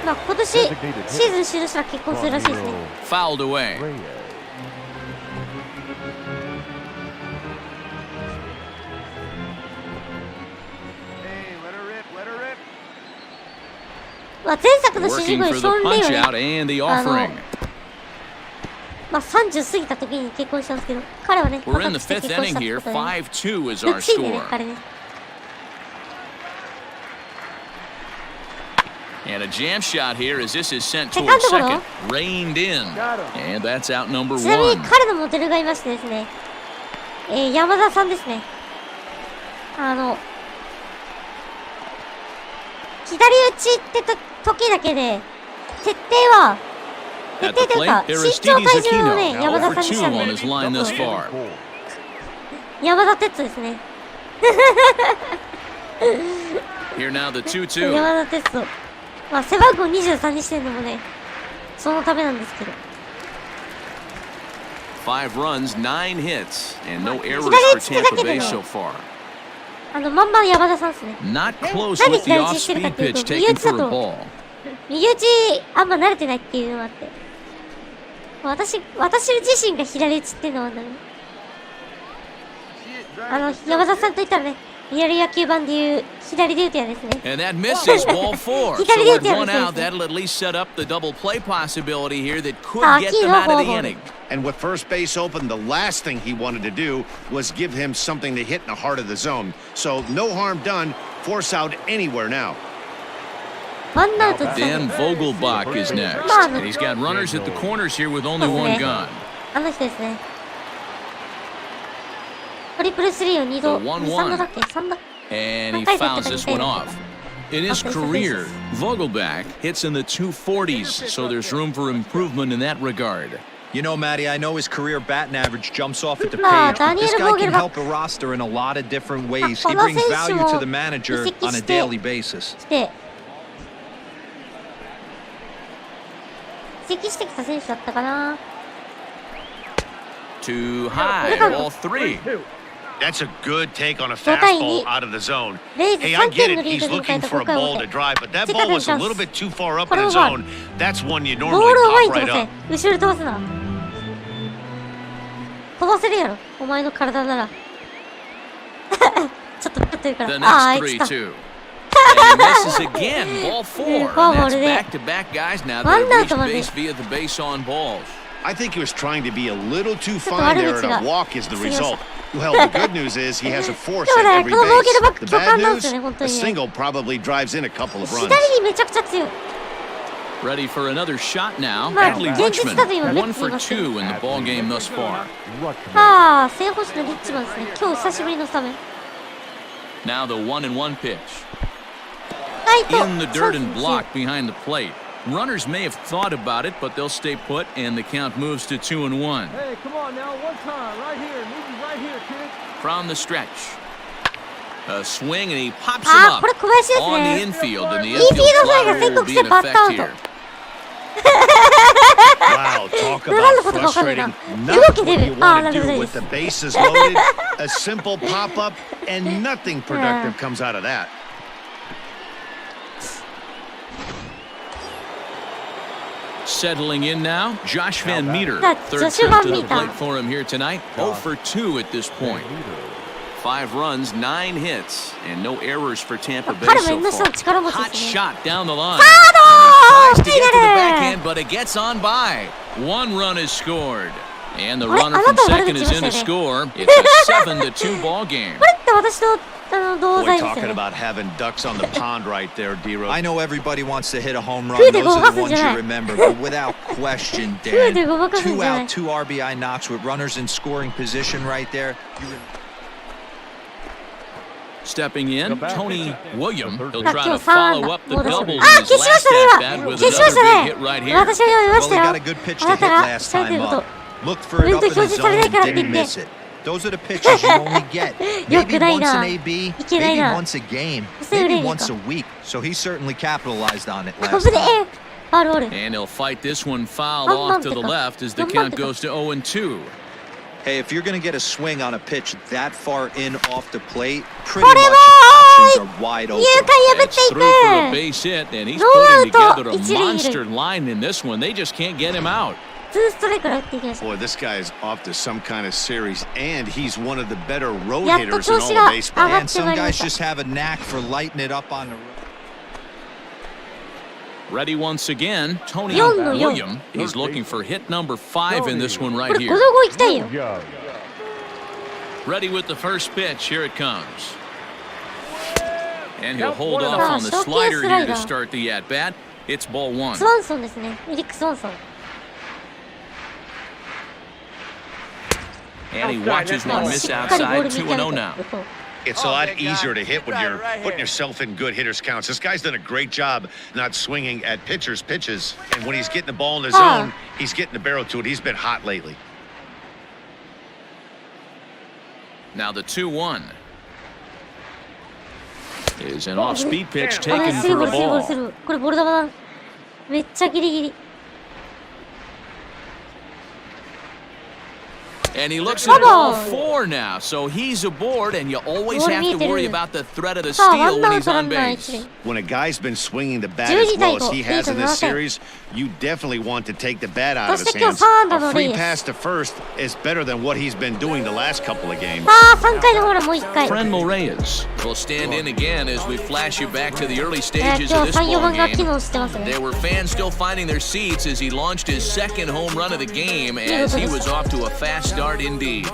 まあ今年シーズン終了したら結婚するらしいですね Fouled away. Reyes. まあ前作の主人 Working 公 for にシ the ョーン・レイ punch は out ね and the offering. まあ30過ぎた時に結婚したんですけど彼はね We're in the 結 5th 婚し inning たって here. ことでね 5-2 is our ルッチンでね score. 彼ね And a jam shot here as this is sent toward second. Reined in. And that's out number ちなみに 1. 彼のモデルがいましてですね山田さんですね左打ちって時だけで設定というか身長体重のね山田さんにしたん on his line thus で far. 山田哲人ですね Here now the 2-2. 山田哲人まあ背番号23にしてるのもねそのためなんですけど5 runs, 9 hits, and no errors for Tampa Bay so far. まんま山田さんですね Not close なんで with the 左打ちしてるか off-speed っていう pitch と右 taken 打ちだ for a と ball. 右打ちあんま慣れてないっていうのがあって私自身が左打ちっていうのはね山田さんといったらねリアル野球版でいう左で打てやですね And that misses ball 4. So with 1 out, that'll at least set up the double play possibility here that could get them out of the inning. And with first base open, the last thing he wanted to do was give him something to hit in the heart of the zone. So no harm done. Force out anywhere now. ワンアウト Dan Vogelbach is next. And he's got runners at the corners here with only 1 gun. あの人ですねトリプルスリーを2度3度だっけ3度 And he fouls this one off. In his career, Vogelbach hits in the 240s, so there's room for improvement in that regard. You know, Matty, I know his career batting average jumps off at the page, but this guy can help a roster in a lot of different ways. He brings value to the manager on a daily basis. 移籍してきた選手だったかな Too high, ball 3. That's a good take on a fastball out of the zone. Hey, I get it. He's looking for a ball to drive, but that ball was a little bit too far up in the zone. That's one you ボー normally ルを前に pop 飛 right ば up. せ後ろに飛ばすな飛ばせるやろお前の体ならちょっと待ってるか The らああ next いつだ 3-2. And he misses again, ball 4. And that's back-to-back guys now that have reached base via the base on balls. I think he was trying to be a little too fine there, and a walk is the result. Well, the good news is he has a force at every base. The bad news, a single probably drives in a couple of runs. 左にめちゃくちゃ強い Ready for another shot now. Right. Adley Rutschman, 1 for 2 in the ball game thus far. ああ正捕手のリッチマンですね今日久しぶりのスタメン Now the 1-1 pitch. ライト In the dirt and blocked behind the plate. Runners may have thought about it, but they'll stay put, and the count moves to 2-1. Hey, come on now, one time, right here, move you right here, kid. From the stretch. A swing, and he pops him up これ小林です on the ね infield, and the インフィールド infield フライが fly 宣 will 告 be して in バッターアウ effect ト here. Wow, talk about frustrating. Not what you want to do with the bases loaded. A simple pop-up and nothing productive comes out of that. Settling in now, Josh Van Meter. Third trip to the plate for him here tonight. 0 for 2 at this point. 5 runs, 9 hits, and no errors for Tampa Bay so far. Hot shot down the line. Tries to get to the backhand, but it gets on by. 1 run is scored. And the runner from second is in to score. It's a 7-2 ball game. Boy, talking about having ducks on the pond right there, D-Rose. I know everybody wants to hit a home run. Those are the ones you remember. But without question, Dan, 2 out, 2 RBI knocks with runners in scoring position right there. Stepping in, Tony William. He'll try to follow up the double in his last at-bat with another big hit right here. Well, he got a good pitch to hit last time up. Looked for it up in the zone and didn't miss it. Those are the pitches you only get. Maybe once an AB, maybe once a game, maybe once a week. So he certainly capitalized on it last time. And he'll fight this one fouled off to the left as the count goes to 0-2. Hey, if you're going to get a swing on a pitch that far in off the plate, pretty much options are wide open. It's through for a base hit, and he's putting together a monster line in this one. They just can't get him out. Boy, this guy is off to some kind of series, and he's one of the better road hitters in all of baseball. And some guys just have a knack for lighting it up on the road. Ready once again, Tony William. He's looking for hit number 5 in this one right here. Ready with the first pitch. Here it comes. And he'll hold off on the slider here to start the at-bat. It's ball 1. And he watches one miss outside, 2-0 now. It's a lot easier to hit when you're putting yourself in good hitters' counts. This guy's done a great job not swinging at pitchers' pitches. And when he's getting the ball in the zone, he's getting the barrel to it. He's been hot lately. Now the 2-1 is an off-speed pitch taken for a ball. And he looks at ball 4 now, so he's aboard, and you always have to worry about the threat of the steal when he's on base. When a guy's been swinging the bat as well as he has in this series, you definitely want to take the bat out of his hands. A free pass to first is better than what he's been doing the last couple of games. Franmil Reyes will stand in again as we flash you back to the early stages of this ballgame. There were fans still finding their seats as he launched his second home run of the game, as he was off to a fast start indeed.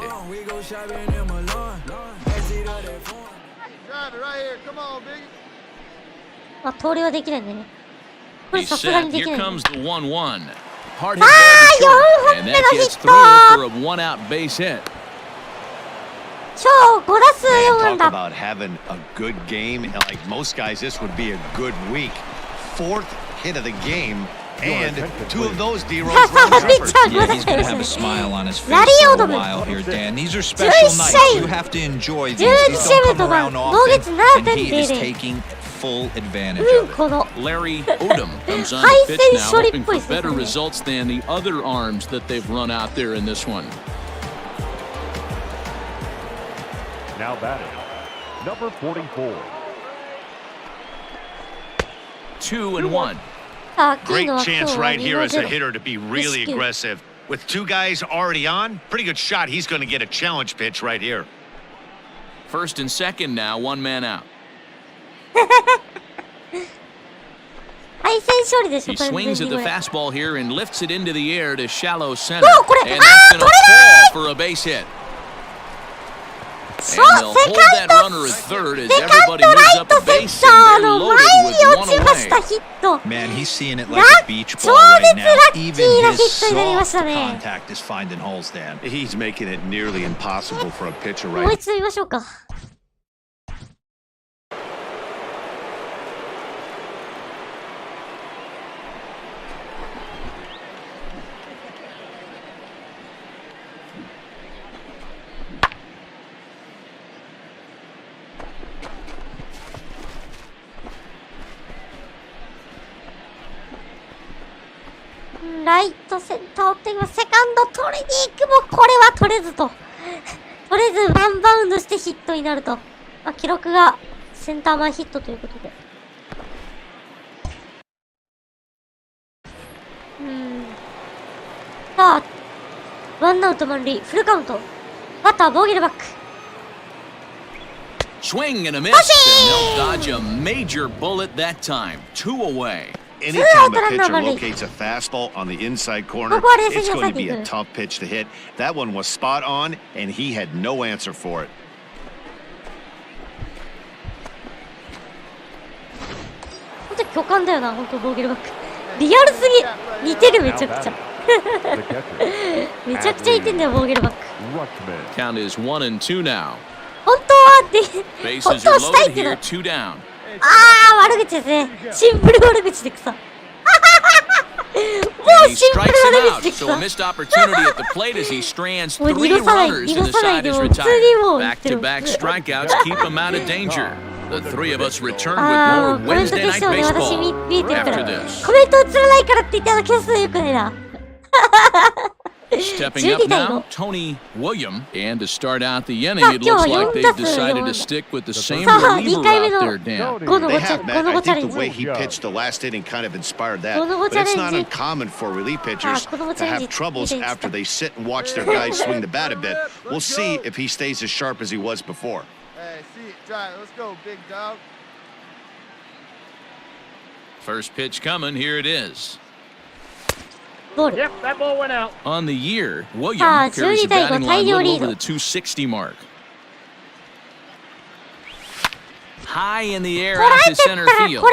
He's set. Here comes the 1-1. Hard hit ball to short, and that gets through for a 1-out base hit. Man, talk about having a good game. Like most guys, this would be a good week. 4th hit of the game. And 2 of those D-Rose run jumpers. Yeah, he's going to have a smile on his face for a while here, Dan. These are special nights. You have to enjoy these. These don't come around often, and he is taking full advantage of it. Larry Odom comes on the pitch now, hoping for better results than the other arms that they've run out there in this one. Now batting, number 44. 2-1. Great chance right here as a hitter to be really aggressive. With 2 guys already on, pretty good shot. He's going to get a challenge pitch right here. First and second now, 1 man out. He swings at the fastball here and lifts it into the air to shallow center. And that's going to fall for a base hit. And they'll hold that runner at third as everybody moves up the base and they're loaded with 1 away. Man, he's seeing it like a beach ball right now. Even his soft contact is finding holes, Dan. He's making it nearly impossible for a pitcher right now. ラライトセンターを追っています。セカンド取りに行くも、これは取れずと。取れず、ワンバウンドしてヒットになると。まあ、記録がセンター前ヒットということで。さあ、ワンアウト満塁、フルカウント。バッター、ボーゲルバック。Swing and a miss, and they'll dodge a major bullet that time. 2 away. Anytime a pitcher locates a fastball on the inside corner, it's going to be a tough pitch to hit. That one was spot on, and he had no answer for it. 本当に巨漢だよな、本当ボーゲルバック。リアルすぎ。似てる、めちゃくちゃ。めちゃくちゃ似てんだよ、ボーゲルバック。Count is 1-2 now. 本当はって、本当はしたいけど。悪口ですね。シンプル悪口で草。もうシンプル悪口で草。もう許さない、許さないでも普通にもう言ってる。The three of us return with more Wednesday night baseball after this. コメント映らないからって言ったら消すよくないな。Stepping up now, Tony William. And to start out the inning, it looks like they've decided to stick with the same reliever out there, Dan. They have, Matt. I think the way he pitched the last inning kind of inspired that. But it's not uncommon for relief pitchers to have troubles after they sit and watch their guys swing the bat a bit. We'll see if he stays as sharp as he was before. Hey, see it, try it. Let's go, big dog. First pitch coming, here it is. Yep, that ball went out. On the year, William carries the batting line a little over the 260 mark. High in the air out to center field.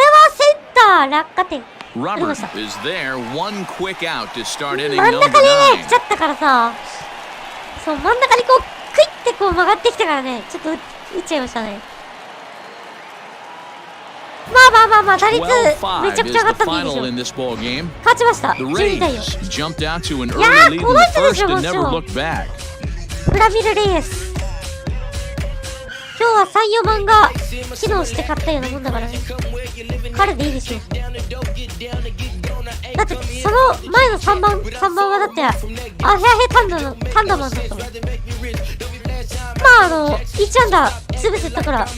Rubber is there, one quick out to start inning number 9. 来ちゃったからさ、そう真ん中にこうクイってこう曲がってきたからね、ちょっと打っちゃいましたね。まあ打率めちゃくちゃ上がったんでいいでしょ。勝ちました。12対4。いやー、この人ですよ、もちろん。ブラビル・レイエス。今日は3、4番が機能して勝ったようなもんだからね。彼でいいでしょ。だってその前の3番はだってヘアヘタンダマンだったもん。まあ1安打潰せたから、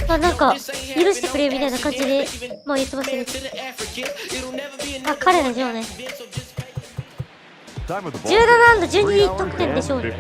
まあなんか許してくれみたいな感じでまあ言ってましたね。あ、彼でしょうね。17安打12得点でしょうね。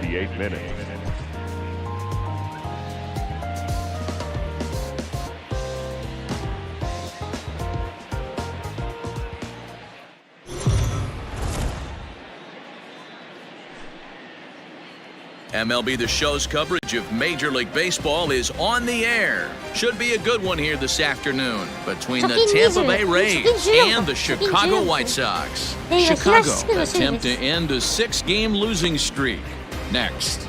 MLB The Show's coverage of Major League Baseball is on the air. Should be a good one here this afternoon between the Tampa Bay Rays and the Chicago White Sox. Chicago attempt to end a 6-game losing streak. Next.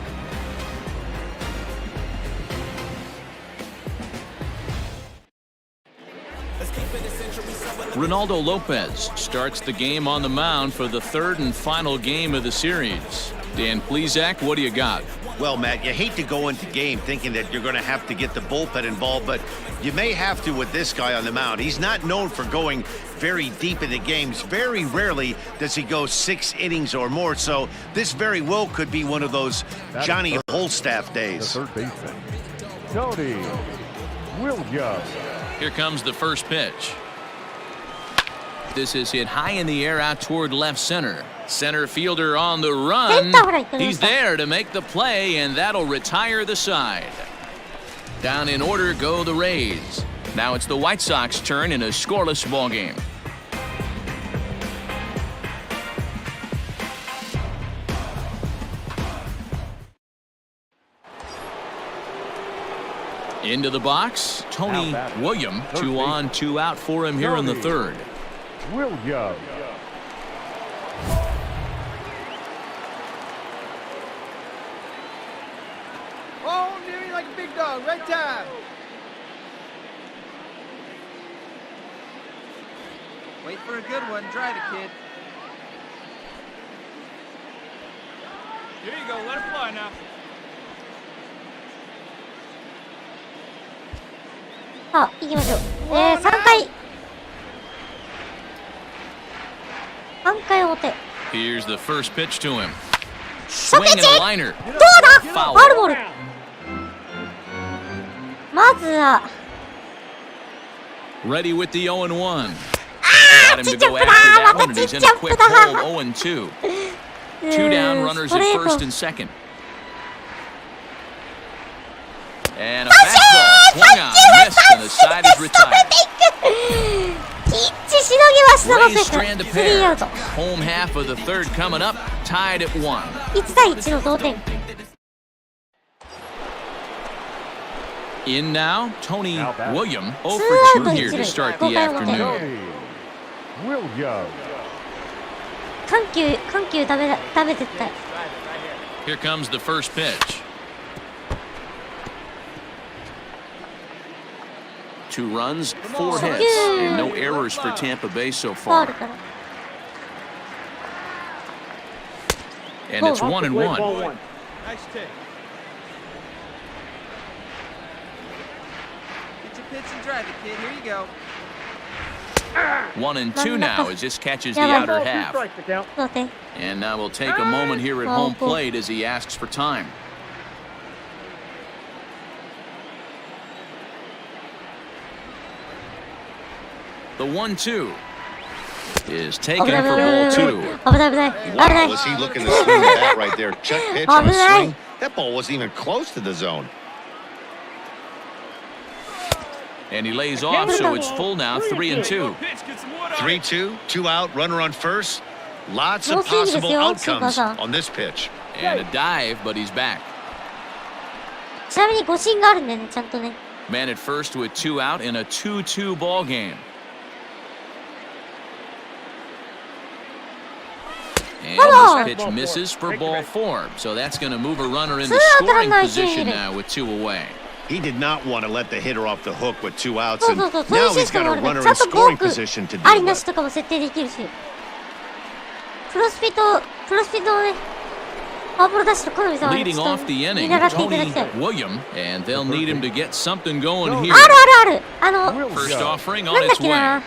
Ronaldo Lopez starts the game on the mound for the third and final game of the series. Dan Plesac, what do you got? Well, Matt, you hate to go into game thinking that you're going to have to get the bullpen involved, but you may have to with this guy on the mound. He's not known for going very deep into games. Very rarely does he go 6 innings or more, so this very well could be one of those Johnny Holstaff days. The third baseman, Tony Williams. Here comes the first pitch. This is hit high in the air out toward left center. Center fielder on the run. He's there to make the play, and that'll retire the side. Down in order go the Rays. Now it's the White Sox turn in a scoreless ball game. Into the box, Tony William. 2 on, 2 out for him here in the third. Williams. Oh, Jimmy, like a big dog, right time. Wait for a good one. Try it, kid. Here you go. Let it fly now. さあ、行きましょう。3回表。Here's the first pitch to him. 初 Swing pitch! and a liner. どうだ？ Foul. ファウルボール。まずは Ready with the 0-1. あ Got ー him ちっ to ちゃ go くだ after ま that た one, and ちっ he's in ちゃ a く quick だ hold, 0-2. Two down, runners at first and second. And a fastball swung on, missed, and the side is retired. ピッチしのぎま Rays したの strand to スリーア pair. ウト。 Home half of the third coming up, tied at 1. 1対1の同点。 In now, Tony William 0 2 for アウ 2 ト here 1 to 塁。 start 5 the 回表。 afternoon. Williams. 緩急ダメ絶対。 Here comes the first pitch. 2 runs, 4 hits, and no errors for Tampa Bay so ファウ far. ルから。 And it's 1-1. Nice take. Get your pitch and drive it, kid. Here you go. 1-2 now as this catches the outer half. 同点。 And now we'll take a moment here at home plate as he asks for time. The 1-2 is taken for ball 2. 危ない危ない。危な Wow, い。 was he looking to swing the bat right there? Check pitch on a swing. That ball wasn't even close to the zone. And he lays off, so it's full now, 3-2. 3-2, 2 out, runner on first. Lots No of swingです possible よ、 outcomes スーパーさん。 on this pitch. And a dive, but he's back. ちなみに誤審があるんだよね、ちゃんとね。 Man at first with 2 out in a 2-2 ball game. And this pitch misses for ball 4, so that's going to move a runner into scoring position now with 2 away. He did not want to let the hitter off the hook with 2 outs, そう and そうそう、そういう now シ he's ステム got も a あるね。 runner ちゃ in んとボ scoring ーク position to あり deal なし with. とかも設定できるし。プロスピードをね、パワープロダッシュと好みさんはち Leading ょっ off と the 見 inning, 習っていただき Tony たい。 William, and they'll need him to get something going here. ある。First offering な on んだっ its けな way.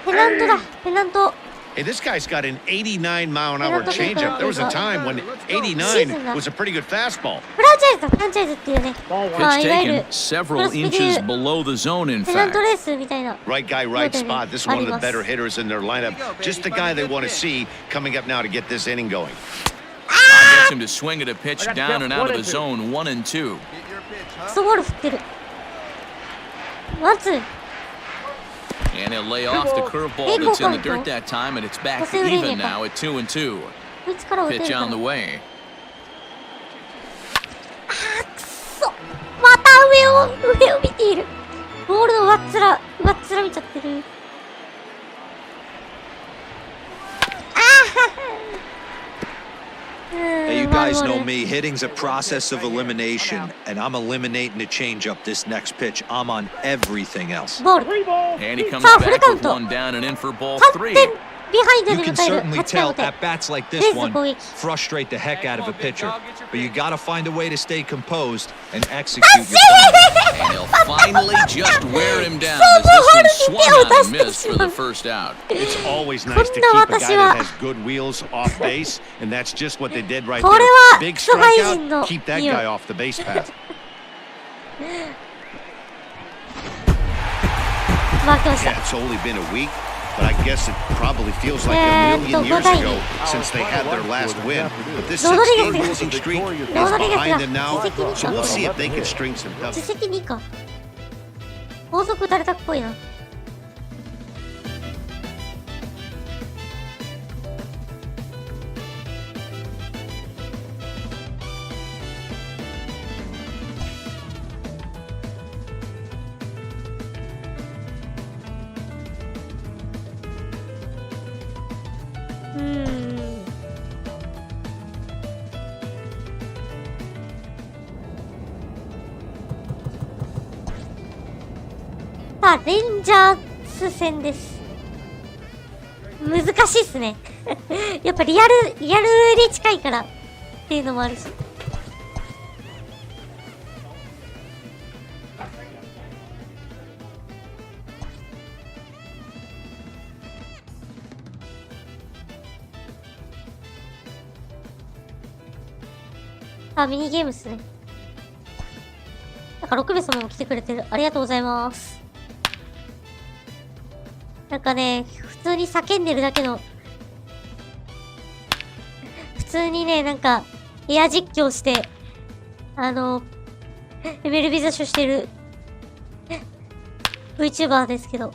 ペナントだ、ペナント。 Hey, this guy's got an 89-mile-an-hour changeup. There was a time when 89 was a pretty good fastball. フランチャイズだ、フランチャイズっていうね。まあ、 Pitch いわゆる taken several inches below the zone, in ペナン fact. トレースみたいな。 Right guy, right spot. This is one of the あります。 better hitters in their lineup. Just the guy they want to see coming up now to get this inning going. Gets him to swing at a pitch down and out of the zone, 1-2. Get your pitch, ク huh? ソボール振ってる。ワンツー。 And he'll lay off the curveball that's in the dirt that time, and it's back to even now at 2-2. こいつから打てる Pitch から。 on the way. くそ。また上を見ている。ボールの上っ面見ちゃってる。Hey, you guys know me. Hitting's a process of elimination, and I'm eliminating the changeup this next pitch. I'm on everything else. ボール。 And he comes さあ、フル back カウン with ト。 one down and in for ball 3 3. 点ビハインド You で can 迎える certainly 8回 tell 表。 at bats like レ this イズの one 攻撃。 frustrate the heck out of a pitcher, but you got to find a way to stay composed and execute your plan. And he'll finally just wear him down as this one swung on and missed for the first out. It's always nice to keep a guy that has good wheels off base, and that's just what they did right これ there. は Big クソ外人 strikeout, の keep that 匂い guy off the base path. 負けまし Yeah, た。 it's only been a week, but I guess it probably feels like a million years ago since they had their last win. But this 6-game losing streak is behind them now, so we'll see if they can string some 自 dubs. 責2か。法則打たれたっぽいな。さあ、レンジャーズ戦です。難しいっすね。やっぱリアルに近いからっていうのもあるし。あ、ミニゲームっすね。なんか6名様も来てくれてる。ありがとうございます。なんかね、普通に叫んでるだけの、普通にね、なんか、エア実況して、MLB The Showしてる Vtuber ですけど。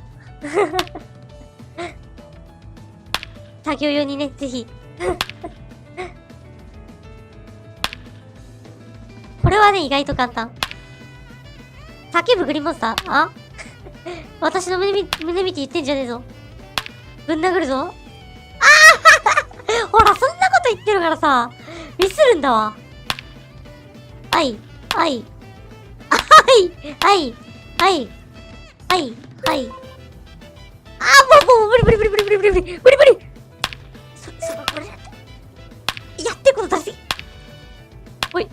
作業用にね、ぜひ。これはね、意外と簡単。叫ぶグリモンスターあ私の胸見て言ってんじゃねえぞ。ぶん殴るぞ。ああほら、そんなこと言ってるからさ、ミスるんだわ。はい、はい、はい、はい、はい、はい、はい。ああ、もう、無理無理無理無理無理無理無理無理無理。これやってことだし。おい。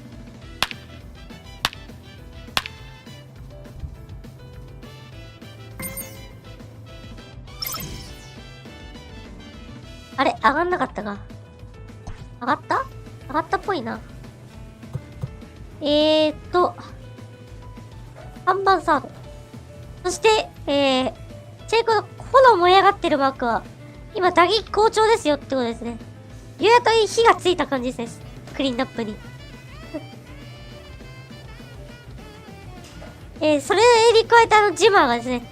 あれ、上がんなかったか。上がったっぽいな。3番サード。そして、チェイコの炎燃え上がってるマークは、今打撃好調ですよってことですね。ようやく火がついた感じですね。クリーンナップに。それに加えてジマーがですね、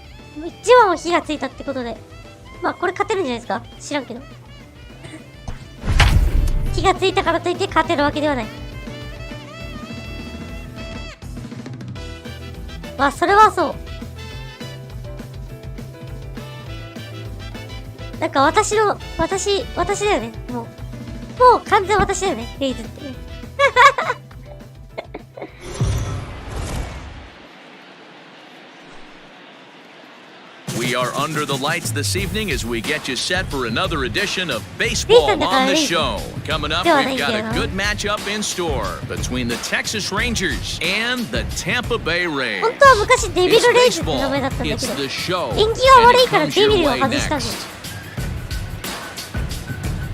ジマーも火がついたってことで、まあこれ勝てるんじゃないですか？知らんけど。火がついたからといって勝てるわけではない。まあそれはそう。なんか私だよね。もう完全私だよね、レイズってね。We are under the lights this evening as we get you set for another edition of Baseball on the Show. Coming up, we've got a good matchup in store between the Texas Rangers and the Tampa Bay Rays. 本当は昔デビルレイズって名前だったんだけど、縁起が悪いからデビルを外したんだよ。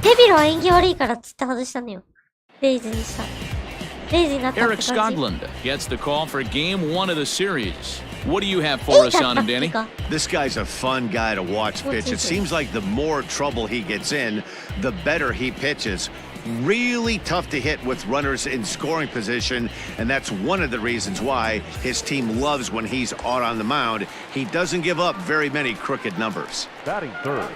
デビルは縁起悪いからっつって外したんだよ。レイズにした。レイズになったって感じ。Eric Skoglund gets the call for Game 1 of the series. What do you have for us on him, Danny? This guy's a fun guy to watch pitch. It seems like the more trouble he gets in, the better he pitches. Really tough to hit with runners in scoring position, and that's one of the reasons why his team loves when he's out on the mound. He doesn't give up very many crooked numbers. Batting third,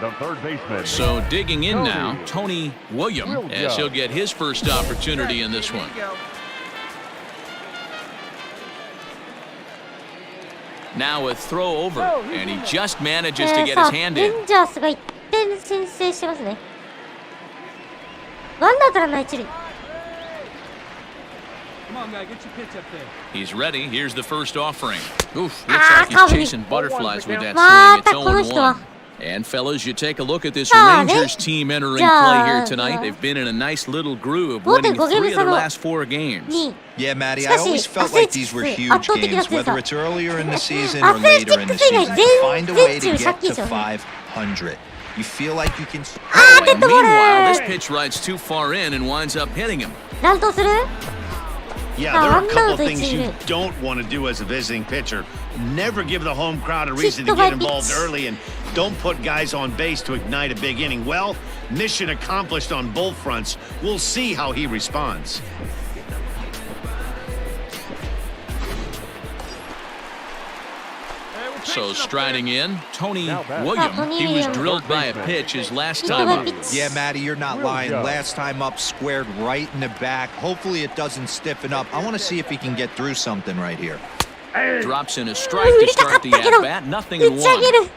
the third baseman. So digging in now, Tony William, as he'll get his first opportunity in this one. Now a throw over, and he just manages to get his hand in. レンジャースが1点先制してますね。ワンダーからの一塁。He's ready. Here's the first offering. Oof, looks like he's chasing butterflies with that swing. It's 0-1. And fellas, you take a look at this Rangers team entering play here tonight. They've been in a nice little groove, winning 3 of their last 4 games. Yeah, Maddie, I always felt like these were huge games, whether it's earlier in the season or later in the season. Find a way to get to 500. You feel like you can... Oh, and meanwhile, this pitch rides too far in and winds up hitting him. Yeah, there are a couple of things you don't want to do as a visiting pitcher. Never give the home crowd a reason to get involved early, and don't put guys on base to ignite a big inning. Well, mission accomplished on both fronts. We'll see how he responds. So striding in, Tony William. He was drilled by a pitch his last time up. Yeah, Matty, you're not lying. Last time up, squared right in the back. Hopefully it doesn't stiffen up. I want to see if he can get through something right here. Drops in a strike to start the at-bat. Nothing in one.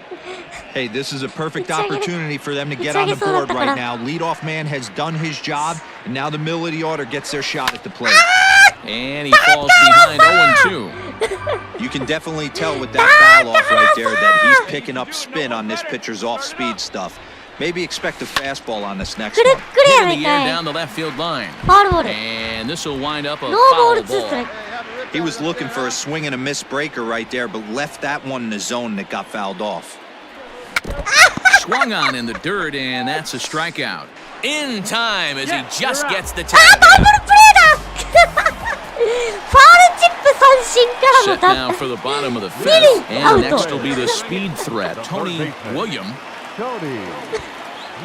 Hey, this is a perfect opportunity for them to get on the board right now. Leadoff man has done his job, and now the middle of the order gets their shot at the plate. And he falls behind 0-2. You can definitely tell with that foul off right there that he's picking up spin on this pitcher's off-speed stuff. Maybe expect a fastball on this next one. Hit in the air down the left field line. And this will wind up a foul ball. He was looking for a swing and a miss breaker right there, but left that one in the zone that got fouled off. Swung on in the dirt, and that's a strikeout. In time as he just gets the tag. Set now for the bottom of the fifth, and next will be the speed threat, Tony William. Tony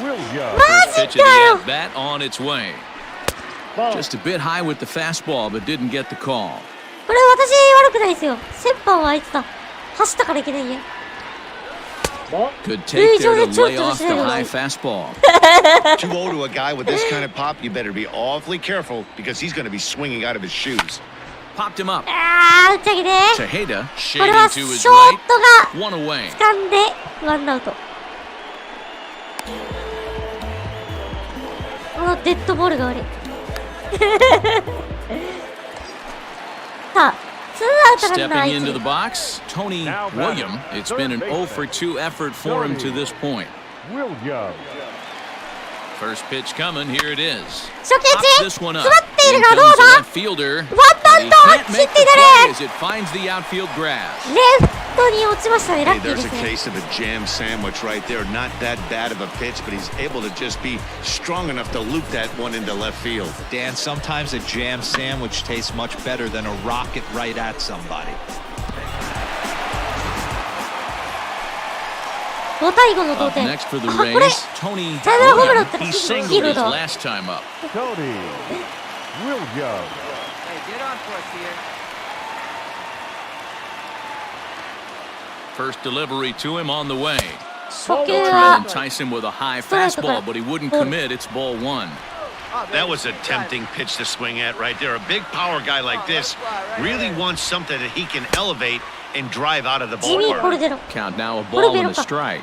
William. First pitch of the at-bat on its way. Just a bit high with the fastball, but didn't get the call. これ私悪くないですよ。先般はあいつだ。走ったからいけないんや。Good take there to lay off the high fastball. Too old to a guy with this kind of pop, you better be awfully careful because he's going to be swinging out of his shoes. Popped him up. あー、打ち上げで。 Tejeda これは shading シ to ョ his ー right. トが One away. 掴んでワンアウト。このデッドボールが悪い。さあ、ツーアウトランナー Stepping into the 1。 box, Tony William. It's been an 0 for 2 effort for him to this point. William. First pitch coming, here it is. 初球 Pops 打 this ち one 詰 up. まってい In るがどう comes the だ left fielder. ワン But バウ he ンド can't ヒッ make ト the にな play る as it finds the outfield grass. レフトに落ちましたね。ラ Hey, ッキー there's で a すね。 case of a jam sandwich right there. Not that bad of a pitch, but he's able to just be strong enough to loop that one into left field. Dan, sometimes a jam sandwich tastes much better than a rocket right at somebody. 5対5の同 Up 点。 next for the あ、これ Rays, Tony サヨナラホームラン William. 打ったら He ヒ singled ーロー his だ。 last time up. Tony William. Hey, get on for us here. First delivery to him on the way. 初球 Trying to は entice him with a high ストレートから fastball, but he wouldn't ボール。 commit. It's ball one. Oh, That baby, was a good tempting pitch to swing at right there. A big power guy like this really wants something that he can elevate and drive out of the ジミー・コル ballpark. デロ。 Count now a ball and a strike.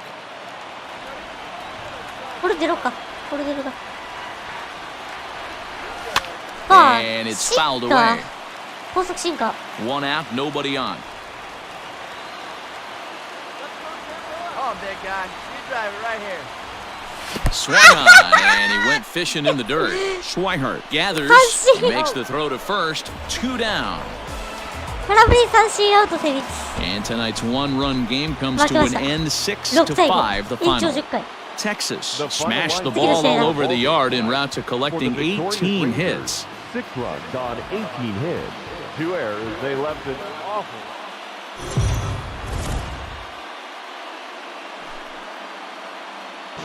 コルデロか。コルデロだ。ああ、 And it's シン fouled カー away. 高速シンカー。 One out, nobody on. Oh, big guy. You drive it right here. Swung on, and he went fishing in the dirt. Schweihart gathers, 三振。 makes the throw to first, 2 down. 空振り三振アウト成立。 And tonight's one-run game comes 負け to ま an した。 end 6 6 to 対 5, the 5。延長 final. 10回。 Texas The final smashed the line ball drive. all over the yard en route to collecting For the victorious 18 Rangers, hits. 6 runs on 18 hits. 2 errors. They left it awful.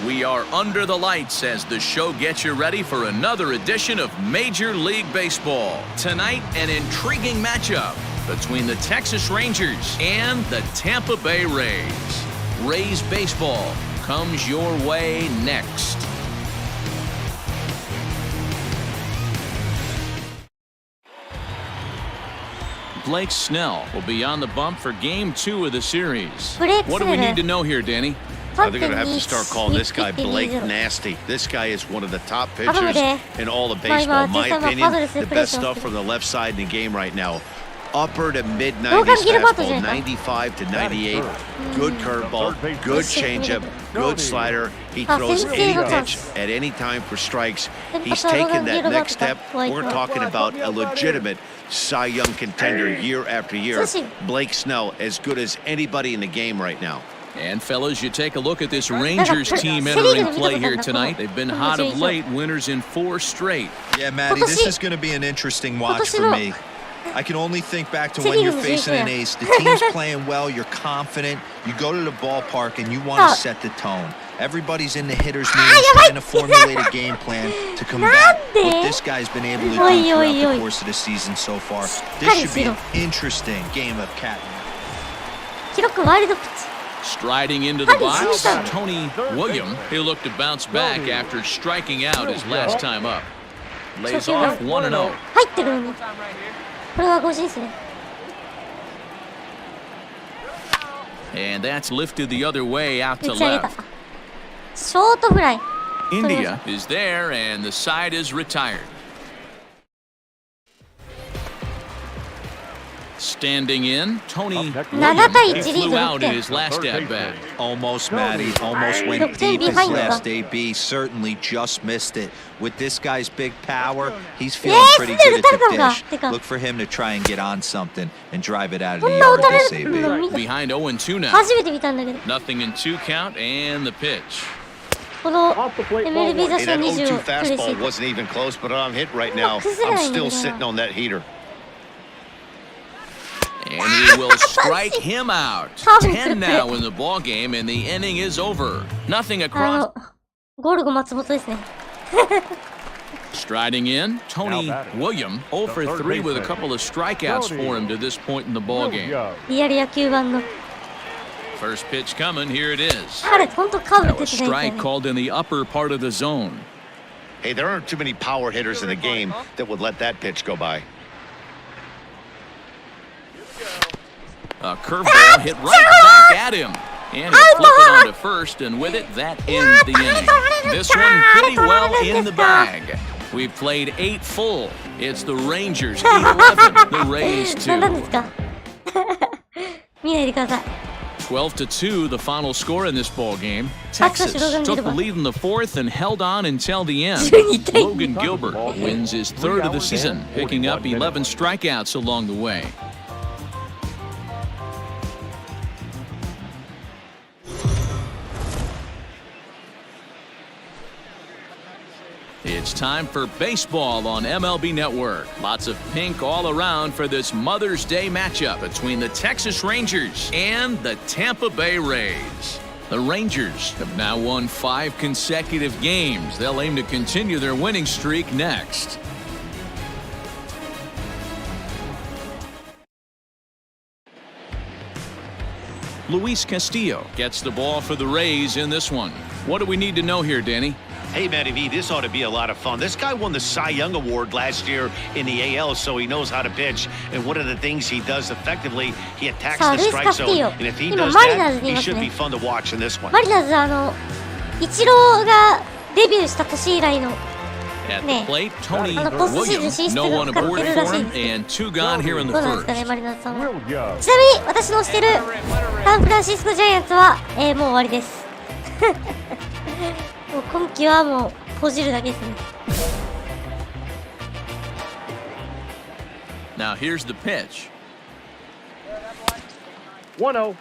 We are under the lights as the show gets you ready for another edition of Major League Baseball. Tonight, an intriguing matchup between the Texas Rangers and the Tampa Bay Rays. Rays baseball comes your way next. Blake Snell will be on the bump for Game 2 of the series. Blake What do we Snell. need to know here, Danny? I think I'm going to have to start calling this guy Blake Nasty. This guy is one of the top pitchers in all of baseball. In my opinion, the best stuff from the left side in the game right now. Upper to mid 90s fastball, 95 to 98. Good curveball, good changeup, good slider. He throws any pitch at any time for strikes. He's taken that next step. We're talking about a legitimate Cy Young contender year after year. Blake Snell, as good as anybody in the game right now. And fellas, you take a look at this Rangers team entering play here tonight. They've been hot of late, winners in 4 straight. Yeah, Matty, this is going to be an interesting watch for me. I can only think back to when you're facing an ace. The team's playing well, you're confident, you go to the ballpark, and you want to set the tone. Everybody's in the hitter's meetings trying to formulate a game plan to combat what this guy's been able to do throughout the course of the season so far. This should be an interesting game of cat and mouse. 記録ワイルドピッチ。 Striding into the box, Tony William. He'll look to bounce back after striking out his last time up. Lays off 1-0. 入ってくるね。これは5時ですね。 And that's lifted the other way out to 打ち上げた。 left. ショートフライ。 India is there, and the side is retired. Standing in, Tony William. He flew out in his last at-bat. Almost, Matty. Almost went deep his last AB. Certainly just missed it. With this guy's big power, he's feeling pretty good at the dish. Look for him to try and get on something and drive it out of the yard with this AB. Behind 0-2 now. 初めて見たんだけど。 Nothing in 2 count, and the pitch. この MLB The Hey, Show that 0-2 20 fastball wasn't even close, but on hit right now. I'm still sitting on that heater. And he will strike him out. 10 now in the ball game, and the inning is over. Nothing across. ゴルゴ松本ですね。Striding in, Tony William, 0 for 3 with a couple of strikeouts for him to this point in the ball game. リアル野球版の。First pitch coming, here it is. 彼本当カーブ出てないですよね。 Strike called in the upper part of the zone. Hey, there aren't too many power hitters in the game that would let that pitch go by. A curveball hit right back at him. And he'll flip it onto first, and with it, that ends the inning. This one pretty well in the bag. We've played 8 full. It's the Rangers 11, the Rays 2. 何ですか見ないでください。12-2, the final score in this ball game. Texas took the lead in the 4th and held on until the end. Logan Gilbert wins his 3rd of the season, picking up 11 strikeouts along the way. It's time for baseball on MLB Network. Lots of pink all around for this Mother's Day matchup between the Texas Rangers and the Tampa Bay Rays. The Rangers have now won 5 consecutive games. They'll aim to continue their winning streak next. Luis Castillo gets the ball for the Rays in this one. What do we need to know here, Danny? Hey, Matty V, this ought to be a lot of fun. This guy won the Cy Young Award last year in the AL, so he knows how to pitch. And one of the things he does effectively, he attacks the strike zone. And if he does that, he should be fun to watch in this one. マリナーズイチローがデビューした年以来の At the plate, Tony Williams, no one aboard for him, and 2 gone here in the どうなんですかね、 first. マリナーズさんは。ちなみに私の推してるサンフランシスコジャイアンツは、もう終わりです。もう今季はもう閉じるだけですね。Now here's the pitch. 1-0.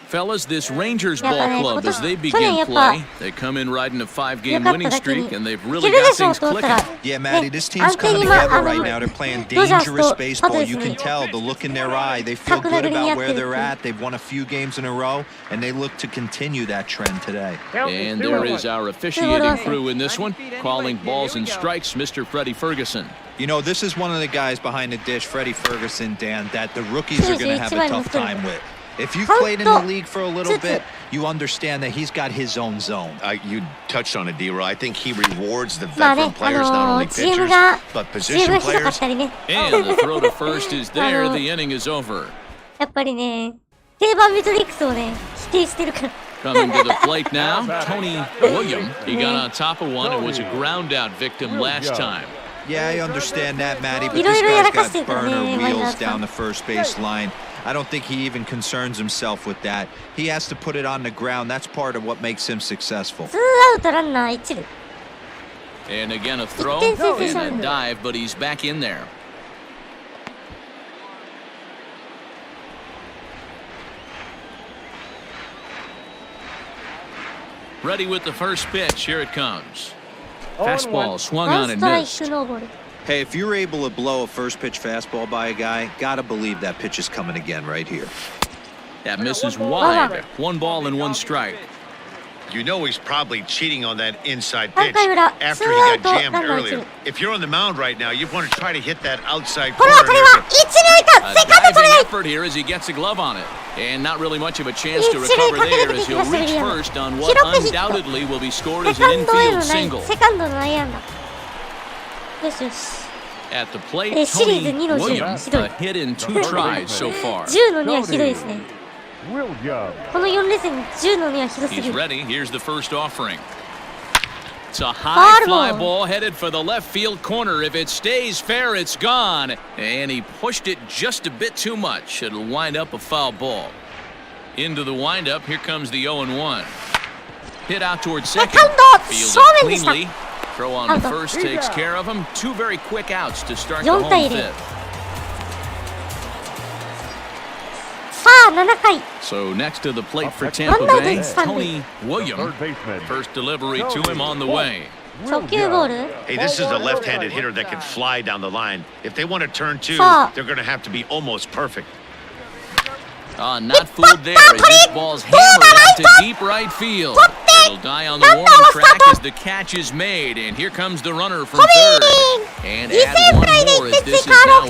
Fellas, this Rangers ball club, as they begin play, they come in riding a 5-game winning streak, and they've really got things clicking. Yeah, Matty, this team's coming together right now. They're playing dangerous baseball. You can tell the look in their eye. They feel good about where they're at. They've won a few games in a row, and they look to continue that trend today. And there is our officiating crew in this one, calling balls and strikes, Mr. Freddie Ferguson. You know, this is one of the guys behind the dish, Freddie Ferguson, Dan, that the rookies are going to have a tough time with. If you've played in the league for a little bit, you understand that he's got his own zone. You touched on it, D-Roy. I think he rewards the veteran players, not only pitchers, but position players. And the throw to first is there. The inning is over. やっぱりね、定番メトリックスをね、否定してるから。Coming to the plate now, Tony William. He got on top of one and was a ground out victim last time. Yeah, I understand that, Matty, but this guy's got burner wheels down the first base line. I don't think he even concerns himself with that. He has to put it on the ground. That's part of what makes him successful. 2アウトランナー1塁。 And again a throw and a dive, but he's back in there. Ready with the first pitch. Here it comes. Fastball swung on and missed. Hey, if you're able to blow a first pitch fastball by a guy, gotta believe that pitch is coming again right here. That misses wide. 1 ball and 1 strike. You know he's probably cheating on that inside pitch after he got jammed earlier. If you're on the mound right now, you want to try to hit that outside corner. A diving effort here as he gets a glove on it. And not really much of a chance to recover there as he'll reach first on what undoubtedly will be scored as an infield single. At the plate, Tony Williams, a hit in 2 tries so far. 10の2はひどいですね。この4連戦10の2はひどすぎ He's る。 ready. Here's the first offering. It's a high fly ball headed for the left field corner. If it stays fair, it's gone. And he pushed it just a bit too much. It'll wind up a foul ball. Into the windup, here comes the 0-1. Hit out towards second. Fields it cleanly. Throw on the first takes care of him. 2 very quick outs to start the home 5th. さあ7回。 So next to the plate for Tampa Bay, Tony William. First delivery to him on the way. 初球ボール。 Hey, this is a left-handed hitter that can fly down the line. If they want to turn 2, they're going to have to be almost perfect. Not fooled there as this ball's hammered out to deep right field. It'll die on the warning track as the catch is made, and here comes the runner from third. And add one more as this is now a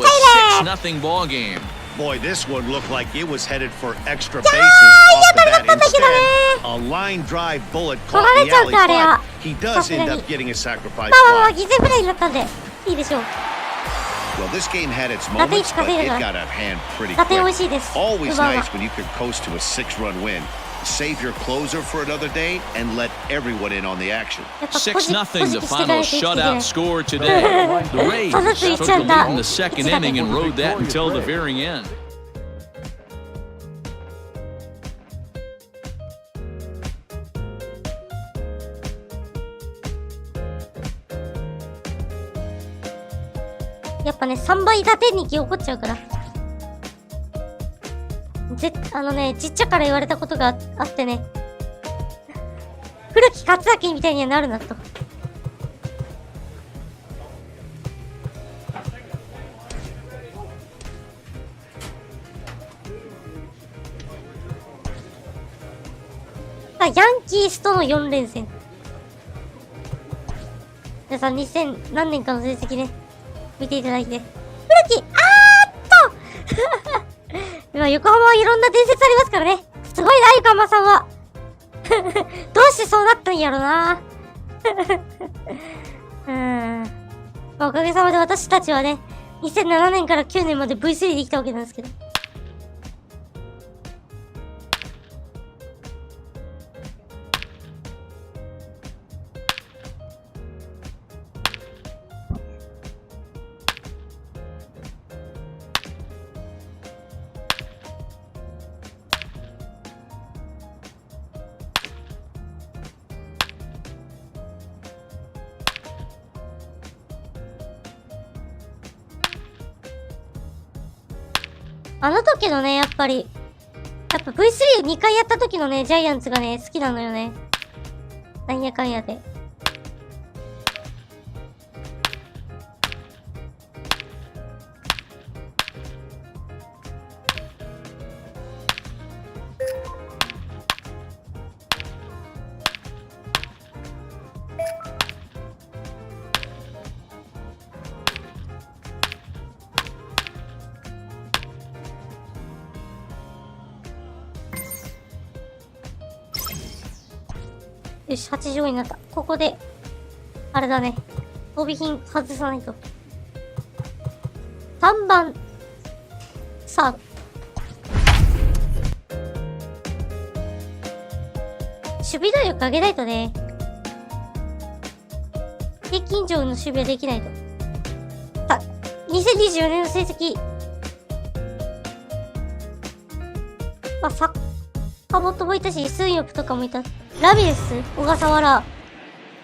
6-0 ball game. Boy, this one looked like it was headed for extra bases off the bat. Instead, a line drive bullet caught the alley, but he does end up getting a sacrifice fly. 犠牲フライになったんでいいでしょう。 Well, this game had its moments, but it got out of hand pretty quick. Always nice when you could coast to a 6-run win. Save your closer for another day and let everyone in on the action. 6-0, the final shutout score today. The Rays took the lead in the second inning and rode that until the very end. やっぱね、3倍打点に気起こっちゃうから。ちっちゃから言われたことがあってね。古木克明みたいにはなるなと。ヤンキースとの4連戦。皆さん2000何年かの成績ね。見ていただいて。古木今、横浜はいろんな伝説ありますからね。すごいな、横浜さんは。どうしてそうなったんやろな。まあ、おかげさまで私たちはね、2007年から9年まで V3 できたわけなんですけど。あの時のね、やっぱ V3 を2回やった時のね、ジャイアンツがね、好きなのよね。なんやかんやで。よし、80になった。ここで、あれだね。装備品外さないと。3番、サード。守備能力上げないとね。平均以上の守備はできないと。さ、2024年の成績。まあ、サッカーボットもいたし、スンヨプとかもいた。ラミレス、小笠原、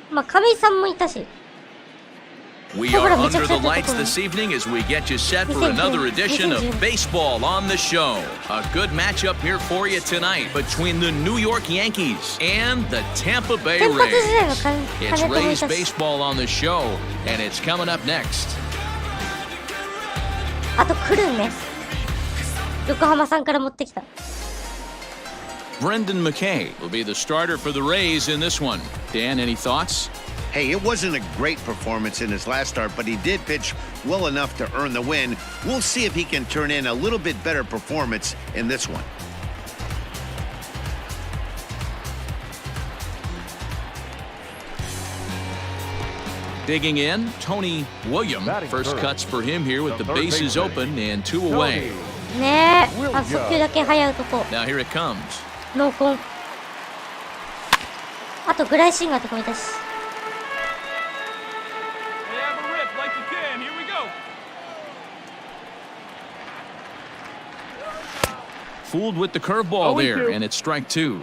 まあ、亀井さんもいたし。We are under the lights this evening as we get you set for another edition of Baseball on the Show. A good matchup here for you tonight between the New York Yankees and the Tampa Bay Rays. It's Rays Baseball on the Show, and it's coming up next. あと来るね。横浜さんから持ってきた。Brendan McKay will be the starter for the Rays in this one. Dan, any thoughts? Hey, it wasn't a great performance in his last start, but he did pitch well enough to earn the win. We'll see if he can turn in a little bit better performance in this one. Digging in, Tony Williams. First cuts for him here with the bases open and 2 away. ねえ、あ、速球だけ速い男。Now here it comes. ノーコン。あとグライシンガーとかもいたし。Fooled with the curveball there, and it's strike 2.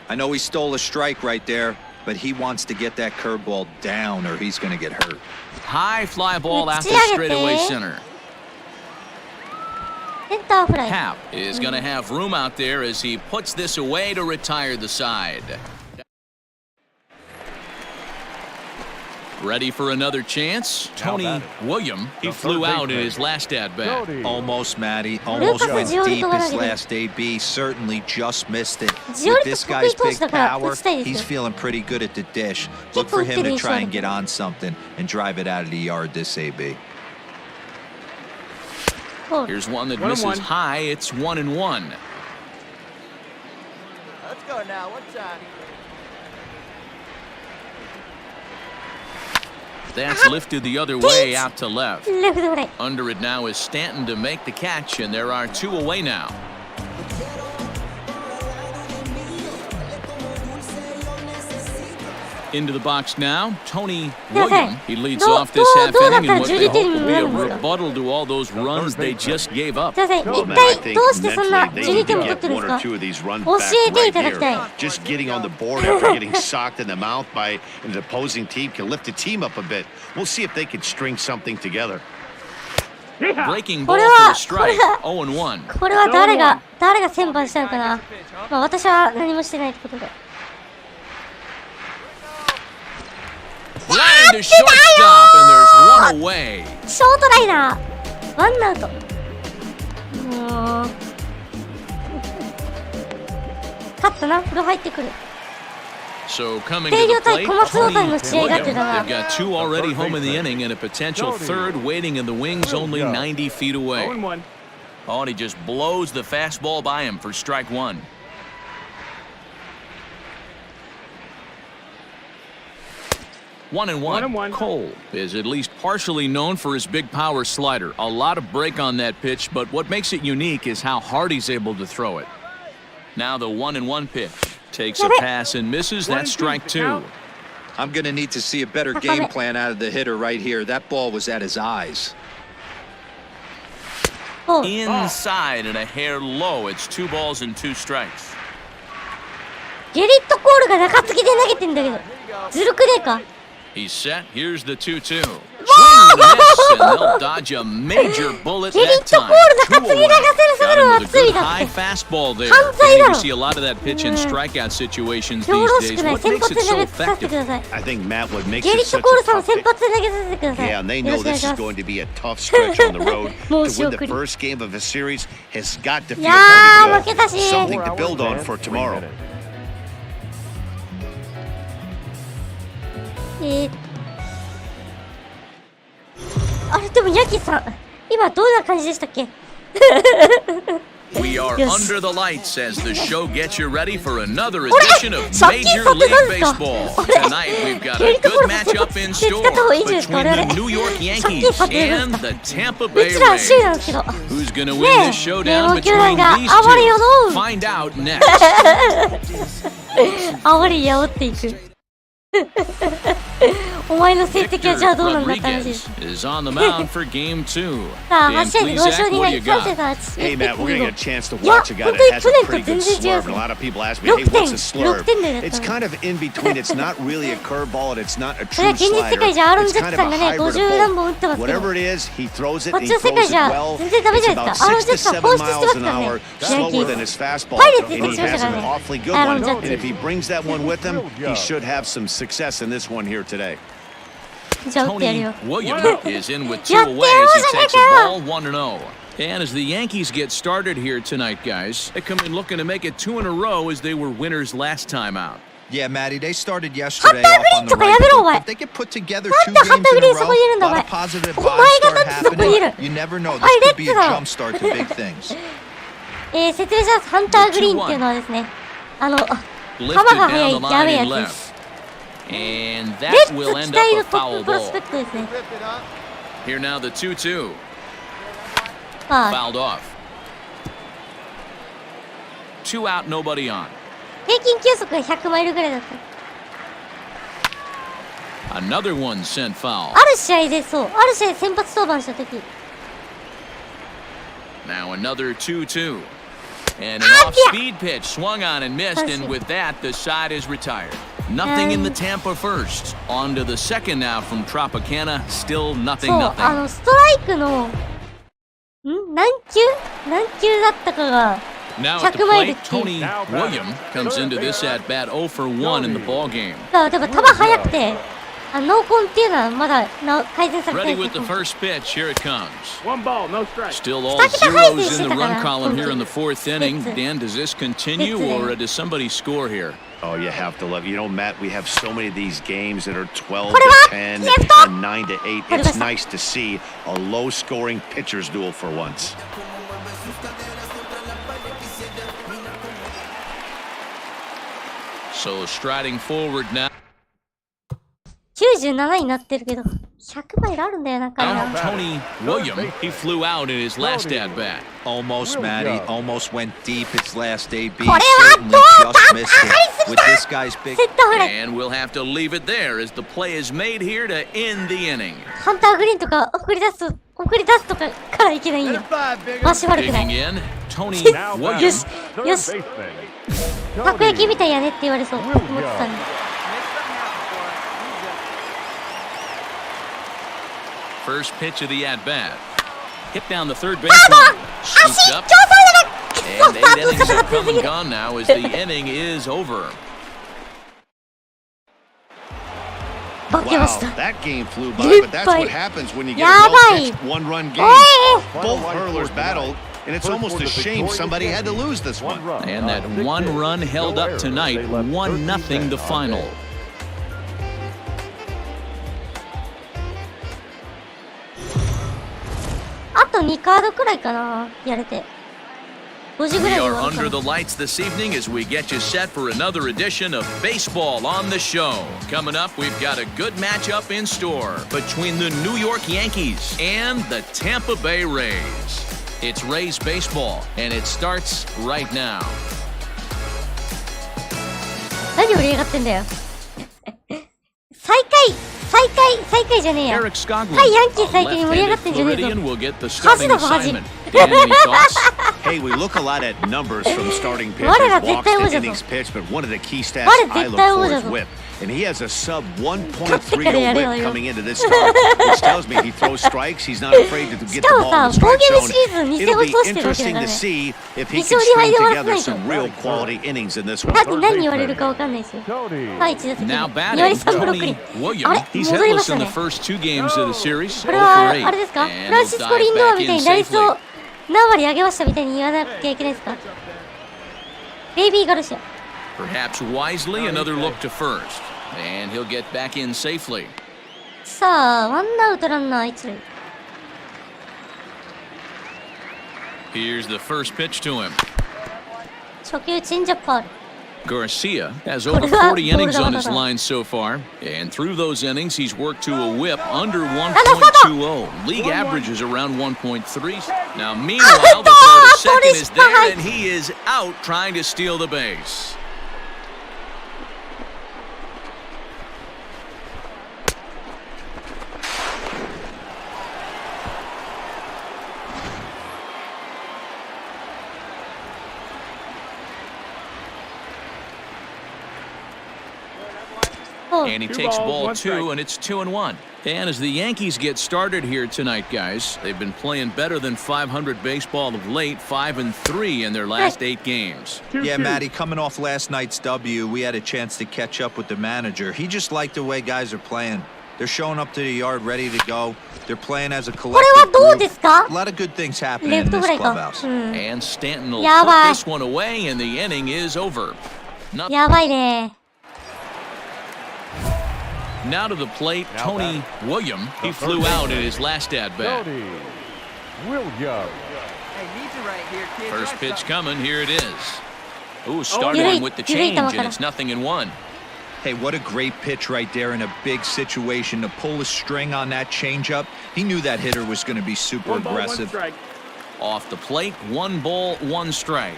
I know he stole a strike right there, but he wants to get that curveball down or he's going to get hurt. High fly ball out to straightaway center. Happ is going to have room out there as he puts this away to retire the side. Ready for another chance? Tony William, he flew out in his last at bat. Almost, Matty. Almost went deep his last AB. Certainly just missed it. With this guy's big power, he's feeling pretty good at the dish. Look for him to try and get on something and drive it out of the yard this AB. Here's one that misses high. It's 1-1. Let's go now. One time. That's lifted the other way out to left. Under it now is Stanton to make the catch, and there are 2 away now. Into the box now, Tony William. He leads off this half inning in what they hope will be a rebuttal to all those runs they just gave up. Well, man, I think mentally they need to get 1 or 2 of these runs back right here. Just getting on the board after getting socked in the mouth by an opposing team can lift the team up a bit. We'll see if they can string something together. Breaking ball for a strike. 0-1. これは誰が先発したのかな。まあ私は何もしてないってことで。Line to shortstop, and there's 1 away. ショートライナー。1アウト。勝ったな。風呂入ってくる。So coming to the plate, they've got 2 already home in the inning and a potential 3rd waiting in the wings only 90 feet away. Oh, and he just blows the fastball by him for strike 1. 1-1. Cole is at least partially known for his big power slider. A lot of break on that pitch, but what makes it unique is how hard he's able to throw it. Now the 1-1 pitch. Takes a pass and misses. That's strike 2. I'm going to need to see a better game plan out of the hitter right here. That ball was at his eyes. Inside and a hair low. It's 2 balls and 2 strikes. ゲリットコールが中継ぎで投げてんだけど。ずるくねえか。 He's set. Here's the 2-2. Swing and miss, and they'll dodge a major bullet that time. 2 away. Got him with a good high fastball there. You see a lot of that pitch in strikeout situations these days. What makes it so effective? I think Matt would make it such a tough Yeah, and they know this is going to be a tough stretch on the road. To win the first game of a series has got to feel pretty good. Something to build on for tomorrow. あれでもヤキさん今どんな感じでしたっけ We are under the lights as the show gets you ready for another edition of Major League Baseball. Tonight we've got a good matchup in store between the New York Yankees and the Tampa Bay Rays. Who's going to win this showdown between these two? Find out next. 煽りやおっていくお前の成績はじゃあどうなんだって話です。is on the mound for game 2. さあ、8試合で5勝2敗、3戦差 Hey Matt, we're gonna get a chance to watch a guy that has a pretty good slurve. And a lot of people ask me, hey, what's a slurve? It's kind of in between. It's not really a curveball and it's not a true slider. It's kind of a hybrid of both. Whatever it is, he throws it and he throws it well. It's about 6 to 7 miles an hour slower than his fastball. And he has an awfully good one. And if he brings that one with him, he should have some success in this one here today. Tony William is in with 2 away as he takes a ball 1-0. And as the Yankees get started here tonight, guys, they come in looking to make it 2 in a row as they were winners last time out. Yeah, Matty, they started yesterday off on the right foot, but they can put together 2 games in a row. A lot of positive vibes start happening. You never know. This could be a jump start to big things. 説明します。ハンターグリーンっていうのはですね、球が速いやべえやつです。 And that will end up a foul ball. Here now the 2-2. Fouled off. 2 out, nobody on. 平均球速が100マイルぐらいだった。 Another one sent foul. ある試合でそう、ある試合先発登板した時。 Now another 2-2. And an off-speed pitch swung on and missed, and with that, the side is retired. Nothing in the Tampa first. On to the second now from Tropicana. Still nothing. そう、ストライクの何球だったかが Now at the plate, Tony William comes into this at bat 0 for 1 in the ball game. でも球速くて濃紺っていうのはまだ改善されてない Ready with the first pitch. Here it comes. One ball, no strike. Still all zeros in the run column here in the fourth inning. Dan, does this continue or does somebody score here? Oh, you have to love. You know, Matt, we have so many of these games that are 12 to 10 and 9 to 8. It's nice to see a low-scoring pitcher's duel for once. So striding forward now. 97になってるけど、100マイルあるんだよな、彼は。Tony William, he flew out in his last at bat. Almost, Matty. Almost went deep its last AB. これは Certainly どう just missed 上がり it. すぎ With た this guy's big. セットフライ And we'll have to leave it there as the play is made here to end the inning. ハンターグリーンとか送り出すとかからいけないんや。マシ悪くな Digging い。 in, Tony よ Williams. し、よし。たこ焼きみたいやねって言われそう思ってたんで。First pitch of the at-bat. Hit down the third baseline. Scooped up. And 8 innings have come and gone now as the inning is over. Wow, 化けました。 that game flew by, but that's what happens when you get a well-pitched one-run game. おい Both hurlers battled, and it's almost a shame somebody had to lose this one. And that one run held up tonight, 1-0 the final. あと2カードくらいかな、やれて。5時ぐ We らいで終 are わるか under な。 the lights this evening as we get you set for another edition of Baseball on the Show. Coming up, we've got a good matchup in store between the New York Yankees and the Tampa Bay Rays. It's Rays baseball, and it starts right now. 何盛り上がってんだよ。最下位じゃねえや。 Eric Skoglund, はい、ヤンキー最下位に盛り上が left-handed ってんじゃねえぞ。 Floridian, will get the starting 恥だぞ、恥。 assignment. Dan, any thoughts? Hey, we look a lot at numbers from starting pitchers, 我ら walks 絶対王 to 者ぞ。 innings pitched, but one of the key stats 我 I 絶 look 対王 for 者 is ぞ。 whip. And he has a sub 1.30 やれよ。 whip coming into this start, which tells me he throws strikes. He's not afraid to し get the かも ball in さ、 the 防 strike 御 zone. シリーズ2 It'll 戦を be 通してるわけだ interesting から to ね。 see if he 2 can 勝2敗 string で終わらせ together ないと。 some real quality innings in this one. 何言われるかわかんないですよ。はい、1打席目。 Now 2 batting, 割3分6 Tony 厘。 William. あれ He's 戻りま hitless した in the ね。 first 2 games of the series. これは、あ 0 for れですか 8. フ And ラン he'll シスコ・ dive リンドア back みたい in に打率 safely. を何割上げましたみたいに言わなきゃいけないですか？ベイビー・ガルシア。 Perhaps wisely, another look to first. And he'll get back in safely. さあ、ワンアウトランナー1塁。 Here's the first pitch to him. 初球チェンジアップファウル。 Garcia has over 40 innings on his line so far, and through those innings, he's worked to a whip under 1.20. League average is around 1.3. Now, meanwhile, the throw to second is there, and he is out trying to steal the base. And he takes ball 2, and it's 2-1. And as the Yankees get started here tonight, guys, they've been playing better than 500 baseball of late, 5-3 in their last 8 games. Yeah, Matty, coming off last night's W, we had a chance to catch up with the manager. He just liked the way guys are playing. They're showing up to the yard ready to go. They're playing as a これは collective どう group. ですか？ A lot of good things レ happening フ in トフ this ライか。 clubhouse. うん。 And Stanton will や put ばい。 this one away, and the inning is over.やばいね。 Now to the plate, Tony William. He flew out in his last at-bat. Tony Williams. Hey, needs it right here, kid. First Try pitch something. coming, here it is. Ooh, starting with the change, and it's 0-1. Hey, what a great pitch right there in a big situation to pull a string on that changeup. He knew that hitter was going to be super 1 ball, 1 aggressive. strike. Off the plate, 1 ball, 1 strike.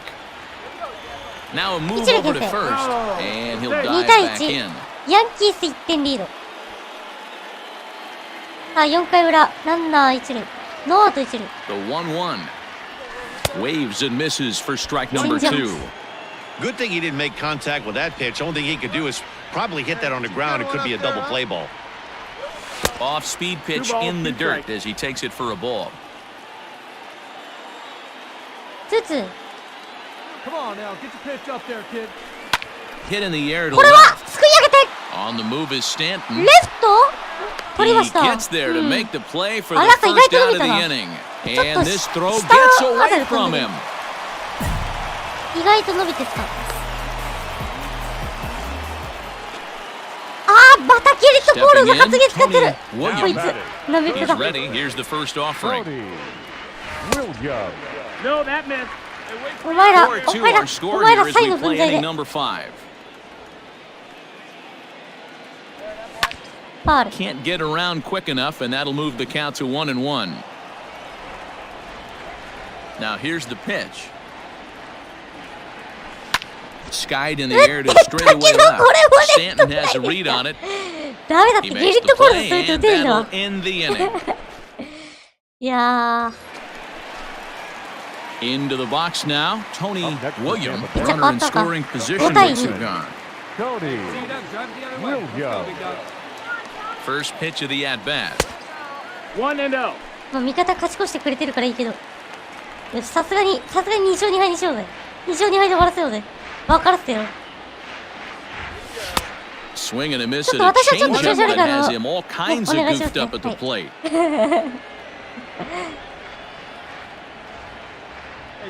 Now a move over to first, and he'll 2 dive 対 back 1。 in. ヤンキース1点リード。さあ、4回裏、ランナー1塁。ノーアウト1塁。 The 1-1. Waves and misses for strike number 2. Good thing he didn't make contact with that pitch. Only thing he could do is probably hit that on the ground. It could be a double play ball. Off-speed pitch 2 balls, in the 2 dirt strikes. as he takes it for a ball. ツーツー。 Come on now, get your pitch up there, kid. Hit in the air to これは left. すくい上げて On the move is Stanton. レフト取りました。Gets there to make the play for the first out of the inning. And this throw gets away from him. 意外と伸びてきた。またキリッとボールの発言使ってる。こいつナメプだ。お前らサイの分際でファール。 Can't get around quick enough, and that'll move the count to 1-1. Now here's the pitch. Skied in the air to straightaway left. Stanton has a read on it. ダメだって、He ゲ makes リッ the トコール play, すると and 出るの。 that'll end the inning. いや Into the box now. Tony William, runner in scoring position with Sugan. Tony William. First pitch of the at bat. 1-0. まあ味方勝ち越してくれてるからいいけど、さすがに2勝2敗にしようぜ。2勝2敗で終わらせようぜ。分からせてよ。 Swing and a miss at a changeup that has him all kinds of goofed up at the plate. Hey,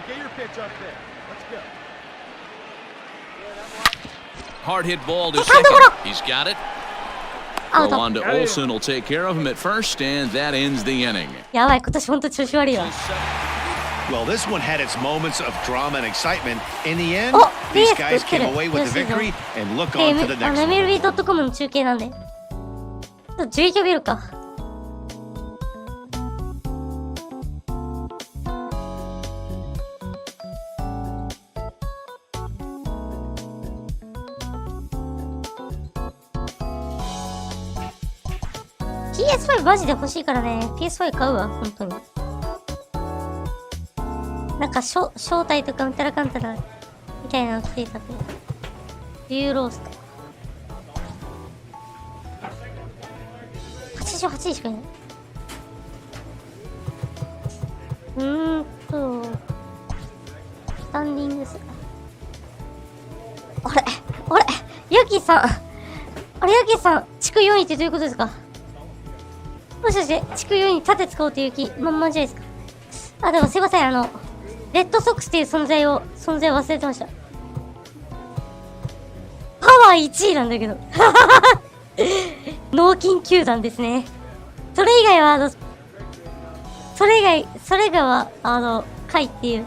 get your pitch up there. Let's go. Hard hit ball to second. He's got it. Rolanda Olsen will take care of him at first, and that ends the inning. やばい、今年本当調子悪いわ。 Well, this one had its moments of drama and excitement. In the end, these guys came away with the victory and look on to the next one. MLB.com の中継なんで。ちょっと11を見るか。PS5 マジで欲しいからね。PS5 買うわ、本当に。なんか招待とかうんたらかんたらみたいなの来てたけど、ビューロースト88位しかいない。スタンディングス。あれユキさん、ユキさん地区4位ってどういうことですか？もしかして地区4位に盾使おうっていう気満々じゃないですか？でもすいません、レッドソックスっていう存在を忘れてました。パワー1位なんだけど。脳筋球団ですね。それ以外は、カイっていう。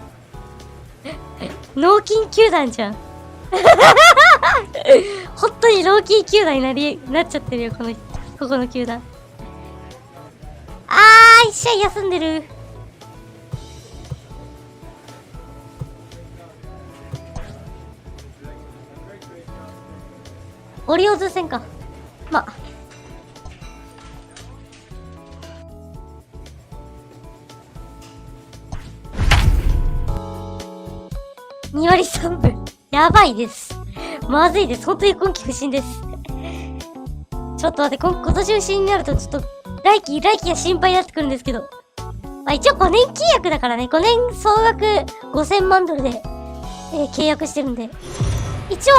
脳筋球団じゃん。本当に脳筋球団になっちゃってるよ、ここの球団。一試合休んでる。オリオールズ戦か。まあ。2割3分。やばいです。まずいです。本当に今季不振です。ちょっと待って、今年不振になるとちょっと、来季が心配になってくるんですけど。まあ一応5年契約だからね。5年総額5000万ドルで、契約してるんで。一応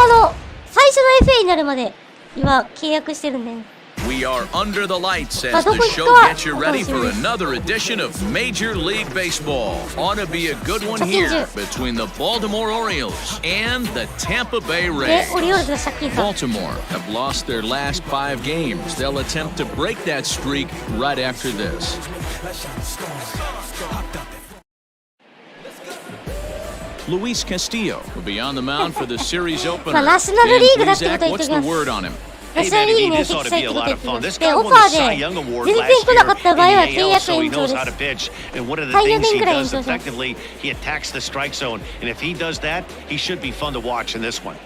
最初の FA になるまで今契約してるんで、ね。We are under the lights as the show gets you ready for another edition of Major League Baseball. Ought to be a good one here between the Baltimore Orioles and the Tampa Bay Rays. Baltimore have lost their last 5 games. They'll attempt to break that streak right after this. Luis Castillo will be on the mound for the series opener. And Zach, what's the word on him? Hey, Vanity, this ought to be a lot of fun. This guy won the Cy Young Award last year in the AL, so he knows how to pitch. And one of the things he does effectively, he attacks the strike zone. And if he does that, he should be fun to watch in this one.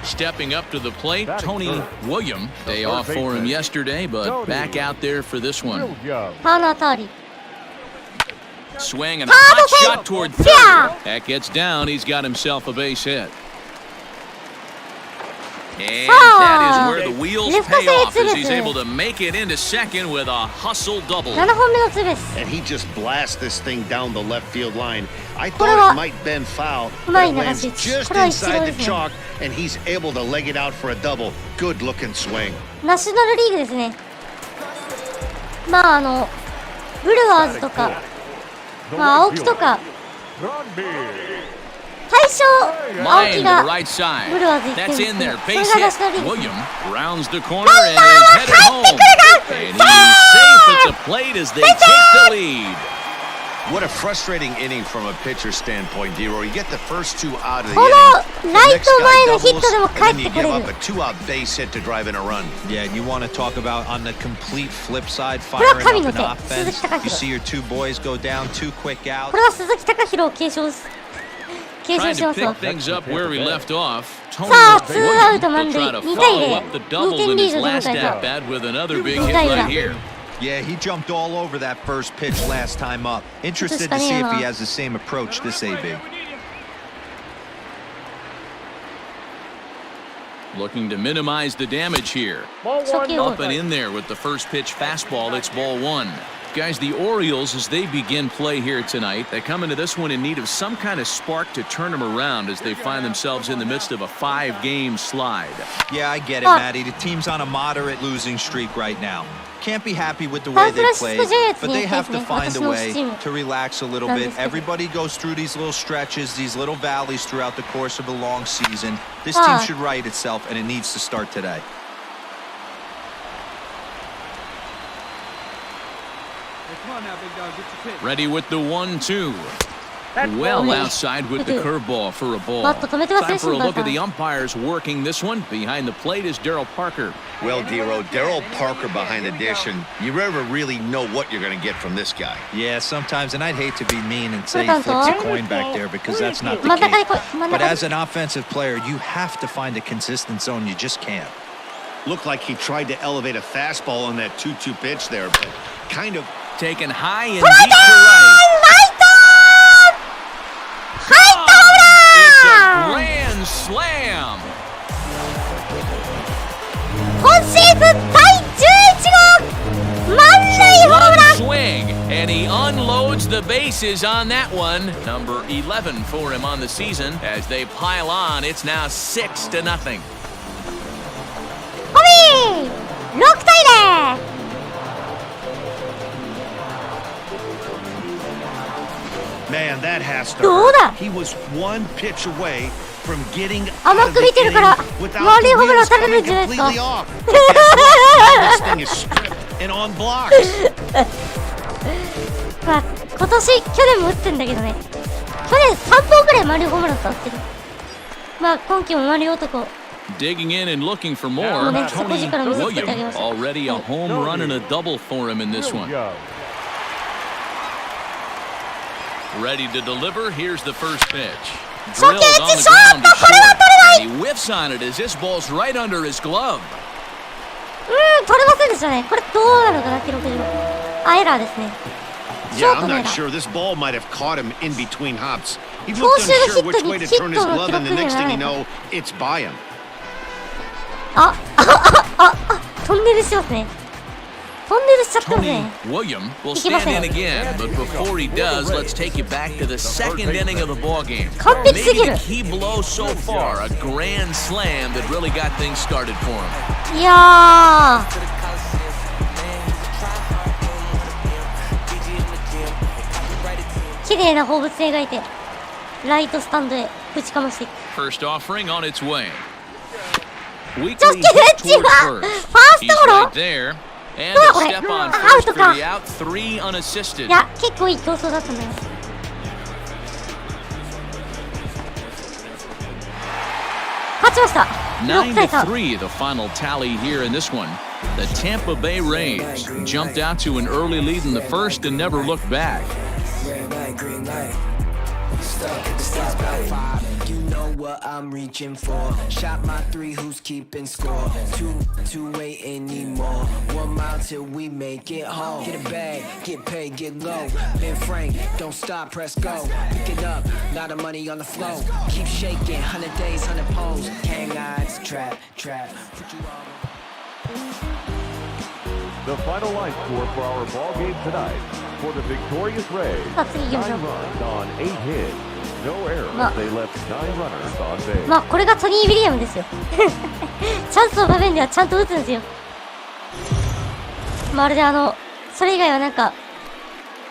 Stepping up to the plate, Tony William. Day off for him yesterday, but back out there for this one. Swing and a hot shot toward third. That gets down. He's got himself a base hit. And that is where the wheels pay off as he's able to make it into second with a hustle double. 7本目のツーベース。 And he just blasts this thing down the left field line. I thought it might bend foul, but it lands just inside the chalk, and he's able to leg it out for a double. Good looking swing. ナショナルリーグですね。まあブルワーズとか、まあ青木とか。最初、青木がブルワーズ行ってるんですけど、それがナショナルリーグですね。ランナーが帰ってくるが、What a frustrating inning from a pitcher standpoint, D-Roy. You get the first two out of the このライト前のヒットでも inning, 帰 and っ then て you くれ give る。 up a two-out base hit to drive in a run. Yeah, and you want to talk about on the complete flip side, firing up an offense. You see your two boys go down, two quick outs. これは鈴木貴弘を継承しますわ。 things up where we left off. さあ、ツーアウト満塁、2対0、2点リードで迎えた。2対裏。 Yeah, he jumped all over that first pitch last time up. Interested to see if he has the same approach this AB. Looking to minimize the damage here. Up and in there with the first pitch fastball. It's ball one. Guys, the Orioles, as they begin play here tonight, they come into this one in need of some kind of spark to turn them around as they find themselves in the midst of a 5-game slide. Yeah, I get it, Matty. The team's on a moderate losing streak right now. Can't be happy with the way they played, but they have to find a way to relax a little bit. Everybody goes through these little stretches, these little valleys throughout the course of a long season. This team should right itself, and it needs to start today. Ready with the 1-2. Well outside with the curveball for a ball. Time for a look at the umpires working this one. Behind the plate is Darryl Parker. Well, D-Roy, Darryl Parker behind the dish, and you never really know what you're going to get from this guy. Yeah, sometimes, and I'd hate to be mean and say he flips a coin back there because that's not the case. But as an offensive player, you have to find a consistent zone. You just can't. Looked like he tried to elevate a fastball on that 2-2 pitch there, but kind of taken high and deep to right. It's a grand slam. 今シーズン第11号満塁ホームラン Swing, and he unloads the bases on that one. Number 11 for him on the season. As they pile on, it's now 6-0. ホビー6対0。 Man, that has to どうだ He was one pitch away from getting 甘く見てるから満塁ホームラン打たれるんじゃないですか This thing is stripped and on blocks. まあ今年去年も打ってんだけどね、去年3本くらい満塁ホームラン打ってる。まあ今季も満塁男。 Digging in and looking for more. Tony Williams already a home run and a double for him in this one. Ready to deliver. Here's the first pitch. Drilled on the ground to short. And he whiffs on it as this ball's right under his glove. 取れませんでしたね。これどうなのかな、記録上。あ、エラーですね。 Yeah, I'm not sure. This ball might have caught him in between hops. He looked unsure which way to turn his glove, and the next thing you know, it's by him. トンネルしますね。トンネルしちゃってますね。 William will stand in again, but before he does, let's take you back to the second inning of the ball game. Maybe the key blow so far, a grand slam that really got things started for him. いや綺麗な放物線描いてライトスタンドへぶちかましていく。 First offering on its way. ジョッキーレッチはファーストゴロ。 Right there. And どう a これ step on アウ first ト for か。 the out, 3 unassisted. いや結構いい競争だったんだよ。勝ちました。6対3。 9-3 the final tally here in this one. The Tampa Bay Rays jumped out to an early lead in the first and never looked back. know what I'm reaching for. Shot my 3, who's keeping score? 2 ain't anymore. 1 mile till we make it home. Get a bag, get paid, get low. Ben Frank, don't stop, press go. Pick it up, lot of money on the flow. Keep shaking, 100 days, 100 poles. Hang odds, trap. Put you all. The final line score for our ball game tonight. For the victorious Rays, 9 runs on 8 hits. No errors. They left 9 runners on base. まあこれがトニー・ウィリアムですよ。チャンスの場面ではちゃんと打つんですよ。まるでそれ以外はなんか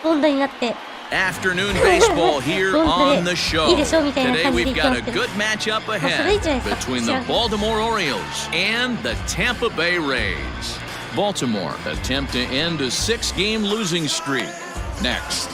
問題になって。Afternoon baseball here on the show. Today we've got a good matchup ahead between the Baltimore Orioles and the Tampa Bay Rays. Baltimore attempt to end a 6-game losing streak. Next.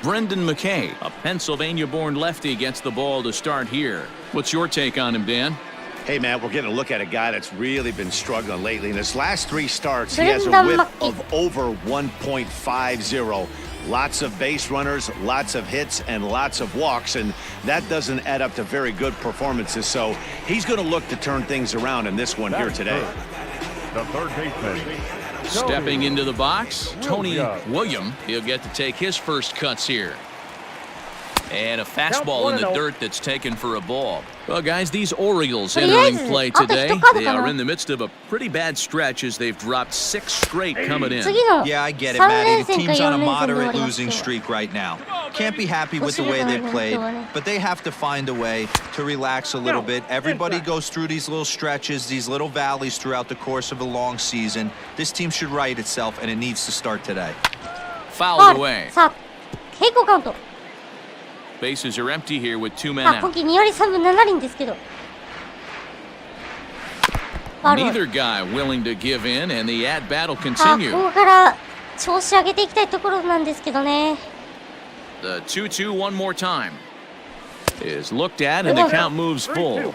Brendan McKay, a Pennsylvania-born lefty, gets the ball to start here. What's your take on him, Dan? Hey, Matt, we're getting a look at a guy that's really been struggling lately. In his last 3 starts, he has a whip of over 1.50. Lots of base runners, lots of hits, and lots of walks, and that doesn't add up to very good performances. So he's going to look to turn things around in this one here today. The third baseman. Stepping into the box, Tony William. He'll get to take his first cuts here. And a fastball in the dirt that's taken for a ball. Well, guys, these Orioles entering play today, they are in the midst of a pretty bad stretch as they've dropped 6 straight coming in. Yeah, I get it, Matty. The team's on a moderate losing streak right now. Can't be happy with the way they played, but they have to find a way to relax a little bit. Everybody goes through these little stretches, these little valleys throughout the course of a long season. This team should right itself, and it needs to start today. Fouled away. 平行カウント。 Bases are empty here with 2 men out. 今季2割3分7厘ですけど。Neither guy willing to give in, and the at-bat will continue. ここから調子上げていきたいところなんですけどね。The 2-2 one more time is looked at, and the count moves full.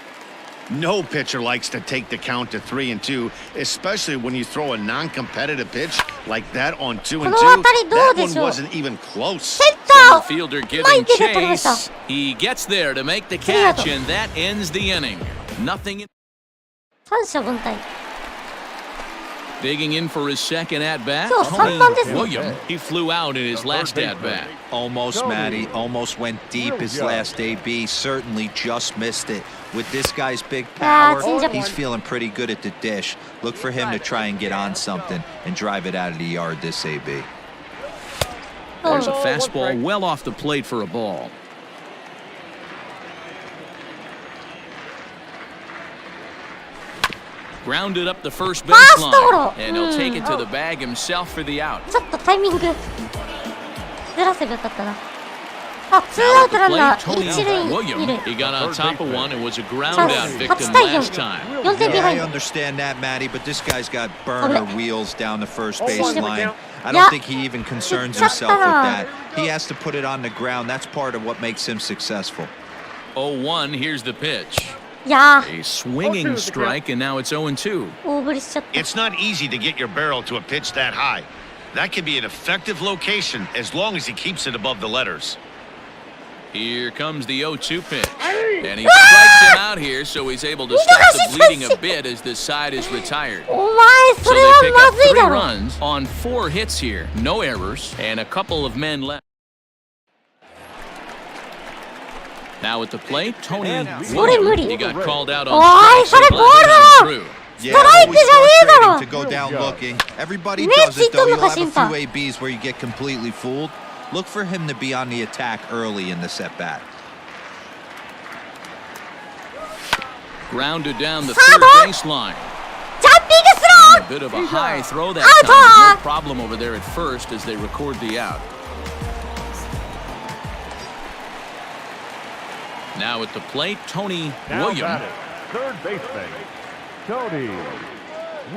No pitcher likes to take the count to 3-2, especially when you throw a non-competitive pitch like that on 2-2. That one wasn't even close. Center fielder giving chase. He gets there to make the catch, and that ends the inning. Nothing. 三者凡退。 Digging in for his second at-bat, 今日3番ですね。 William. He flew out in his last at-bat. Almost, Matty. Almost went deep his last AB. Certainly just missed it. With this guy's big power, he's feeling pretty good at the dish. Look for him to try and get on something and drive it out of the yard this AB. There's a fastball well off the plate for a ball. Grounded up the first baseline, and he'll take it to the bag himself for the out. ちょっとタイミングずらせばよかったな。あ、ツーアウトランナー一塁二塁。 He got on top of one and was a ground out victim last time. 4点ビハイン I ド。 understand that, Matty, but this guy's got burner wheels down the first baseline. I don't think he even concerns himself with that. He has to put it on the ground. That's part of what makes him successful. 0-1, here's the pitch. いや A swinging strike, and now it's 0-2. 大振りしちゃった。 It's not easy to get your barrel to a pitch that high. That can be an effective location as long as he keeps it above the letters. Here comes the 0-2 pitch. And he strikes him out here, so he's able to stop the bleeding a bit as this side is retired. お前そ So れ they は pick ま up ずい 3 だろ。 runs on 4 hits here. No errors, and a couple of men left. Now at the plate, Tony William. He got called out on strikes and let him through. Yeah, always frustrating to go down looking. Everybody does it, though. You'll have a few ABs where you get completely fooled. Look for him to be on the attack early in this at-bat. Grounded down the third baseline. ジャンピングスロ A bit of a high throw that time. No problem over there at first as they record the out. Now at the plate, Tony William. Third baseman, Tony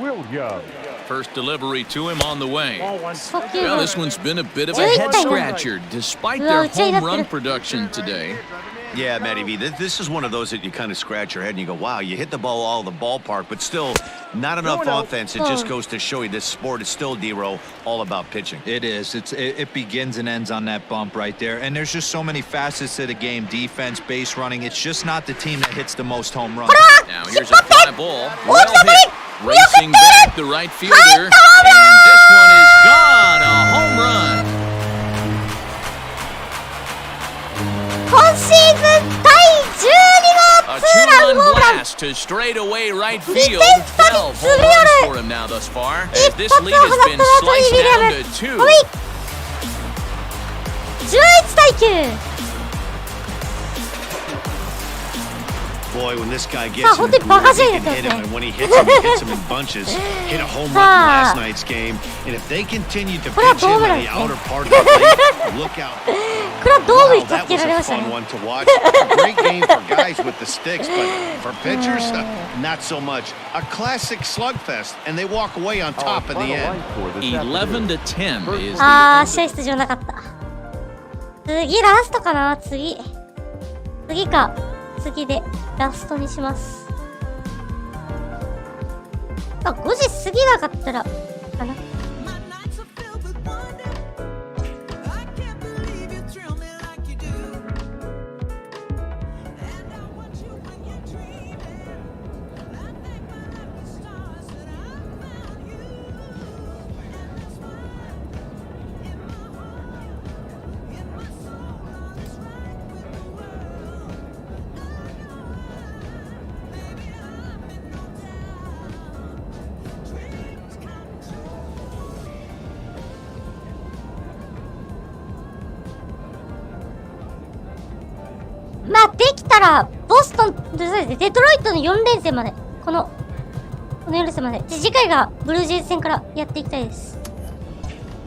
Williams. First delivery to him on the way. ー。初球 Well, this one's been a bit of a head scratcher despite their home run production today. Yeah, Matty V, this is one of those that you kind of scratch your head and you go, wow, you hit the ball all the ballpark, but still not enough offense. It just goes to show you this sport is still, D-Row, all about pitching. It is. It begins and ends on that bump right there. And there's just so many facets to the game. Defense, base running. It's just not the team that hits the most home runs. Now here's a fly ball. Well hit. Racing back the right fielder. And this one is gone. A home run. 今シーズン第12号 A ツーラン two-run ホームラン blast to straightaway right 2 field. 点差に 12 詰め home 寄 runs る for him now thus far. 一 As this 発を lead 放 has った been トニー・ sliced ウィリアム down to 2. ほい11対9 Boy, when this guy さ gets あ him, 本当にバカ試合 he だっ can たです hit him, ね and when he hits him in bunches. Hit a home run in last night's game, and if they continue to pitch him in the outer part of the plate, look out. これはドームに Wow, 助 that け was られ a ましたね fun one to watch. A great game for guys with the sticks, but for pitchers, not so much. A classic slugfest, and they walk away on top in the end. 11 to 10 is あー the 試合出場なかった次ラストかな次か次でラストにしますあ5時過ぎなかったらかなまあできたらボストンデトロイトの4連戦までこの4連戦までで次回がブルージェイズ戦からやっていきたいです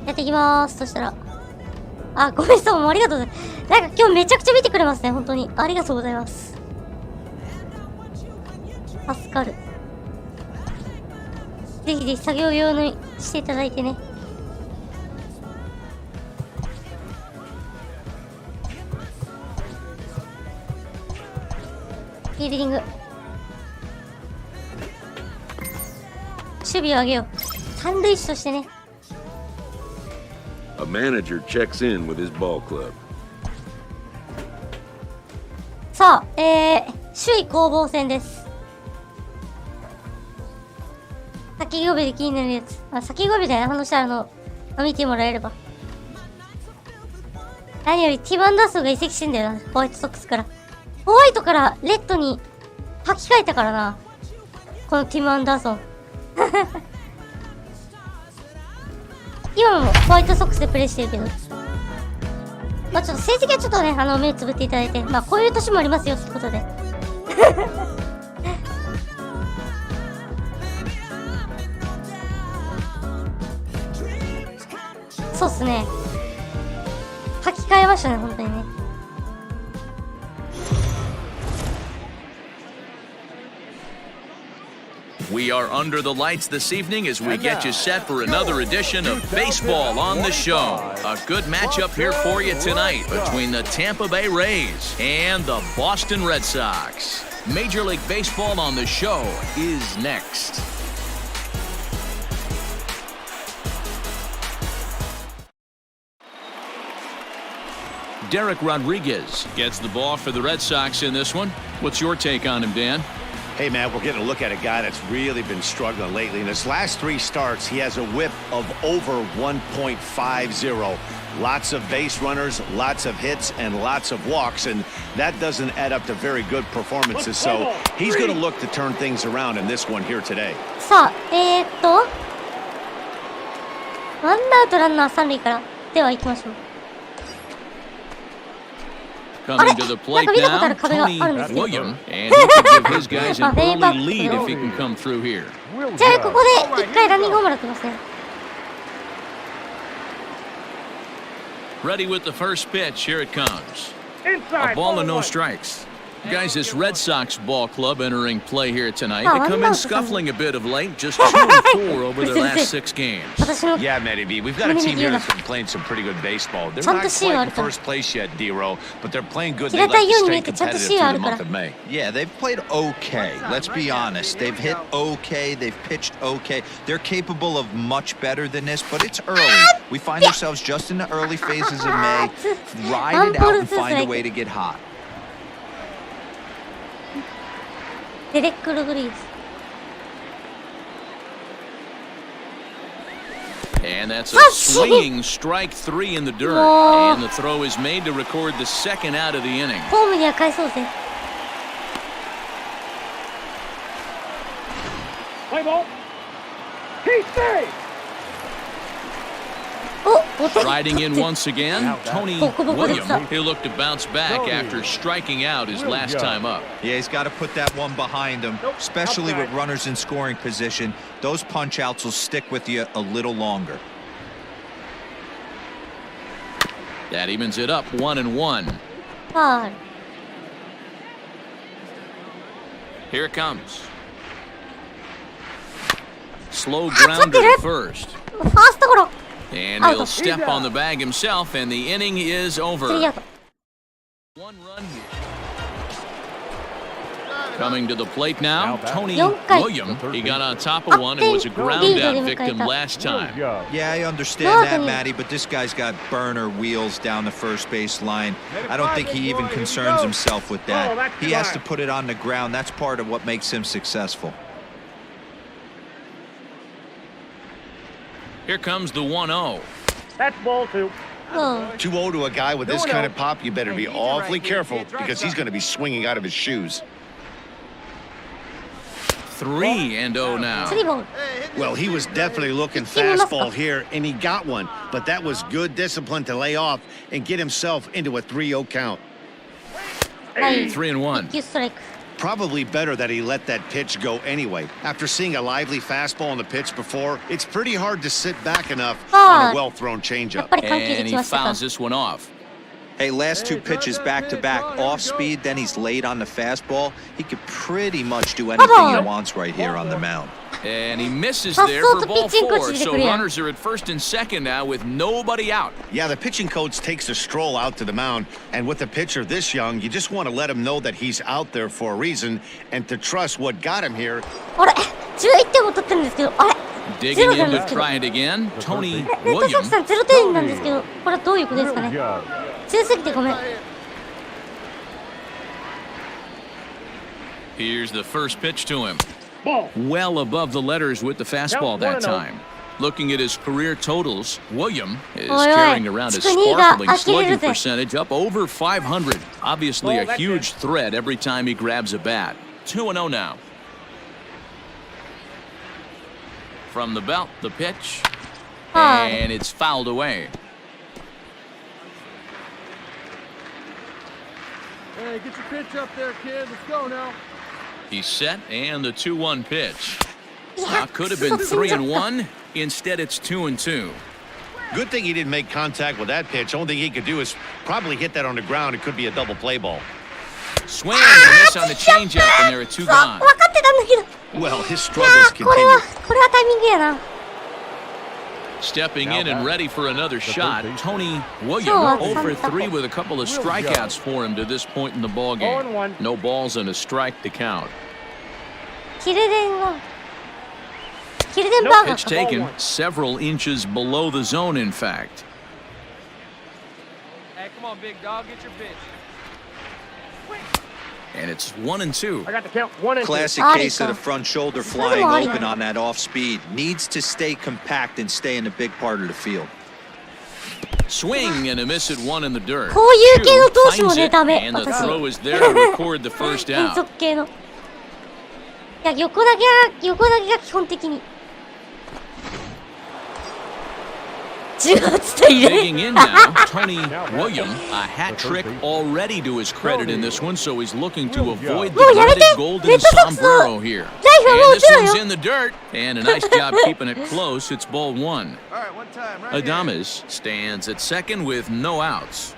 やっていきまーすそしたらあごめんさんもありがとうございますなんか今日めちゃくちゃ見てくれますね本当にありがとうございます助かるぜひぜひ作業用にしていただいてねフィールディング守備を上げよう三塁手としてね A manager checks in with his ball club. さあ首位攻防戦です先語尾で気になるやつ先語尾で話したら見てもらえれば何よりティム・アンダーソンが移籍してんだよなホワイトソックスからホワイトからレッドに履き替えたからなこのティム・アンダーソン今もホワイトソックスでプレーしてるけどまあちょっと成績はちょっとね目つぶっていただいてまあこういう年もありますよってことでそうっすね履き替えましたね本当にねWe are under the lights this evening as we get you set for another edition of Baseball on the Show. A good matchup here for you tonight between the Tampa Bay Rays and the Boston Red Sox. Major League Baseball on the Show is next. Derek Rodriguez gets the ball for the Red Sox in this one. What's your take on him, Dan? Hey, man, we're getting a look at a guy that's really been struggling lately. In his last 3 starts, he has a whip of over 1.50. Lots of base runners, lots of hits, and lots of walks, and that doesn't add up to very good performances. So he's going to look to turn things around in this one here today. さあワンアウトランナー3塁からでは行きましょう Coming to the plate now, Tony William, and he could give his guys an early lead if he can come through here. じゃあここで1回ランニングホームラン打ってますね Ready with the first pitch, here it comes. A ball and no strikes. Guys, this Red Sox ball club entering play here tonight. They come in scuffling a bit of late, just 2-4 over their last 6 games. Yeah, Matty B, we've got a team here that's been playing some pretty good baseball. They're not quite in first place yet, D-Row, but they're playing good. They like to stay competitive through the month of May. Yeah, they've played okay. Let's be honest. They've hit okay. They've pitched okay. They're capable of much better than this, but it's early. We find ourselves just in the early phases of May. Ride it out and find a way to get hot. And that's a swinging strike 3 in the dirt. And the throw is made to record the second out of the inning. Play ball. He's safe. Riding in once again, Tony William. He'll look to bounce back after striking out his last time up. Yeah, he's got to put that one behind him, especially with runners in scoring position. Those punch-outs will stick with you a little longer. That evens it up 1-1. Here it comes. Slow grounder at first. And he'll step on the bag himself, and the inning is over. 1 run here. Coming to the plate now, Tony William. He got on top of one and was a ground-out victim last time. Yeah, I understand that, Matty, but this guy's got burner wheels down the first base line. I don't think he even concerns himself with that. He has to put it on the ground. That's part of what makes him successful. Here comes the 1-0. That's ball 2. 2-0 to a guy with this kind of pop, you better be awfully careful because he's going to be swinging out of his shoes. 3-0 now. Well, he was definitely looking fastball here, and he got one. But that was good discipline to lay off and get himself into a 3-0 count. 3-1. Probably better that he let that pitch go anyway. After seeing a lively fastball on the pitch before, it's pretty hard to sit back enough on a well-thrown changeup. And he fouls this one off. Hey, last 2 pitches back-to-back off speed, then he's late on the fastball. He could pretty much do anything he wants right here on the mound. And he misses there for ball 4, so runners are at first and second now with nobody out. Yeah, the pitching coach takes a stroll out to the mound, and with a pitcher this young, you just want to let him know that he's out there for a reason and to trust what got him here. Digging in to try it again, Tony William. Here's the first pitch to him. Well above the letters with the fastball that time. Looking at his career totals, William is carrying around a sparkling slugging percentage up over 500. Obviously a huge threat every time he grabs a bat. 2-0 now. From the belt, the pitch. And it's fouled away. Hey, get your pitch up there, kid. Let's go now. He's set, and the 2-1 pitch. Now could have been 3-1. Instead, it's 2-2. Good thing he didn't make contact with that pitch. Only thing he could do is probably hit that on the ground. It could be a double play ball. Swing and a miss on the changeup, and there are 2 gone. Well, his struggles continue. Stepping in and ready for another shot, Tony William over 3 with a couple of strikeouts for him to this point in the ballgame. No balls and a strike to count. Pitch taken several inches below the zone, in fact. Hey, come on, big dog, get your pitch. And it's 1-2. I got the count. 1 and 2. Classic case of the front shoulder flying open on that off speed. Needs to stay compact and stay in the big part of the field. Swing and a miss at 1 in the dirt. Finds it, and the throw is there to record the first out. Digging in now, Tony William, a hat trick already to his credit in this one, so he's looking to avoid the dreaded golden sombrero here. And this one's in the dirt, and a nice job keeping it close. It's ball 1. Adames stands at second with no outs.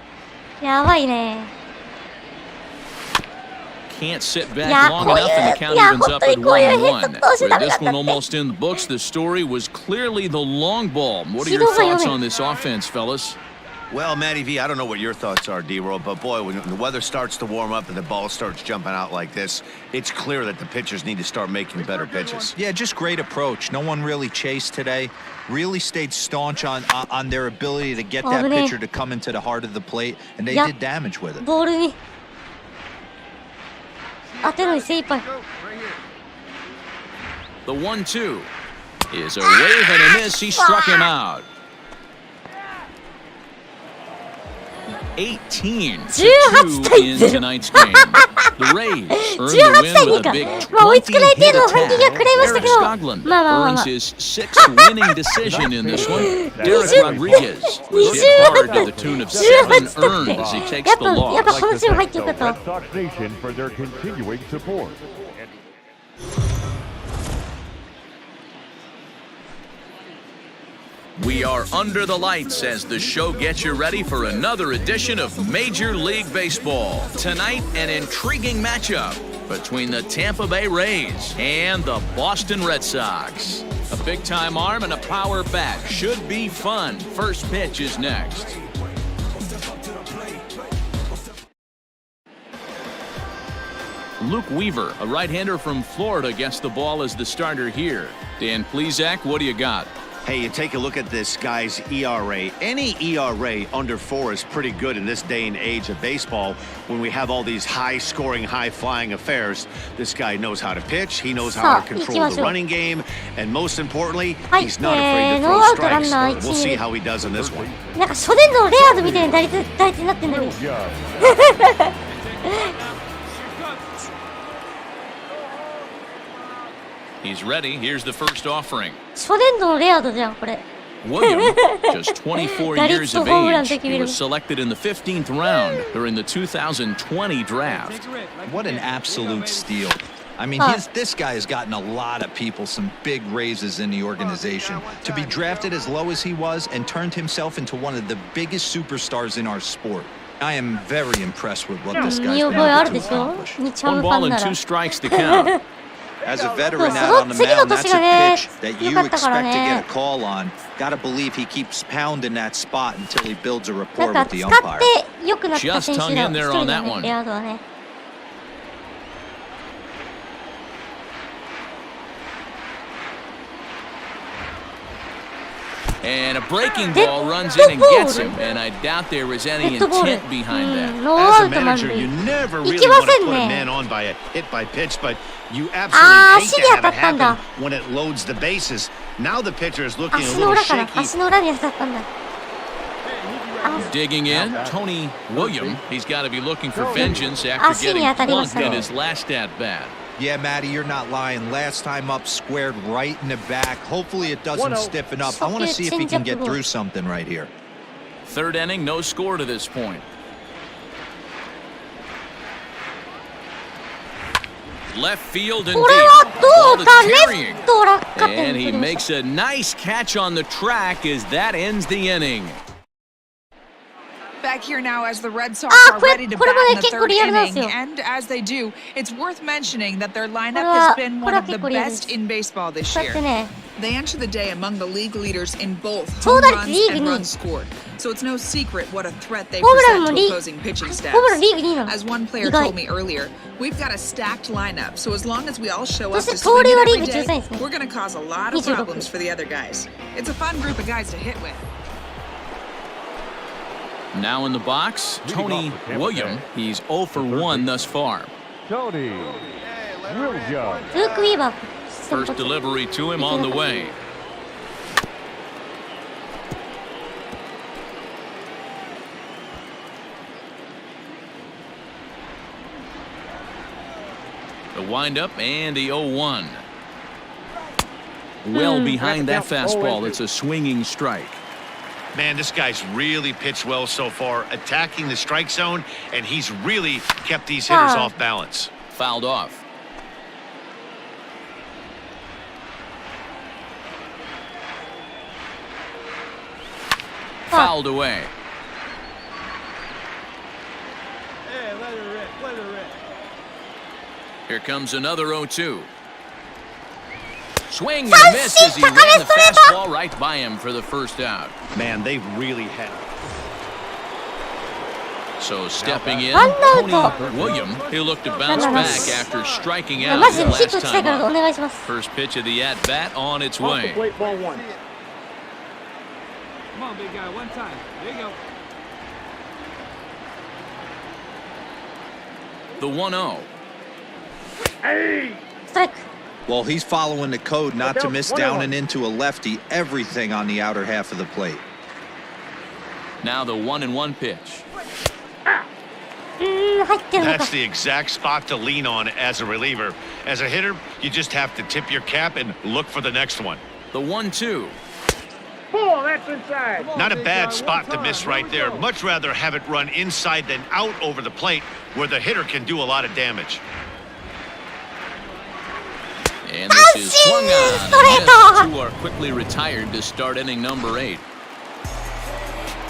can't sit back long enough and the count evens up at 1-1. With this one almost in the books, the story was clearly the long ball. What are your thoughts on this offense, fellas? Well, Matty V, I don't know what your thoughts are, D-Roll, but boy, when the weather starts to warm up and the ball starts jumping out like this, it's clear that the pitchers need to start making better pitches. Yeah, just great approach. No one really chased today. Really stayed staunch on their ability to get that pitcher to come into the heart of the plate, and they did damage with it. ボールに当てるのに精一杯。The 1-2 is a wave and a miss. He struck him out. 18-2 in tonight's game. The Rays earned the win with a big 20-hit attack. Eric Skoglund earns his 6th winning decision in this one. Derek Rodriguez was hit hard to the tune of 7 earned as he takes the loss. I'd like to thank the Red Sox Nation for their continuing support. We are under the lights as the show gets you ready for another edition of Major League Baseball. Tonight, an intriguing matchup between the Tampa Bay Rays and the Boston Red Sox. A big-time arm and a power bat should be fun. First pitch is next. Luke Weaver, a right-hander from Florida, gets the ball as the starter here. Dan Plesac, what do you got? Hey, you take a look at this guy's ERA. Any ERA under 4 is pretty good in this day and age of baseball when we have all these high-scoring, high-flying affairs. This guy knows how to pitch. He knows how to control the running game. And most importantly, he's not afraid to throw strikes. We'll see how he does in this one. なんか初年度のレアードみたいに打率になってんだけど。He's ready. Here's the first offering. 初年度のレアードじゃんこれ。William, just 24 years of age, he was selected in the 15th round during the 2020 draft. What an absolute steal. I mean, this guy has gotten a lot of people some big raises in the organization. To be drafted as low as he was and turned himself into one of the biggest superstars in our sport. I am very impressed with what this guy's been able to accomplish. 1 ball and 2 strikes to count. As a veteran out on the mound, that's a pitch that you expect to get a call on. Gotta believe he keeps pounding that spot until he builds a rapport with the umpire. Just hung in there on that one. And a breaking ball runs in and gets him, and I doubt there was any intent behind that. As a manager, you never really want to put a man on by a hit by pitch, but you absolutely hate to have it happen when it loads the bases. Now the pitcher is looking a little shaky. Digging in, Tony William. He's got to be looking for vengeance after getting plunked in his last at-bat. Yeah, Matty, you're not lying. Last time up, squared right in the back. Hopefully it doesn't stiffen up. I want to see if he can get through something right here. 3rd inning, no score to this point. Left field and deep. Ball that's carrying. And he makes a nice catch on the track as that ends the inning. Back here now as the Red Sox are ready to bat in the 3rd inning, and as they do, it's worth mentioning that their lineup has been one of the best in baseball this year. They enter the day among the league leaders in both home runs and runs scored, so it's no secret what a threat they present to opposing pitching staffs. As one player told me earlier, we've got a stacked lineup, so as long as we all show up to swing it every day, we're going to cause a lot of problems for the other guys. It's a fun group of guys to hit with. Now in the box, Tony William. He's 0 for 1 thus far. Tony William. First delivery to him on the way. The windup and the 0-1. Well behind that fastball. It's a swinging strike. Man, this guy's really pitched well so far, attacking the strike zone, and he's really kept these hitters off balance. Fouled off. Fouled away. Hey, let her rip, let her rip. Here comes another 0-2. Swing and a miss as he ran the fastball right by him for the first out. Man, they really had. So stepping in, Tony William, he'll look to bounce back after striking out his last time up. First pitch of the at-bat on its way. Come on, big guy, one time. There you go. The 1-0. Hey! Strike. Well, he's following the code not to miss down and into a lefty, everything on the outer half of the plate. Now the 1-1 pitch. That's the exact spot to lean on as a reliever. As a hitter, you just have to tip your cap and look for the next one. The 1-2. Pull, that's inside. Not a bad spot to miss right there. Much rather have it run inside than out over the plate where the hitter can do a lot of damage. And this is swung on. Two are quickly retired to start inning number 8.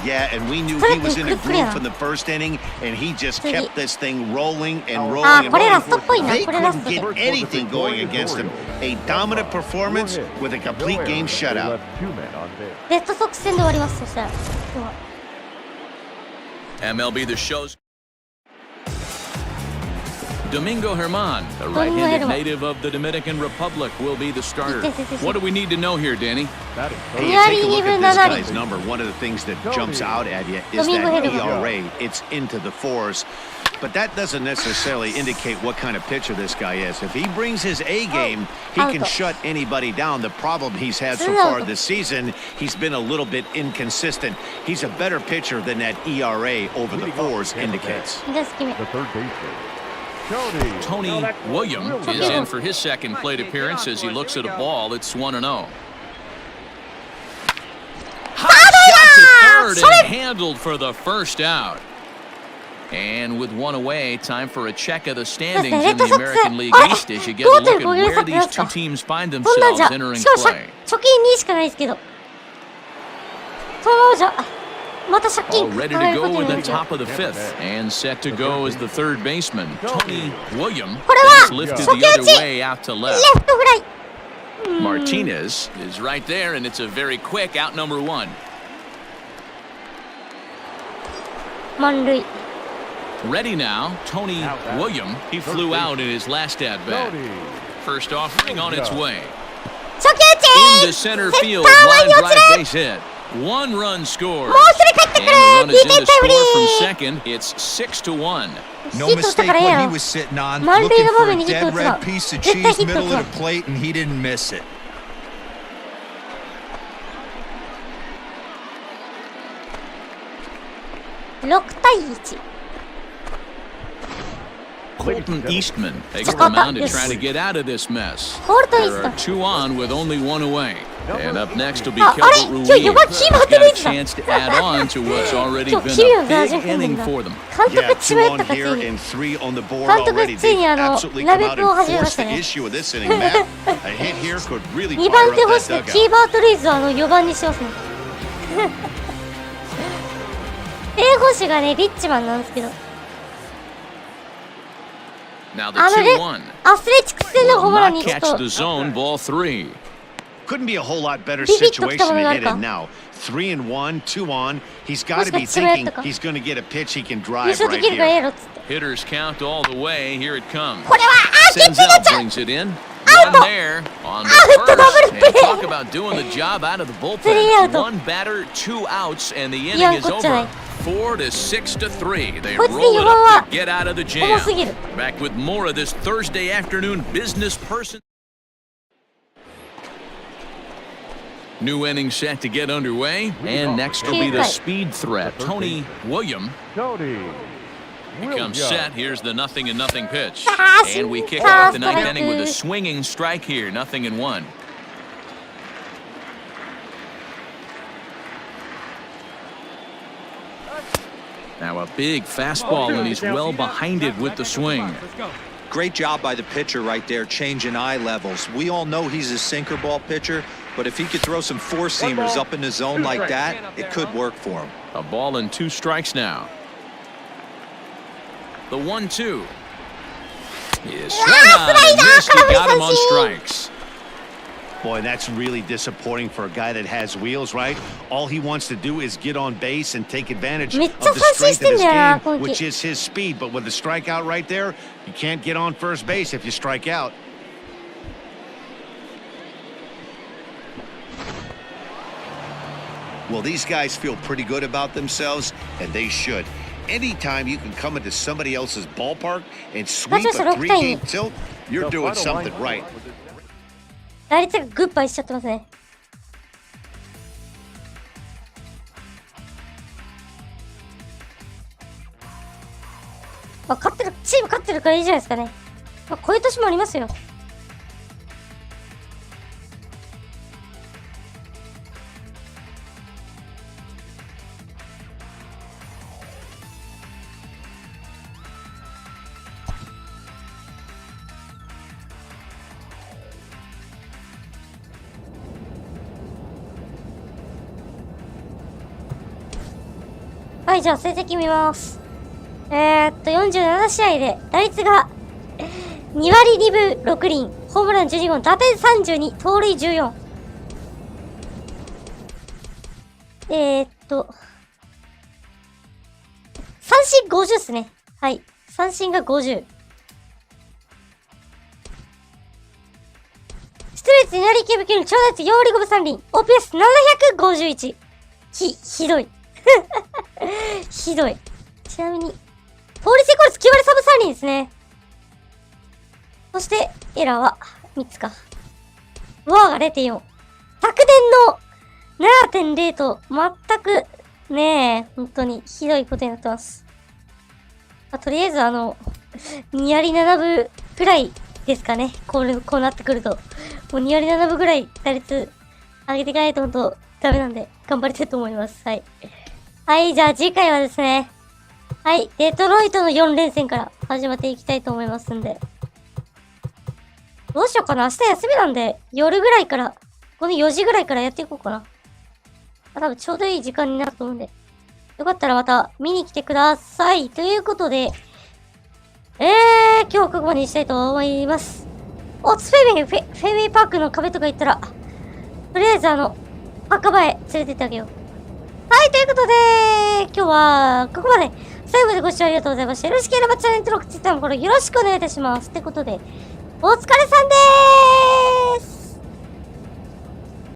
Yeah, and we knew he was in a groove from the first inning, and he just kept this thing rolling and rolling and rolling. They couldn't get anything going against him. A dominant performance with a complete game shutout. レッドソックス戦で終わります。そしたら MLB The Show's Domingo Germán, a right-handed native of the Dominican Republic, will be the starter. What do we need to know here, Danny? Hey, you take a look at this guy's number. One of the things that jumps out at you is that ERA. It's into the 4s. But that doesn't necessarily indicate what kind of pitcher this guy is. If he brings his A game, he can shut anybody down. The problem he's had so far this season, he's been a little bit inconsistent. He's a better pitcher than that ERA over the 4s indicates. The third baseman, Tony William is in for his second plate appearance as he looks at a ball. It's 1-0. Hot shot to third and handled for the first out. And with one away, time for a check of the standings in the American League East as you get a look at where these two teams find themselves entering play. All ready to go in the top of the 5th, and set to go as the third baseman, Tony William, is lifted the other way out to left. Martinez is right there, and it's a very quick out number 1. Ready now, Tony William. He flew out in his last at-bat. First offering on its way. Into center field, line drive base hit. 1 run scores. And the run is in to score from second. It's 6-1. No mistake what he was sitting on. Looking for a dead red piece of cheese middle of the plate, and he didn't miss it. Colton Eastman takes the mound to try to get out of this mess. There are 2 on with only 1 away. And up next will be Kelvin Ruiz. He's got a chance to add on to what's already been a big inning for them. Yeah, 2 on here and 3 on the board already. They absolutely come out and force the issue of this inning, Matt. A hit here could really fire up that dugout. キーバートレイズ4番にしますね。正捕手がね、リッチマンなんですけど。Now the 2-1. アスレチックス戦のホームランにちょっと。Catch the zone, ball 3. Couldn't be a whole lot better situation to hit in now. 3-1, 2 on. He's got to be thinking he's going to get a pitch he can drive right here. Hitters count all the way. Here it comes. Senzel brings it in. One there on the first. And talk about doing the job out of the bullpen. 1 batter, 2 outs, and the inning is over. 4-6-3. They roll it up to get out of the jam. Back with more of this Thursday afternoon business person. New inning set to get underway, and next will be the speed threat, Tony William. He comes set. Here's the 0-0 pitch, and we kick off the 9th inning with a swinging strike here, 0-1. Now a big fastball, and he's well behind it with the swing. Great job by the pitcher right there, changing eye levels. We all know he's a sinker ball pitcher, but if he could throw some 4-seamers up in the zone like that, it could work for him. A ball and 2 strikes now. The 1-2. You swung on and missed. He got him on strikes. Boy, that's really disappointing for a guy that has wheels, right? All he wants to do is get on base and take advantage of the strength of his game, which is his speed. But with a strikeout right there, you can't get on first base if you strike out. Well, these guys feel pretty good about themselves, and they should. Anytime you can come into somebody else's ballpark and sweep a 3-game tilt, you're doing something right. 打率がグッバイしちゃってますね。まあ、勝ってる、チーム勝ってるからいいじゃないですかね。まあ、こういう年もありますよ。はい、じゃあ成績見ます。47試合で打率が2割2分6厘、ホームラン12本、打点32、盗塁14。三振50っすね。はい。三振が50。出塁率2割9分9厘、長打率4割5分3厘、OPS751。ひどい。ひどい。ちなみに、盗塁成功率9割3分3厘ですね。そして、エラーは3つか。ウォアが 0.4。昨年の 7.0 と全く、ねえ、本当にひどいことになってます。まあ、とりあえず2割7分ぐらいですかね。こうなってくると。もう2割7分ぐらい打率上げていかないと本当ダメなんで、頑張りたいと思います。はい。はい、じゃあ次回はですね、はい、デトロイトの4連戦から始まっていきたいと思いますんで。どうしようかな。明日休みなんで、夜ぐらいから、この4時ぐらいからやっていこうかな。多分ちょうどいい時間になると思うんで。よかったらまた見に来てください。ということで、今日はここまでにしたいと思います。フェンウェイパークの壁とか行ったら、とりあえず墓場へ連れてってあげよう。はい、ということで、今日はここまで。最後までご視聴ありがとうございました。よろしければチャンネル登録、Twitter のフォローよろしくお願いいたします。ってことで、お疲れさんでーす。